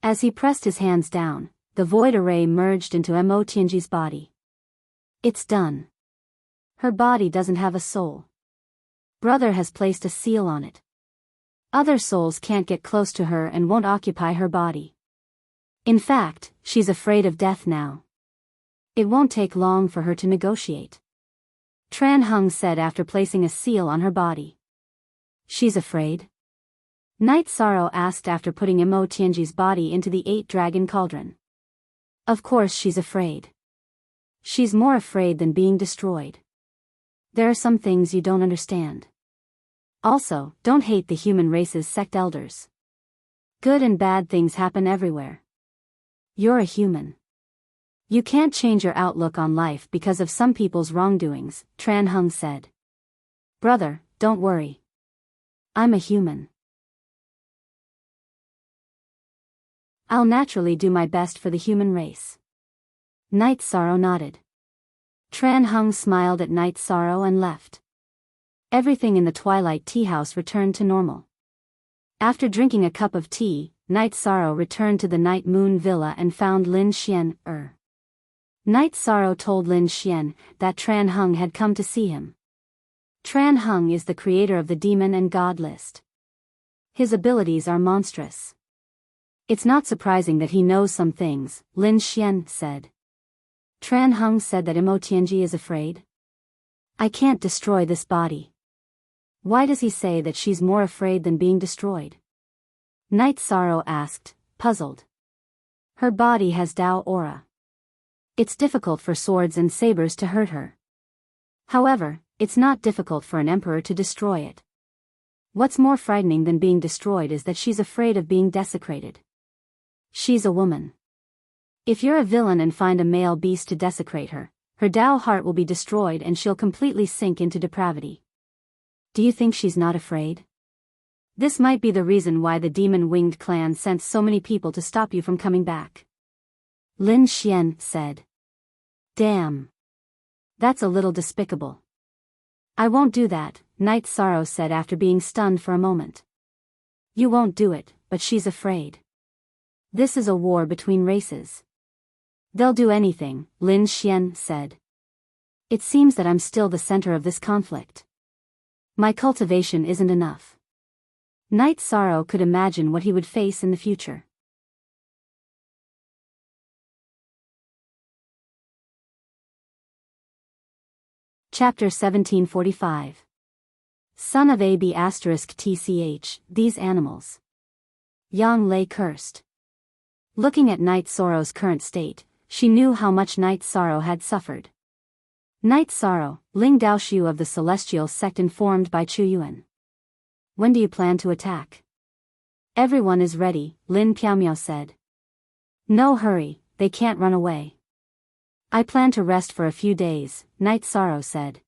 As he pressed his hands down, the void array merged into Mo Tianji's body. It's done. Her body doesn't have a soul. Brother has placed a seal on it. Other souls can't get close to her and won't occupy her body. In fact, she's afraid of death now. It won't take long for her to negotiate. Tran Hung said after placing a seal on her body. She's afraid? Night Sorrow asked after putting Mo Tianji's body into the 8-dragon cauldron. Of course she's afraid. She's more afraid than being destroyed. There are some things you don't understand. Also, don't hate the human race's sect elders. Good and bad things happen everywhere. You're a human. You can't change your outlook on life because of some people's wrongdoings, Tran Hung said. Brother, don't worry. I'm a human. I'll naturally do my best for the human race. Night Sorrow nodded. Tran Hung smiled at Night Sorrow and left. Everything in the Twilight Tea House returned to normal. After drinking a cup of tea, Night Sorrow returned to the Night Moon Villa and found Lin Xian. Night Sorrow told Lin Xian that Tran Hung had come to see him. Tran Hung is the creator of the demon and god list. His abilities are monstrous. It's not surprising that he knows some things, Lin Xian said. Tran Hung said that Mo Tianji is afraid. I can't destroy this body. Why does he say that she's more afraid than being destroyed? Night Sorrow asked, puzzled. Her body has Dao aura. It's difficult for swords and sabers to hurt her. However, it's not difficult for an emperor to destroy it. What's more frightening than being destroyed is that she's afraid of being desecrated. She's a woman. If you're a villain and find a male beast to desecrate her, her Dao heart will be destroyed and she'll completely sink into depravity. Do you think she's not afraid? This might be the reason why the demon-winged clan sent so many people to stop you from coming back. Lin Xian said. Damn. That's a little despicable. I won't do that, Night Sorrow said after being stunned for a moment. You won't do it, but she's afraid. This is a war between races. They'll do anything, Lin Xian said. It seems that I'm still the center of this conflict. My cultivation isn't enough. Night Sorrow could imagine what he would face in the future. Chapter 1745. Son of AB****, these animals. Yang lay cursed. Looking at Night Sorrow's current state, she knew how much Night Sorrow had suffered. Night Sorrow, Ling Daoshu of the Celestial Sect informed by Chu Yuan. When do you plan to attack? Everyone is ready, Lin Piaomiao said. No hurry, they can't run away. I plan to rest for a few days, Night Sorrow said.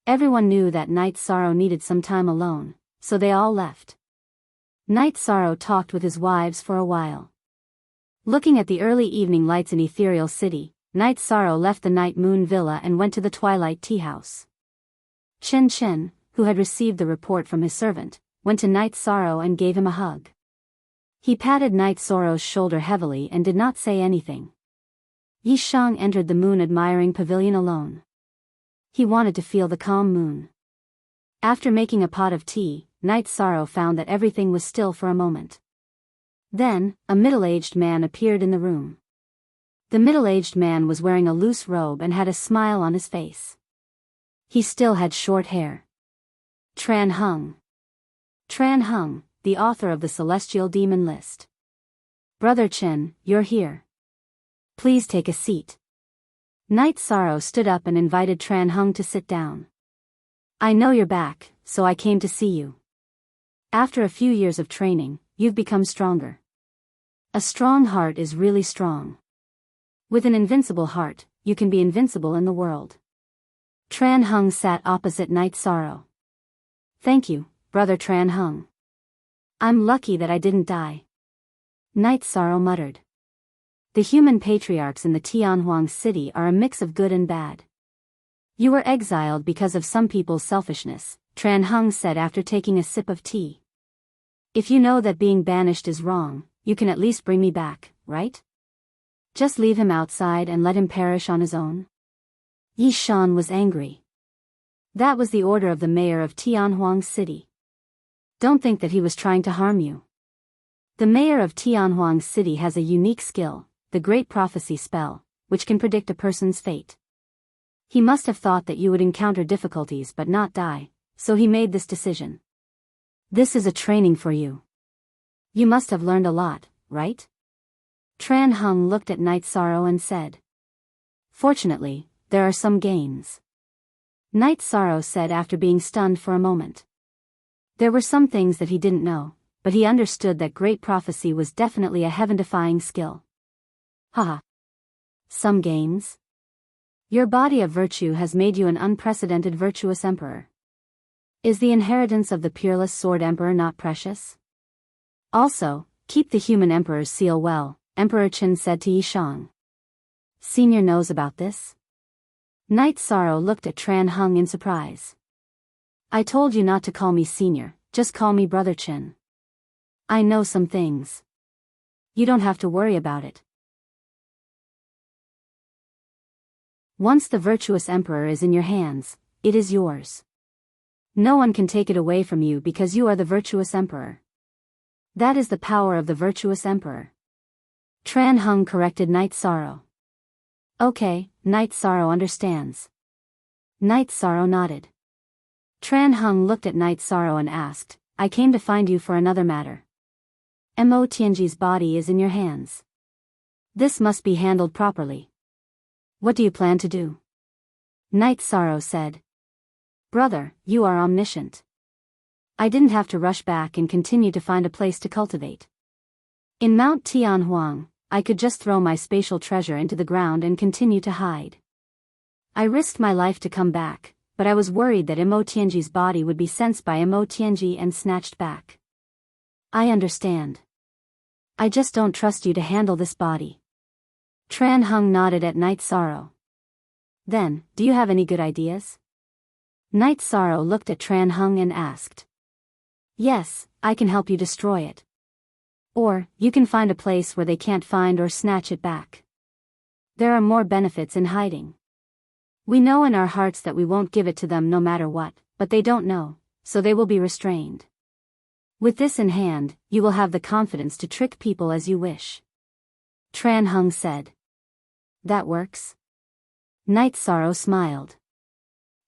Everyone knew that Night Sorrow needed some time alone, so they all left. Night Sorrow talked with his wives for a while. Looking at the early evening lights in Ethereal City, Night Sorrow left the Night Moon Villa and went to the Twilight Tea House. Chen Chen, who had received the report from his servant, went to Night Sorrow and gave him a hug. He patted Night Sorrow's shoulder heavily and did not say anything. Yi Shang entered the moon-admiring pavilion alone. He wanted to feel the calm moon. After making a pot of tea, Night Sorrow found that everything was still for a moment. Then, a middle-aged man appeared in the room. The middle-aged man was wearing a loose robe and had a smile on his face. He still had short hair. Tran Hung. Tran Hung, the author of the Celestial Demon List. Brother Chen, you're here. Please take a seat. Night Sorrow stood up and invited Tran Hung to sit down. I know you're back, so I came to see you. After a few years of training, you've become stronger. A strong heart is really strong. With an invincible heart, you can be invincible in the world. Tran Hung sat opposite Night Sorrow. Thank you, Brother Tran Hung. I'm lucky that I didn't die. Night Sorrow muttered. The human patriarchs in the Tianhuang city are a mix of good and bad. You were exiled because of some people's selfishness, Tran Hung said after taking a sip of tea. If you know that being banished is wrong, you can at least bring me back, right? Just leave him outside and let him perish on his own? Yi Shan was angry. That was the order of the mayor of Tianhuang City. Don't think that he was trying to harm you. The mayor of Tianhuang City has a unique skill, the Great Prophecy spell, which can predict a person's fate. He must have thought that you would encounter difficulties but not die, so he made this decision. This is a training for you. You must have learned a lot, right? Tran Hung looked at Night Sorrow and said. Fortunately, there are some gains. Night Sorrow said after being stunned for a moment. There were some things that he didn't know, but he understood that Great Prophecy was definitely a heaven-defying skill. Haha. Some gains? Your body of virtue has made you an unprecedented virtuous emperor. Is the inheritance of the peerless sword emperor not precious? Also, keep the human emperor's seal well, Emperor Qin said to Yi Shang. Senior knows about this? Night Sorrow looked at Tran Hung in surprise. I told you not to call me senior, just call me Brother Qin. I know some things. You don't have to worry about it. Once the virtuous emperor is in your hands, it is yours. No one can take it away from you because you are the virtuous emperor. That is the power of the virtuous emperor. Tran Hung corrected Night Sorrow. Okay, Night Sorrow understands. Night Sorrow nodded. Tran Hung looked at Night Sorrow and asked, I came to find you for another matter. Mo Tianji's body is in your hands. This must be handled properly. What do you plan to do? Night Sorrow said. Brother, you are omniscient. I didn't have to rush back and continue to find a place to cultivate. In Mount Tianhuang, I could just throw my spatial treasure into the ground and continue to hide. I risked my life to come back, but I was worried that Mo Tianji's body would be sensed by Mo Tianji and snatched back. I understand. I just don't trust you to handle this body. Tran Hung nodded at Night Sorrow. Then, do you have any good ideas? Night Sorrow looked at Tran Hung and asked. Yes, I can help you destroy it. Or, you can find a place where they can't find or snatch it back. There are more benefits in hiding. We know in our hearts that we won't give it to them no matter what, but they don't know, so they will be restrained. With this in hand, you will have the confidence to trick people as you wish. Tran Hung said. That works? Night Sorrow smiled.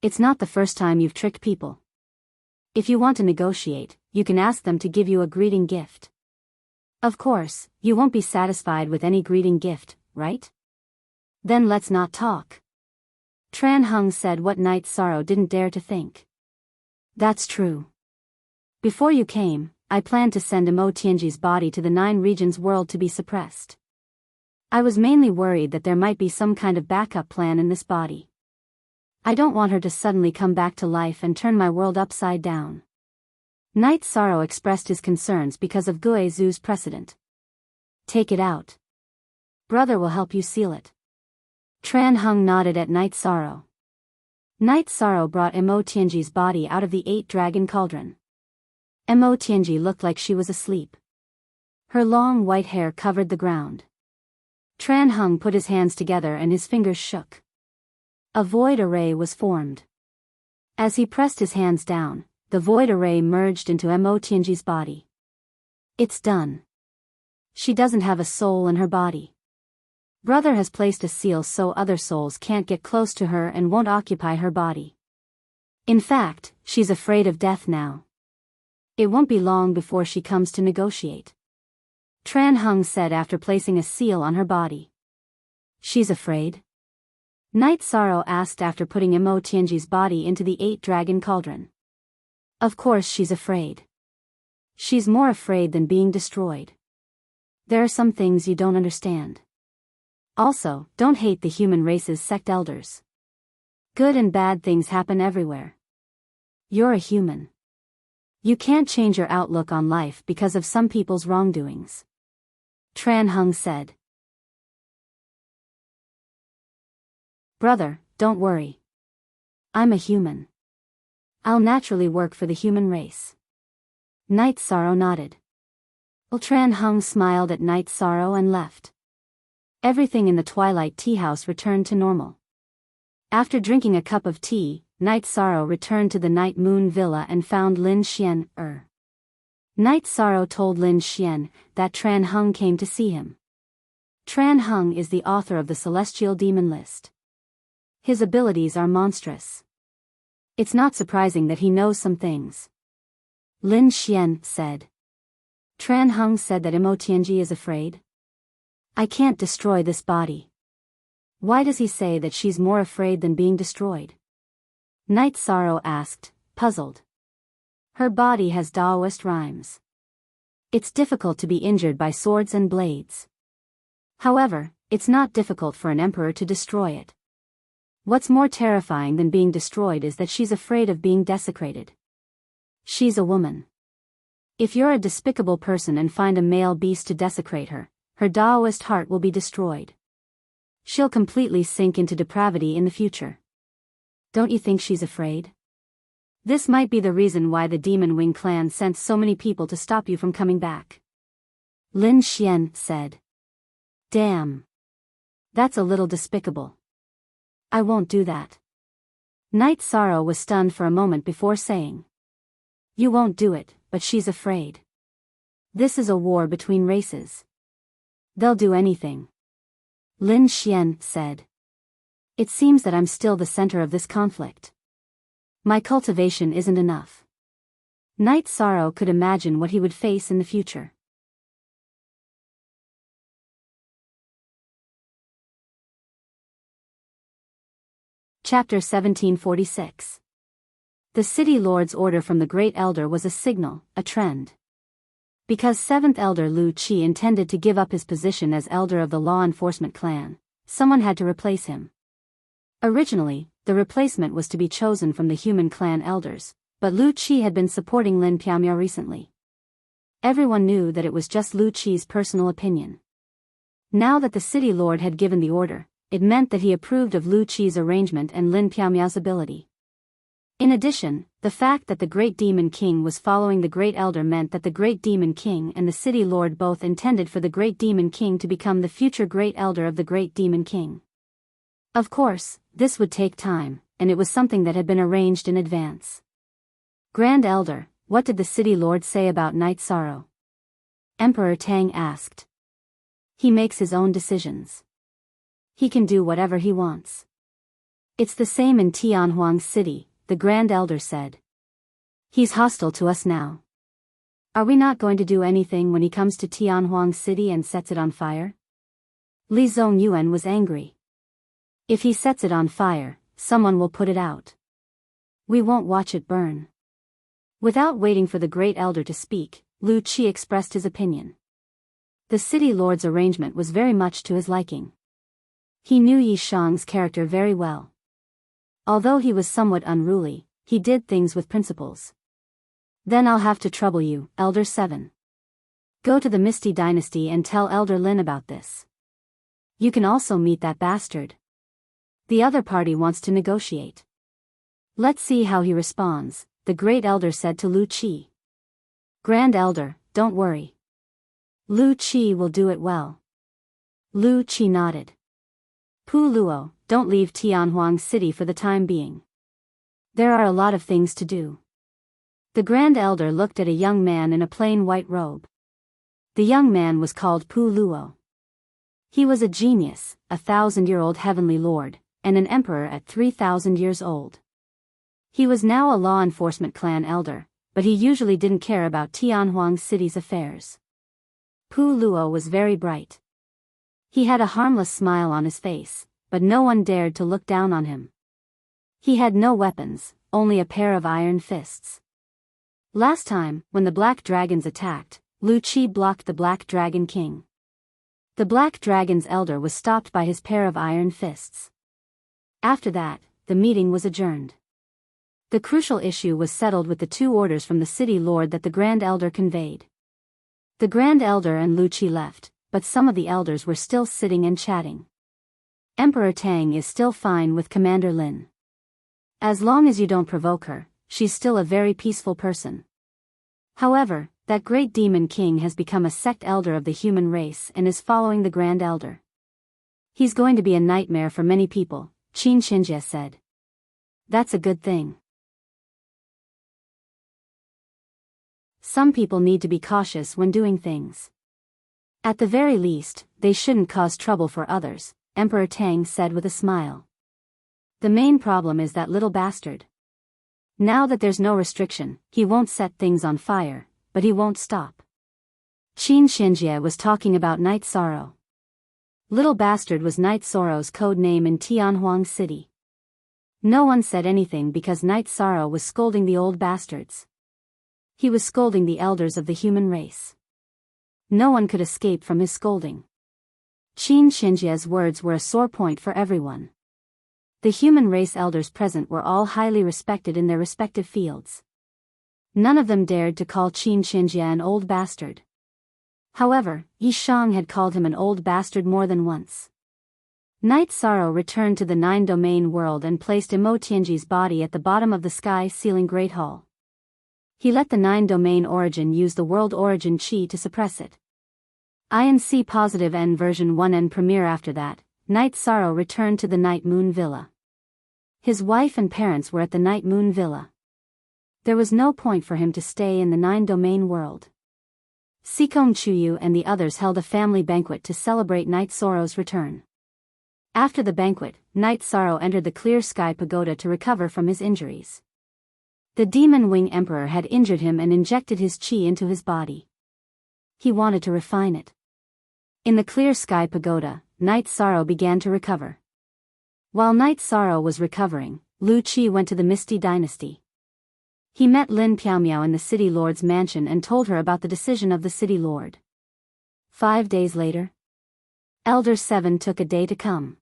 It's not the first time you've tricked people. If you want to negotiate, you can ask them to give you a greeting gift. Of course, you won't be satisfied with any greeting gift, right? Then let's not talk. Tran Hung said what Night Sorrow didn't dare to think. That's true. Before you came, I planned to send Mo Tianji's body to the 9 regions world to be suppressed. I was mainly worried that there might be some kind of backup plan in this body. I don't want her to suddenly come back to life and turn my world upside down. Night Sorrow expressed his concerns because of Gui Zhu's precedent. Take it out. Brother will help you seal it. Tran Hung nodded at Night Sorrow. Night Sorrow brought Mo Tianji's body out of the 8-dragon cauldron. Mo Tianji looked like she was asleep. Her long white hair covered the ground. Tran Hung put his hands together and his fingers shook. A void array was formed. As he pressed his hands down, the void array merged into Mo Tianji's body. It's done. She doesn't have a soul in her body. Brother has placed a seal so other souls can't get close to her and won't occupy her body. In fact, she's afraid of death now. It won't be long before she comes to negotiate. Tran Hung said after placing a seal on her body. She's afraid? Night Sorrow asked after putting Mo Tianji's body into the 8-dragon cauldron. Of course she's afraid. She's more afraid than being destroyed. There are some things you don't understand. Also, don't hate the human race's sect elders. Good and bad things happen everywhere. You're a human. You can't change your outlook on life because of some people's wrongdoings. Tran Hung said. Brother, don't worry. I'm a human. I'll naturally work for the human race. Night Sorrow nodded. Tran Hung smiled at Night Sorrow and left. Everything in the Twilight Tea House returned to normal. After drinking a cup of tea, Night Sorrow returned to the Night Moon Villa and found Lin Xian. Night Sorrow told Lin Xian that Tran Hung came to see him. Tran Hung is the author of the Celestial Demon List. His abilities are monstrous. It's not surprising that he knows some things. Lin Xian said. Tran Hung said that Imotianji is afraid. I can't destroy this body. Why does he say that she's more afraid than being destroyed? Night Sorrow asked, puzzled. Her body has Taoist rhymes. It's difficult to be injured by swords and blades. However, it's not difficult for an emperor to destroy it. What's more terrifying than being destroyed is that she's afraid of being desecrated. She's a woman. If you're a despicable person and find a male beast to desecrate her, her Taoist heart will be destroyed. She'll completely sink into depravity in the future. Don't you think she's afraid? This might be the reason why the Demon Wing clan sent so many people to stop you from coming back. Lin Xian said. Damn. That's a little despicable. I won't do that. Night Sorrow was stunned for a moment before saying. You won't do it, but she's afraid. This is a war between races. They'll do anything. Lin Xian said. It seems that I'm still the center of this conflict. My cultivation isn't enough. Night Sorrow could imagine what he would face in the future. Chapter 1746. The City Lord's order from the Great Elder was a signal, a trend. Because 7th Elder Lu Qi intended to give up his position as Elder of the Law Enforcement Clan, someone had to replace him. Originally, the replacement was to be chosen from the human clan elders, but Lu Qi had been supporting Lin Piaomiao recently. Everyone knew that it was just Lu Qi's personal opinion. Now that the City Lord had given the order, it meant that he approved of Lu Qi's arrangement and Lin Piaomiao's ability. In addition, the fact that the Great Demon King was following the Great Elder meant that the Great Demon King and the City Lord both intended for the Great Demon King to become the future Great Elder of the Great Demon King. Of course, this would take time, and it was something that had been arranged in advance. Grand Elder, what did the City Lord say about Night Sorrow? Emperor Tang asked. He makes his own decisions. He can do whatever he wants. It's the same in Tianhuang City, the Grand Elder said. He's hostile to us now. Are we not going to do anything when he comes to Tianhuang City and sets it on fire? Li Zongyuan was angry. If he sets it on fire, someone will put it out. We won't watch it burn. Without waiting for the Great Elder to speak, Lu Qi expressed his opinion. The City Lord's arrangement was very much to his liking. He knew Yi Shang's character very well. Although he was somewhat unruly, he did things with principles. Then I'll have to trouble you, Elder 7. Go to the Misty Dynasty and tell Elder Lin about this. You can also meet that bastard. The other party wants to negotiate. Let's see how he responds, the Great Elder said to Lu Qi. Grand Elder, don't worry. Lu Qi will do it well. Lu Qi nodded. Pu Luo, don't leave Tianhuang City for the time being. There are a lot of things to do. The Grand Elder looked at a young man in a plain white robe. The young man was called Pu Luo. He was a genius, a 1,000-year-old heavenly lord, and an emperor at 3,000 years old. He was now a law enforcement clan elder, but he usually didn't care about Tianhuang City's affairs. Pu Luo was very bright. He had a harmless smile on his face, but no one dared to look down on him. He had no weapons, only a pair of iron fists. Last time, when the black dragons attacked, Lu Qi blocked the Black Dragon King. The Black Dragon's elder was stopped by his pair of iron fists. After that, the meeting was adjourned. The crucial issue was settled with the 2 orders from the city lord that the Grand Elder conveyed. The Grand Elder and Lu Qi left, but some of the elders were still sitting and chatting. Emperor Tang is still fine with Commander Lin. As long as you don't provoke her, she's still a very peaceful person. However, that great demon king has become a sect elder of the human race and is following the Grand Elder. He's going to be a nightmare for many people, Qin Xinjie said. That's a good thing. Some people need to be cautious when doing things. At the very least, they shouldn't cause trouble for others, Emperor Tang said with a smile. The main problem is that little bastard. Now that there's no restriction, he won't set things on fire, but he won't stop. Qin Xinjie was talking about Night Sorrow. Little Bastard was Night Sorrow's code name in Tianhuang City. No one said anything because Night Sorrow was scolding the old bastards. He was scolding the elders of the human race. No one could escape from his scolding. Qin Xinjie's words were a sore point for everyone. The human race elders present were all highly respected in their respective fields. None of them dared to call Qin Xinjie an old bastard. However, Yi Shang had called him an old bastard more than once. Night Sorrow returned to the 9-domain world and placed Imo Tianji's body at the bottom of the sky ceiling Great Hall. He let the 9-domain origin use the world origin Qi to suppress it. INC positive N version 1 premiere. After that, Night Sorrow returned to the Night Moon Villa. His wife and parents were at the Night Moon Villa. There was no point for him to stay in the 9-domain world. Sikong Chuyu and the others held a family banquet to celebrate Night Sorrow's return. After the banquet, Night Sorrow entered the Clear Sky Pagoda to recover from his injuries. The Demon Wing Emperor had injured him and injected his qi into his body. He wanted to refine it. In the Clear Sky Pagoda, Night Sorrow began to recover. While Night Sorrow was recovering, Lu Qi went to the Misty Dynasty. He met Lin Piaomiao in the City Lord's mansion and told her about the decision of the City Lord. 5 days later, Elder 7 took a day to come.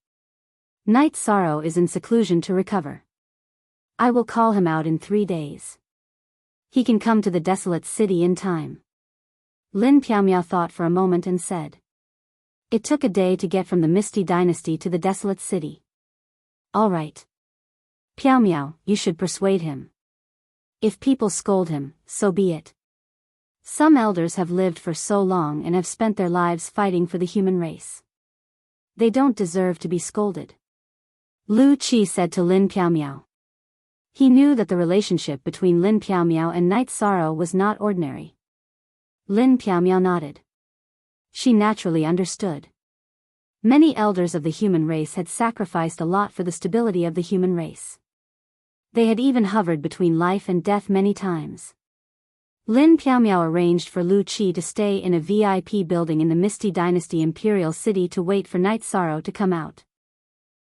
Night Sorrow is in seclusion to recover. I will call him out in 3 days. He can come to the desolate city in time. Lin Piaomiao thought for a moment and said. It took a day to get from the Misty Dynasty to the desolate city. All right. Piaomiao, you should persuade him. If people scold him, so be it. Some elders have lived for so long and have spent their lives fighting for the human race. They don't deserve to be scolded. Lu Qi said to Lin Piaomiao. He knew that the relationship between Lin Piaomiao and Night Sorrow was not ordinary. Lin Piaomiao nodded. She naturally understood. Many elders of the human race had sacrificed a lot for the stability of the human race. They had even hovered between life and death many times. Lin Piaomiao arranged for Lu Qi to stay in a VIP building in the Misty Dynasty Imperial City to wait for Night Sorrow to come out.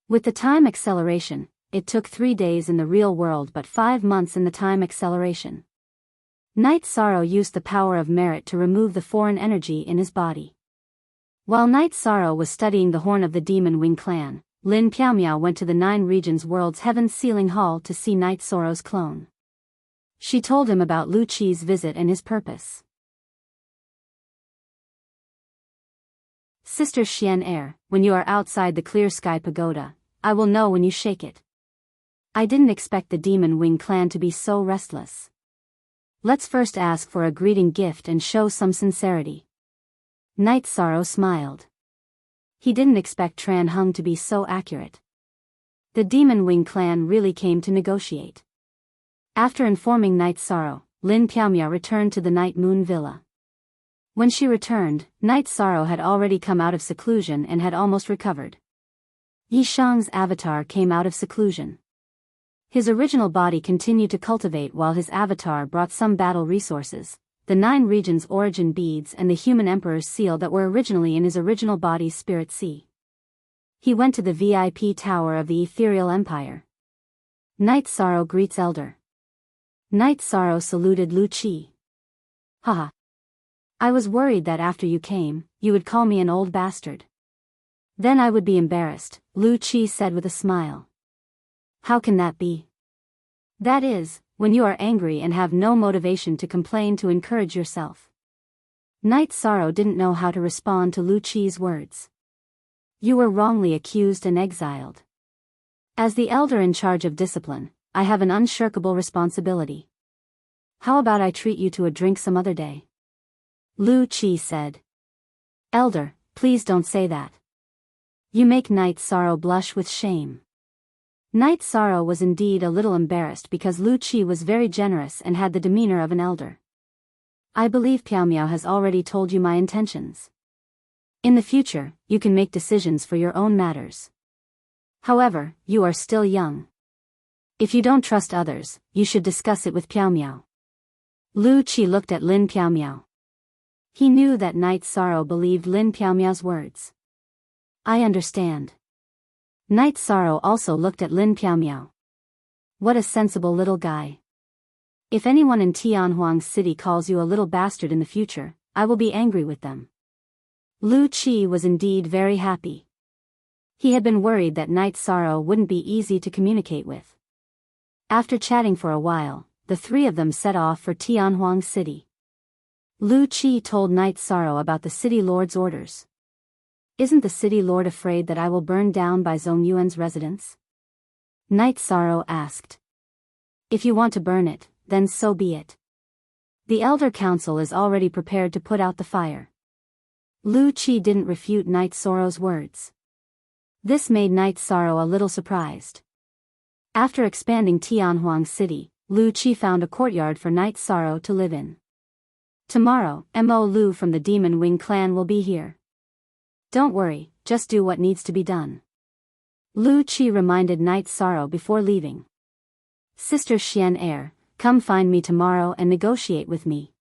With the time acceleration, it took 3 days in the real world but 5 months in the time acceleration. Night Sorrow used the power of merit to remove the foreign energy in his body. While Night Sorrow was studying the horn of the Demon Wing clan, Lin Piaomiao went to the 9 Regions World's Heaven Sealing Hall to see Night Sorrow's clone. She told him about Lu Qi's visit and his purpose. Sister Xian Er, when you are outside the Clear Sky Pagoda, I will know when you shake it. I didn't expect the Demon Wing clan to be so restless. Let's first ask for a greeting gift and show some sincerity. Night Sorrow smiled. He didn't expect Tran Hung to be so accurate. The Demon Wing clan really came to negotiate. After informing Night Sorrow, Lin Piaomiao returned to the Night Moon Villa. When she returned, Night Sorrow had already come out of seclusion and had almost recovered. Yi Shang's avatar came out of seclusion. His original body continued to cultivate while his avatar brought some battle resources, the 9 regions origin beads and the human emperor's seal that were originally in his original body's spirit sea. He went to the VIP tower of the Ethereal Empire. Night Sorrow greets Elder Night Sorrow saluted Lu Qi. Haha. I was worried that after you came, you would call me an old bastard. Then I would be embarrassed, Lu Qi said with a smile. How can that be? That is, when you are angry and have no motivation to complain to encourage yourself. Night Sorrow didn't know how to respond to Lu Qi's words. You were wrongly accused and exiled. As the elder in charge of discipline, I have an unshirkable responsibility. How about I treat you to a drink some other day? Lu Qi said. Elder, please don't say that. You make Night Sorrow blush with shame. Night Sorrow was indeed a little embarrassed because Lu Qi was very generous and had the demeanor of an elder. I believe Piao Miao has already told you my intentions. In the future, you can make decisions for your own matters. However, you are still young. If you don't trust others, you should discuss it with Piao Miao. Lu Qi looked at Lin Piao Miao. He knew that Night Sorrow believed Lin Piao Miao's words. I understand. Night Sorrow also looked at Lin Piao Miao. What a sensible little guy. If anyone in Tianhuang City calls you a little bastard in the future, I will be angry with them. Lu Qi was indeed very happy. He had been worried that Night Sorrow wouldn't be easy to communicate with. After chatting for a while, the three of them set off for Tianhuang City. Lu Qi told Night Sorrow about the city lord's orders. Isn't the city lord afraid that I will burn down by Zhong Yuan's residence? Night Sorrow asked. If you want to burn it, then so be it. The Elder Council is already prepared to put out the fire. Lu Qi didn't refute Night Sorrow's words. This made Night Sorrow a little surprised. After expanding Tianhuang City, Lu Qi found a courtyard for Night Sorrow to live in. Tomorrow, Mo Lu from the Demon Wing clan will be here. Don't worry, just do what needs to be done. Lu Qi reminded Night Sorrow before leaving. Sister Xian Er, come find me tomorrow and negotiate with me.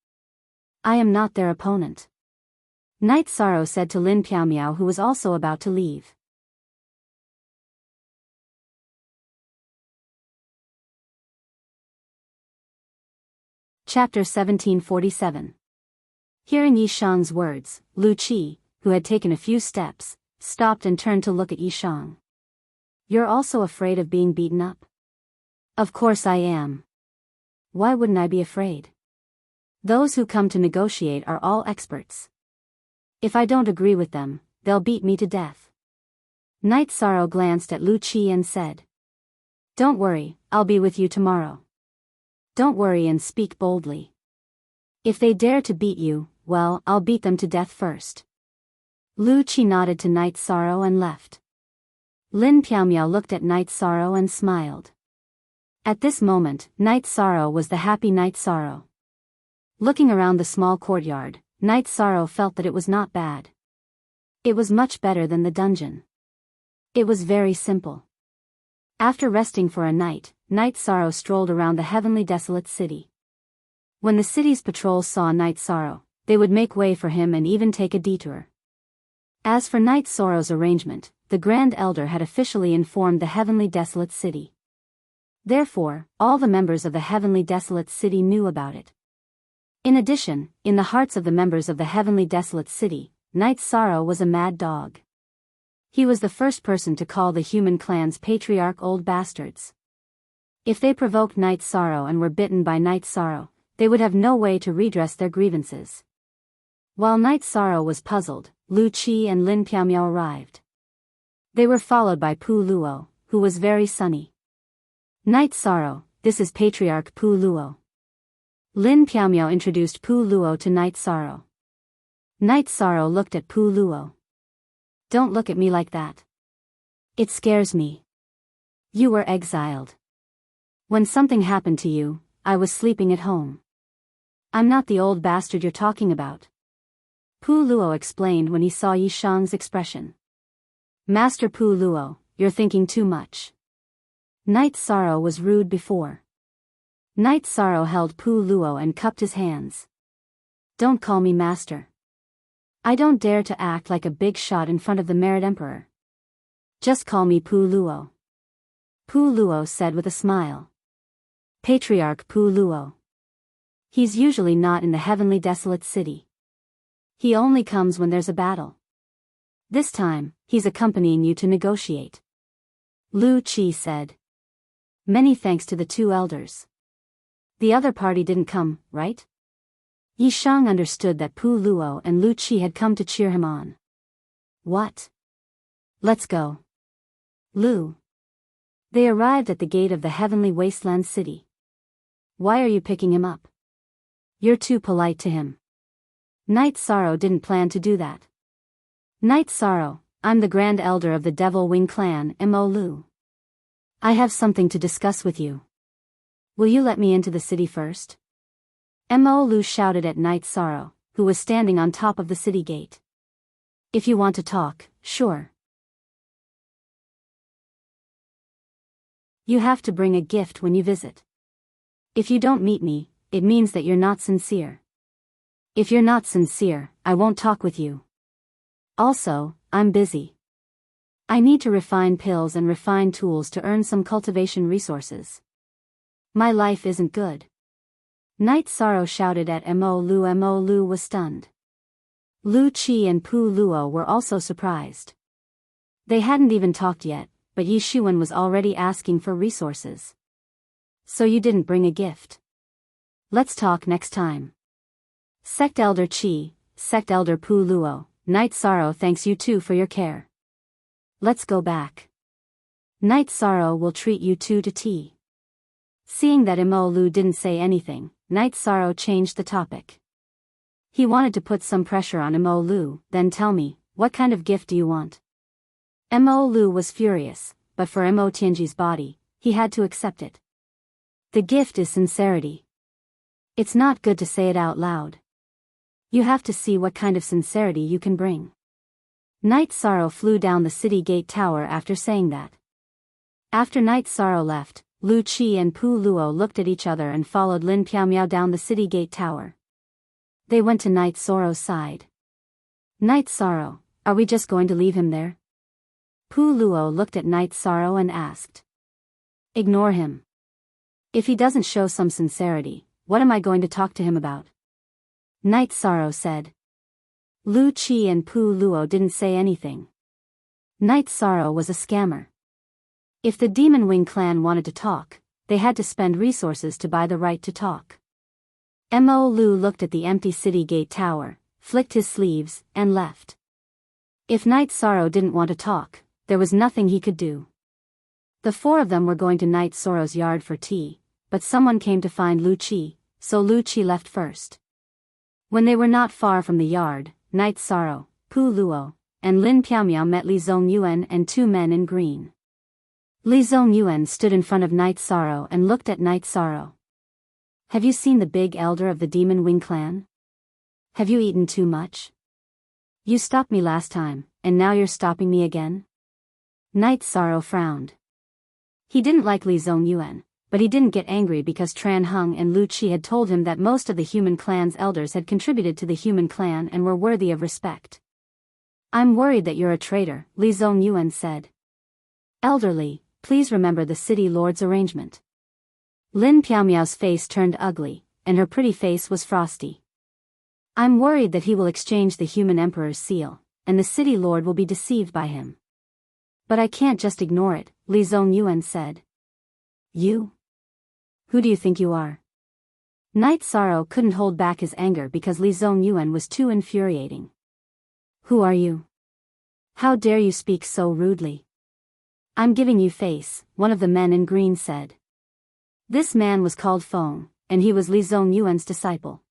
I am not their opponent. Night Sorrow said to Lin Piao Miao, who was also about to leave. Chapter 1747. Hearing Yi Shang's words, Lu Qi, who had taken a few steps, stopped and turned to look at Yi Shang. You're also afraid of being beaten up? Of course I am. Why wouldn't I be afraid? Those who come to negotiate are all experts. If I don't agree with them, they'll beat me to death. Night Sorrow glanced at Lu Qi and said. Don't worry, I'll be with you tomorrow. Don't worry and speak boldly. If they dare to beat you, well, I'll beat them to death first. Lu Qi nodded to Night Sorrow and left. Lin Piao Miao looked at Night Sorrow and smiled. At this moment, Night Sorrow was the happy Night Sorrow. Looking around the small courtyard, Night Sorrow felt that it was not bad. It was much better than the dungeon. It was very simple. After resting for a night, Night Sorrow strolled around the heavenly desolate city. When the city's patrols saw Night Sorrow, they would make way for him and even take a detour. As for Night Sorrow's arrangement, the Grand Elder had officially informed the heavenly desolate city. Therefore, all the members of the heavenly desolate city knew about it. In addition, in the hearts of the members of the heavenly desolate city, Night Sorrow was a mad dog. He was the first person to call the human clan's patriarch old bastards. If they provoked Night Sorrow and were bitten by Night Sorrow, they would have no way to redress their grievances. While Night Sorrow was puzzled, Lu Qi and Lin Piao Miao arrived. They were followed by Pu Luo, who was very sunny. Night Sorrow, this is Patriarch Pu Luo. Lin Piao Miao introduced Pu Luo to Night Sorrow. Night Sorrow looked at Pu Luo. Don't look at me like that. It scares me. You were exiled. When something happened to you, I was sleeping at home. I'm not the old bastard you're talking about. Pu Luo explained when he saw Yi Shang's expression. Master Pu Luo, you're thinking too much. Night Sorrow was rude before. Night Sorrow held Pu Luo and cupped his hands. Don't call me master. I don't dare to act like a big shot in front of the Merit Emperor. Just call me Pu Luo. Pu Luo said with a smile. Patriarch Pu Luo. He's usually not in the heavenly desolate city. He only comes when there's a battle. This time, he's accompanying you to negotiate. Lu Qi said. Many thanks to the two elders. The other party didn't come, right? Yi Shang understood that Pu Luo and Lu Qi had come to cheer him on. What? Let's go. Lu. They arrived at the gate of the heavenly wasteland city. Why are you picking him up? You're too polite to him. Night Sorrow didn't plan to do that. Night Sorrow, I'm the Grand Elder of the Devil Wing Clan, Mo Lu. I have something to discuss with you. Will you let me into the city first? Mo Lu shouted at Night Sorrow, who was standing on top of the city gate. If you want to talk, sure. You have to bring a gift when you visit. If you don't meet me, it means that you're not sincere. If you're not sincere, I won't talk with you. Also, I'm busy. I need to refine pills and refine tools to earn some cultivation resources. My life isn't good. Night Sorrow shouted at Mo Lu. Mo Lu was stunned. Lu Qi and Pu Luo were also surprised. They hadn't even talked yet, but Yi Xuan was already asking for resources. So you didn't bring a gift. Let's talk next time. Sect Elder Qi, Sect Elder Pu Luo, Night Sorrow thanks you too for your care. Let's go back. Night Sorrow will treat you two to tea. Seeing that Mo Lu didn't say anything, Night Sorrow changed the topic. He wanted to put some pressure on Mo Lu. Then tell me, what kind of gift do you want? Mo Lu was furious, but for Mo Tianji's body, he had to accept it. The gift is sincerity. It's not good to say it out loud. You have to see what kind of sincerity you can bring. Night Sorrow flew down the city gate tower after saying that. After Night Sorrow left, Lu Qi and Pu Luo looked at each other and followed Lin Piaomiao down the city gate tower. They went to Night Sorrow's side. Night Sorrow, are we just going to leave him there? Pu Luo looked at Night Sorrow and asked. Ignore him. If he doesn't show some sincerity, what am I going to talk to him about? Night Sorrow said. Lu Qi and Pu Luo didn't say anything. Night Sorrow was a scammer. If the Demon Wing clan wanted to talk, they had to spend resources to buy the right to talk. Mo Lu looked at the empty city gate tower, flicked his sleeves, and left. If Night Sorrow didn't want to talk, there was nothing he could do. The four of them were going to Night Sorrow's yard for tea, but someone came to find Lu Qi, so Lu Qi left first. When they were not far from the yard, Night Sorrow, Pu Luo, and Lin Piaomiao met Li Zongyuan and two men in green. Li Zongyuan stood in front of Night Sorrow and looked at Night Sorrow. Have you seen the big elder of the Demon Wing clan? Have you eaten too much? You stopped me last time, and now you're stopping me again? Night Sorrow frowned. He didn't like Li Zongyuan, but he didn't get angry because Tran Hung and Lu Qi had told him that most of the human clan's elders had contributed to the human clan and were worthy of respect. I'm worried that you're a traitor, Li Zongyuan said. Elderly, please remember the city lord's arrangement. Lin Piaomiao's face turned ugly, and her pretty face was frosty. I'm worried that he will exchange the human emperor's seal, and the city lord will be deceived by him. But I can't just ignore it, Li Zongyuan said. You? Who do you think you are? Night Sorrow couldn't hold back his anger because Li Zongyuan was too infuriating. Who are you? How dare you speak so rudely? I'm giving you face, one of the men in green said. This man was called Feng, and he was Li Zongyuan's disciple.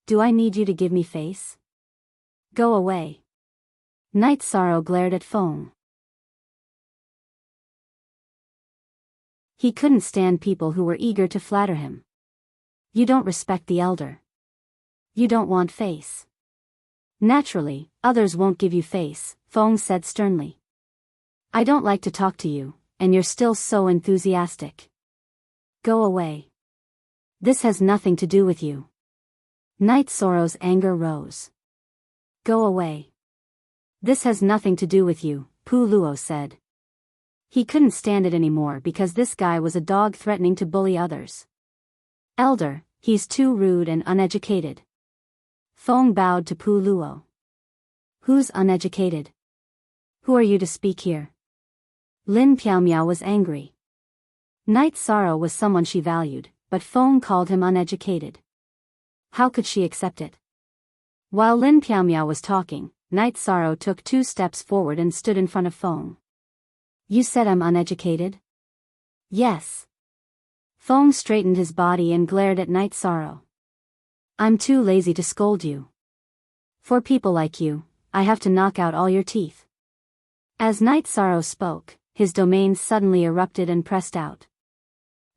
Do I need you to give me face? Go away. Night Sorrow glared at Feng. He couldn't stand people who were eager to flatter him. You don't respect the elder. You don't want face. Naturally, others won't give you face, Feng said sternly. I don't like to talk to you, and you're still so enthusiastic. Go away. This has nothing to do with you. Night Sorrow's anger rose. Go away. This has nothing to do with you, Pu Luo said. He couldn't stand it anymore because this guy was a dog threatening to bully others. Elder, he's too rude and uneducated. Fong bowed to Pu Luo. Who's uneducated? Who are you to speak here? Lin Piaomiao was angry. Night Sorrow was someone she valued, but Fong called him uneducated. How could she accept it? While Lin Piaomiao was talking, Night Sorrow took 2 steps forward and stood in front of Fong. You said I'm uneducated? Yes. Fong straightened his body and glared at Night Sorrow. I'm too lazy to scold you. For people like you, I have to knock out all your teeth. As Night Sorrow spoke, his domains suddenly erupted and pressed out.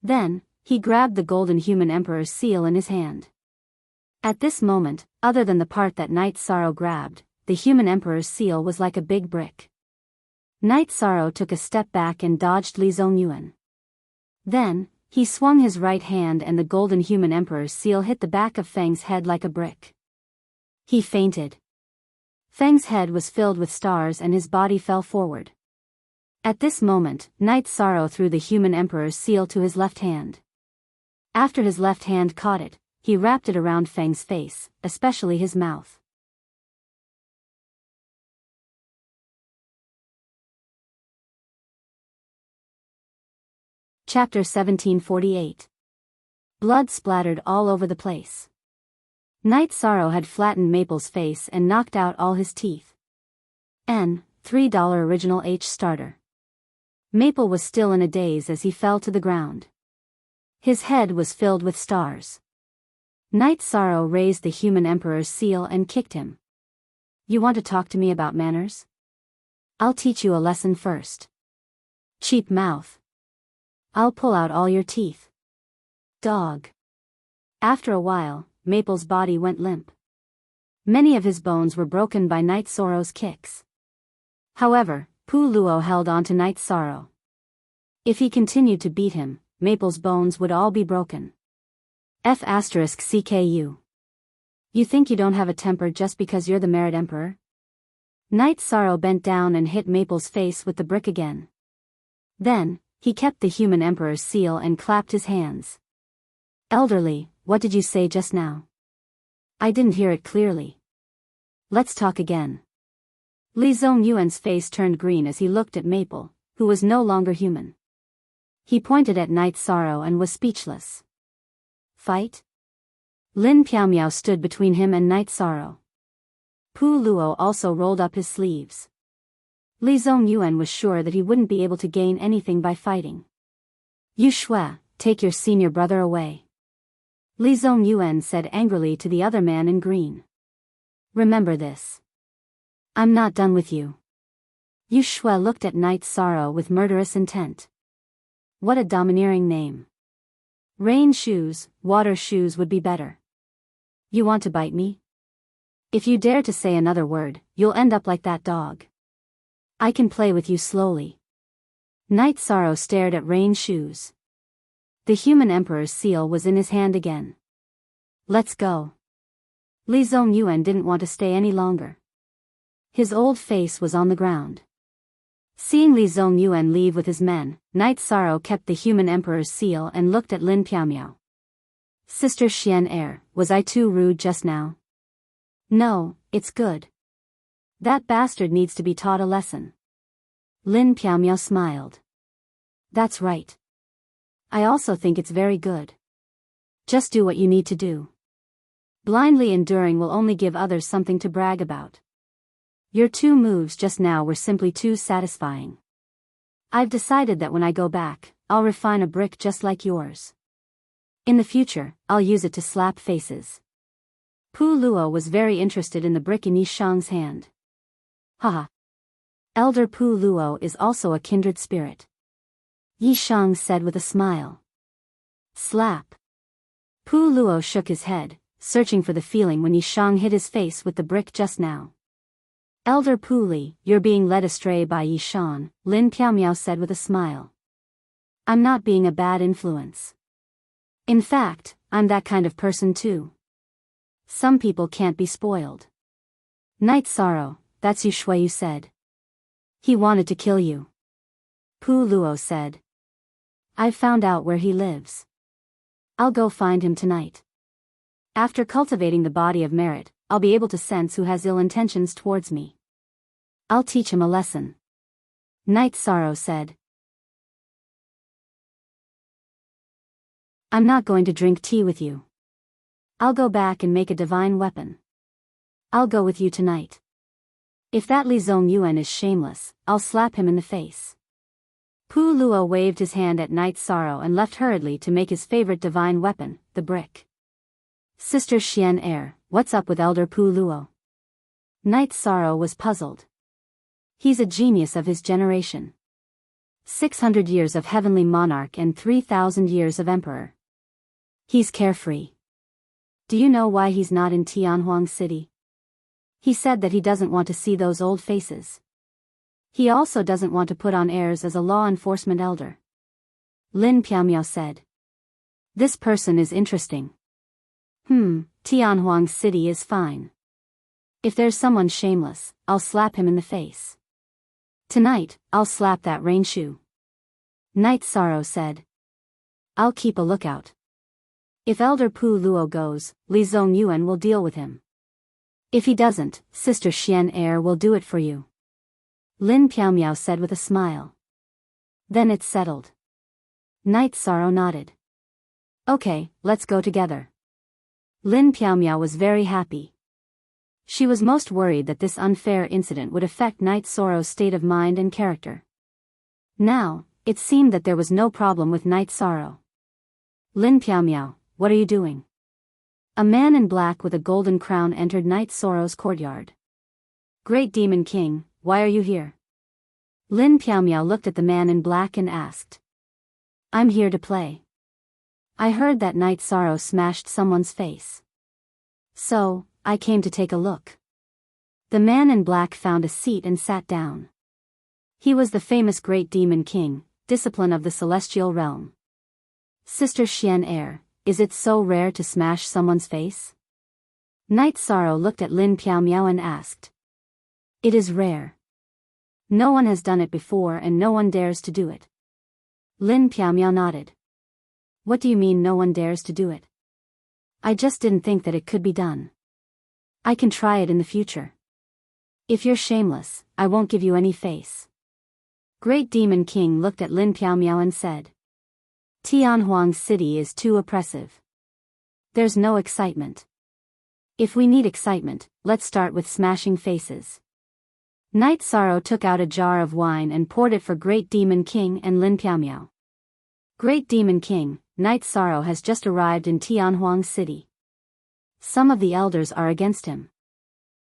Then, he grabbed the golden human emperor's seal in his hand. At this moment, other than the part that Night Sorrow grabbed, the human emperor's seal was like a big brick. Night Sorrow took a step back and dodged Li Zongyuan. Then, he swung his right hand and the golden human emperor's seal hit the back of Feng's head like a brick. He fainted. Feng's head was filled with stars and his body fell forward. At this moment, Night Sorrow threw the human emperor's seal to his left hand. After his left hand caught it, he wrapped it around Feng's face, especially his mouth. Chapter 1748. Blood splattered all over the place. Night Sorrow had flattened Maple's face and knocked out all his teeth. $3 original H starter. Maple was still in a daze as he fell to the ground. His head was filled with stars. Night Sorrow raised the human emperor's seal and kicked him. You want to talk to me about manners? I'll teach you a lesson first. Cheap mouth. I'll pull out all your teeth. Dog. After a while, Maple's body went limp. Many of his bones were broken by Night Sorrow's kicks. However, Pu Luo held on to Night Sorrow. If he continued to beat him, Maple's bones would all be broken. F***CKU. You think you don't have a temper just because you're the Merit Emperor? Night Sorrow bent down and hit Maple's face with the brick again. Then, he kept the human emperor's seal and clapped his hands. Elderly, what did you say just now? I didn't hear it clearly. Let's talk again. Li Zongyuan's face turned green as he looked at Maple, who was no longer human. He pointed at Night Sorrow and was speechless. Fight? Lin Piaomiao stood between him and Night Sorrow. Pu Luo also rolled up his sleeves. Li Zongyuan was sure that he wouldn't be able to gain anything by fighting. Yu Shui, take your senior brother away. Li Zongyuan said angrily to the other man in green. Remember this. I'm not done with you. Yu Shui looked at Night Sorrow with murderous intent. What a domineering name. Rain shoes, water shoes would be better. You want to bite me? If you dare to say another word, you'll end up like that dog. I can play with you slowly. Night Sorrow stared at Rain Shoes. The human emperor's seal was in his hand again. Let's go. Li Zongyuan didn't want to stay any longer. His old face was on the ground. Seeing Li Zongyuan leave with his men, Night Sorrow kept the human emperor's seal and looked at Lin Piaomiao. Sister Xian, was I too rude just now? No, it's good. That bastard needs to be taught a lesson. Lin Piaomiao smiled. That's right. I also think it's very good. Just do what you need to do. Blindly enduring will only give others something to brag about. Your 2 moves just now were simply too satisfying. I've decided that when I go back, I'll refine a brick just like yours. In the future, I'll use it to slap faces. Pu Luo was very interested in the brick in Yi Shang's hand. Haha. Elder Pu Luo is also a kindred spirit. Yi Shang said with a smile. Slap. Pu Luo shook his head, searching for the feeling when Yi Shang hit his face with the brick just now. Elder Pu Li, you're being led astray by Yi Shang, Lin Piaomiao said with a smile. I'm not being a bad influence. In fact, I'm that kind of person too. Some people can't be spoiled. Night Sorrow, that's Yu Shui you said. He wanted to kill you. Pu Luo said. I've found out where he lives. I'll go find him tonight. After cultivating the body of merit, I'll be able to sense who has ill intentions towards me. I'll teach him a lesson. Night Sorrow said. I'm not going to drink tea with you. I'll go back and make a divine weapon. I'll go with you tonight. If that Li Zongyuan is shameless, I'll slap him in the face. Pu Luo waved his hand at Night Sorrow and left hurriedly to make his favorite divine weapon, the brick. Sister Xian Er, what's up with Elder Pu Luo? Night Sorrow was puzzled. He's a genius of his generation. 600 years of heavenly monarch and 3,000 years of emperor. He's carefree. Do you know why he's not in Tianhuang City? He said that he doesn't want to see those old faces. He also doesn't want to put on airs as a law enforcement elder. Lin Piaomiao said. This person is interesting. Tianhuang City is fine. If there's someone shameless, I'll slap him in the face. Tonight, I'll slap that rain shoe. Night Sorrow said. I'll keep a lookout. If Elder Pu Luo goes, Li Zongyuan will deal with him. If he doesn't, Sister Xian Er will do it for you. Lin Piaomiao said with a smile. Then it's settled. Night Sorrow nodded. Okay, let's go together. Lin Piaomiao was very happy. She was most worried that this unfair incident would affect Night Sorrow's state of mind and character. Now, it seemed that there was no problem with Night Sorrow. Lin Piaomiao, what are you doing? A man in black with a golden crown entered Night Sorrow's courtyard. Great Demon King, why are you here? Lin Piaomiao looked at the man in black and asked. I'm here to play. I heard that Night Sorrow smashed someone's face. So, I came to take a look. The man in black found a seat and sat down. He was the famous Great Demon King, discipline of the celestial realm. Sister Xian Er, is it so rare to smash someone's face? Night Sorrow looked at Lin Piaomiao and asked. It is rare. No one has done it before and no one dares to do it. Lin Piaomiao nodded. What do you mean no one dares to do it? I just didn't think that it could be done. I can try it in the future. If you're shameless, I won't give you any face. Great Demon King looked at Lin Piaomiao and said. Tianhuang City is too oppressive. There's no excitement. If we need excitement, let's start with smashing faces. Night Sorrow took out a jar of wine and poured it for Great Demon King and Lin Piaomiao. Great Demon King, Night Sorrow has just arrived in Tianhuang City. Some of the elders are against him.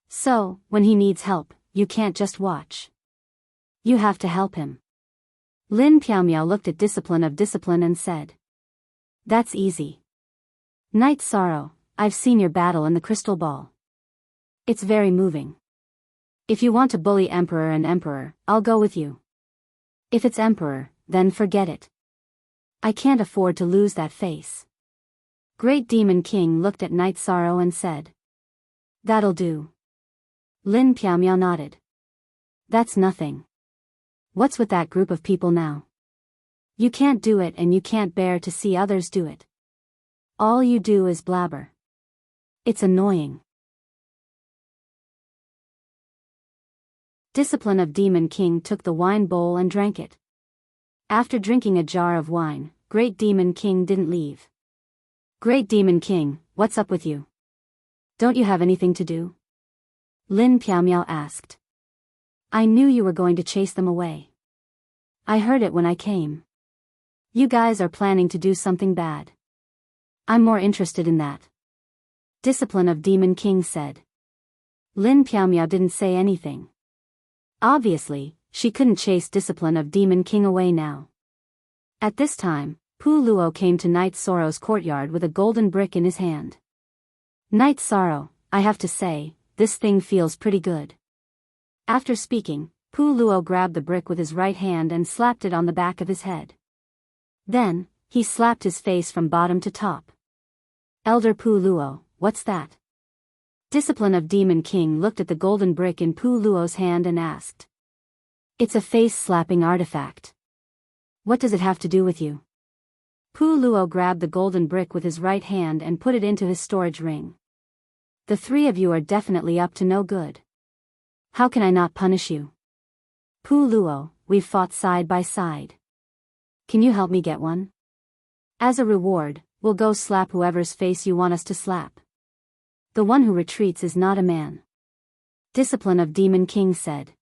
So, when he needs help, you can't just watch. You have to help him. Lin Piaomiao looked at Discipline of Discipline and said. That's easy. Night Sorrow, I've seen your battle in the crystal ball. It's very moving. If you want to bully Emperor and Emperor, I'll go with you. If it's Emperor, then forget it. I can't afford to lose that face. Great Demon King looked at Night Sorrow and said. That'll do. Lin Piaomiao nodded. That's nothing. What's with that group of people now? You can't do it and you can't bear to see others do it. All you do is blabber. It's annoying. Discipline of Demon King took the wine bowl and drank it. After drinking a jar of wine, Great Demon King didn't leave. Great Demon King, what's up with you? Don't you have anything to do? Lin Piaomiao asked. I knew you were going to chase them away. I heard it when I came. You guys are planning to do something bad. I'm more interested in that. Discipline of Demon King said. Lin Piaomiao didn't say anything. Obviously, she couldn't chase Discipline of Demon King away now. At this time, Pu Luo came to Night Sorrow's courtyard with a golden brick in his hand. Night Sorrow, I have to say, this thing feels pretty good. After speaking, Pu Luo grabbed the brick with his right hand and slapped it on the back of his head. Then, he slapped his face from bottom to top. Elder Pu Luo, what's that? Discipline of Demon King looked at the golden brick in Pu Luo's hand and asked. It's a face-slapping artifact. What does it have to do with you? Pu Luo grabbed the golden brick with his right hand and put it into his storage ring. The three of you are definitely up to no good. How can I not punish you? Pu Luo, we've fought side by side. Can you help me get one? As a reward, we'll go slap whoever's face you want us to slap. The one who retreats is not a man. Discipline of Demon King said.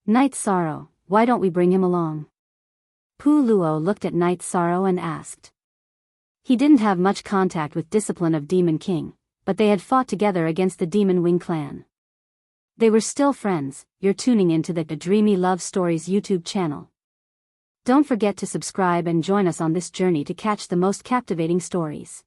Night Sorrow, why don't we bring him along? Pu Luo looked at Night Sorrow and asked. He didn't have much contact with Discipline of Demon King, but they had fought together against the Demon Wing clan. They were still friends. You're tuning into the Dreamy Love Stories YouTube channel. Don't forget to subscribe and join us on this journey to catch the most captivating stories.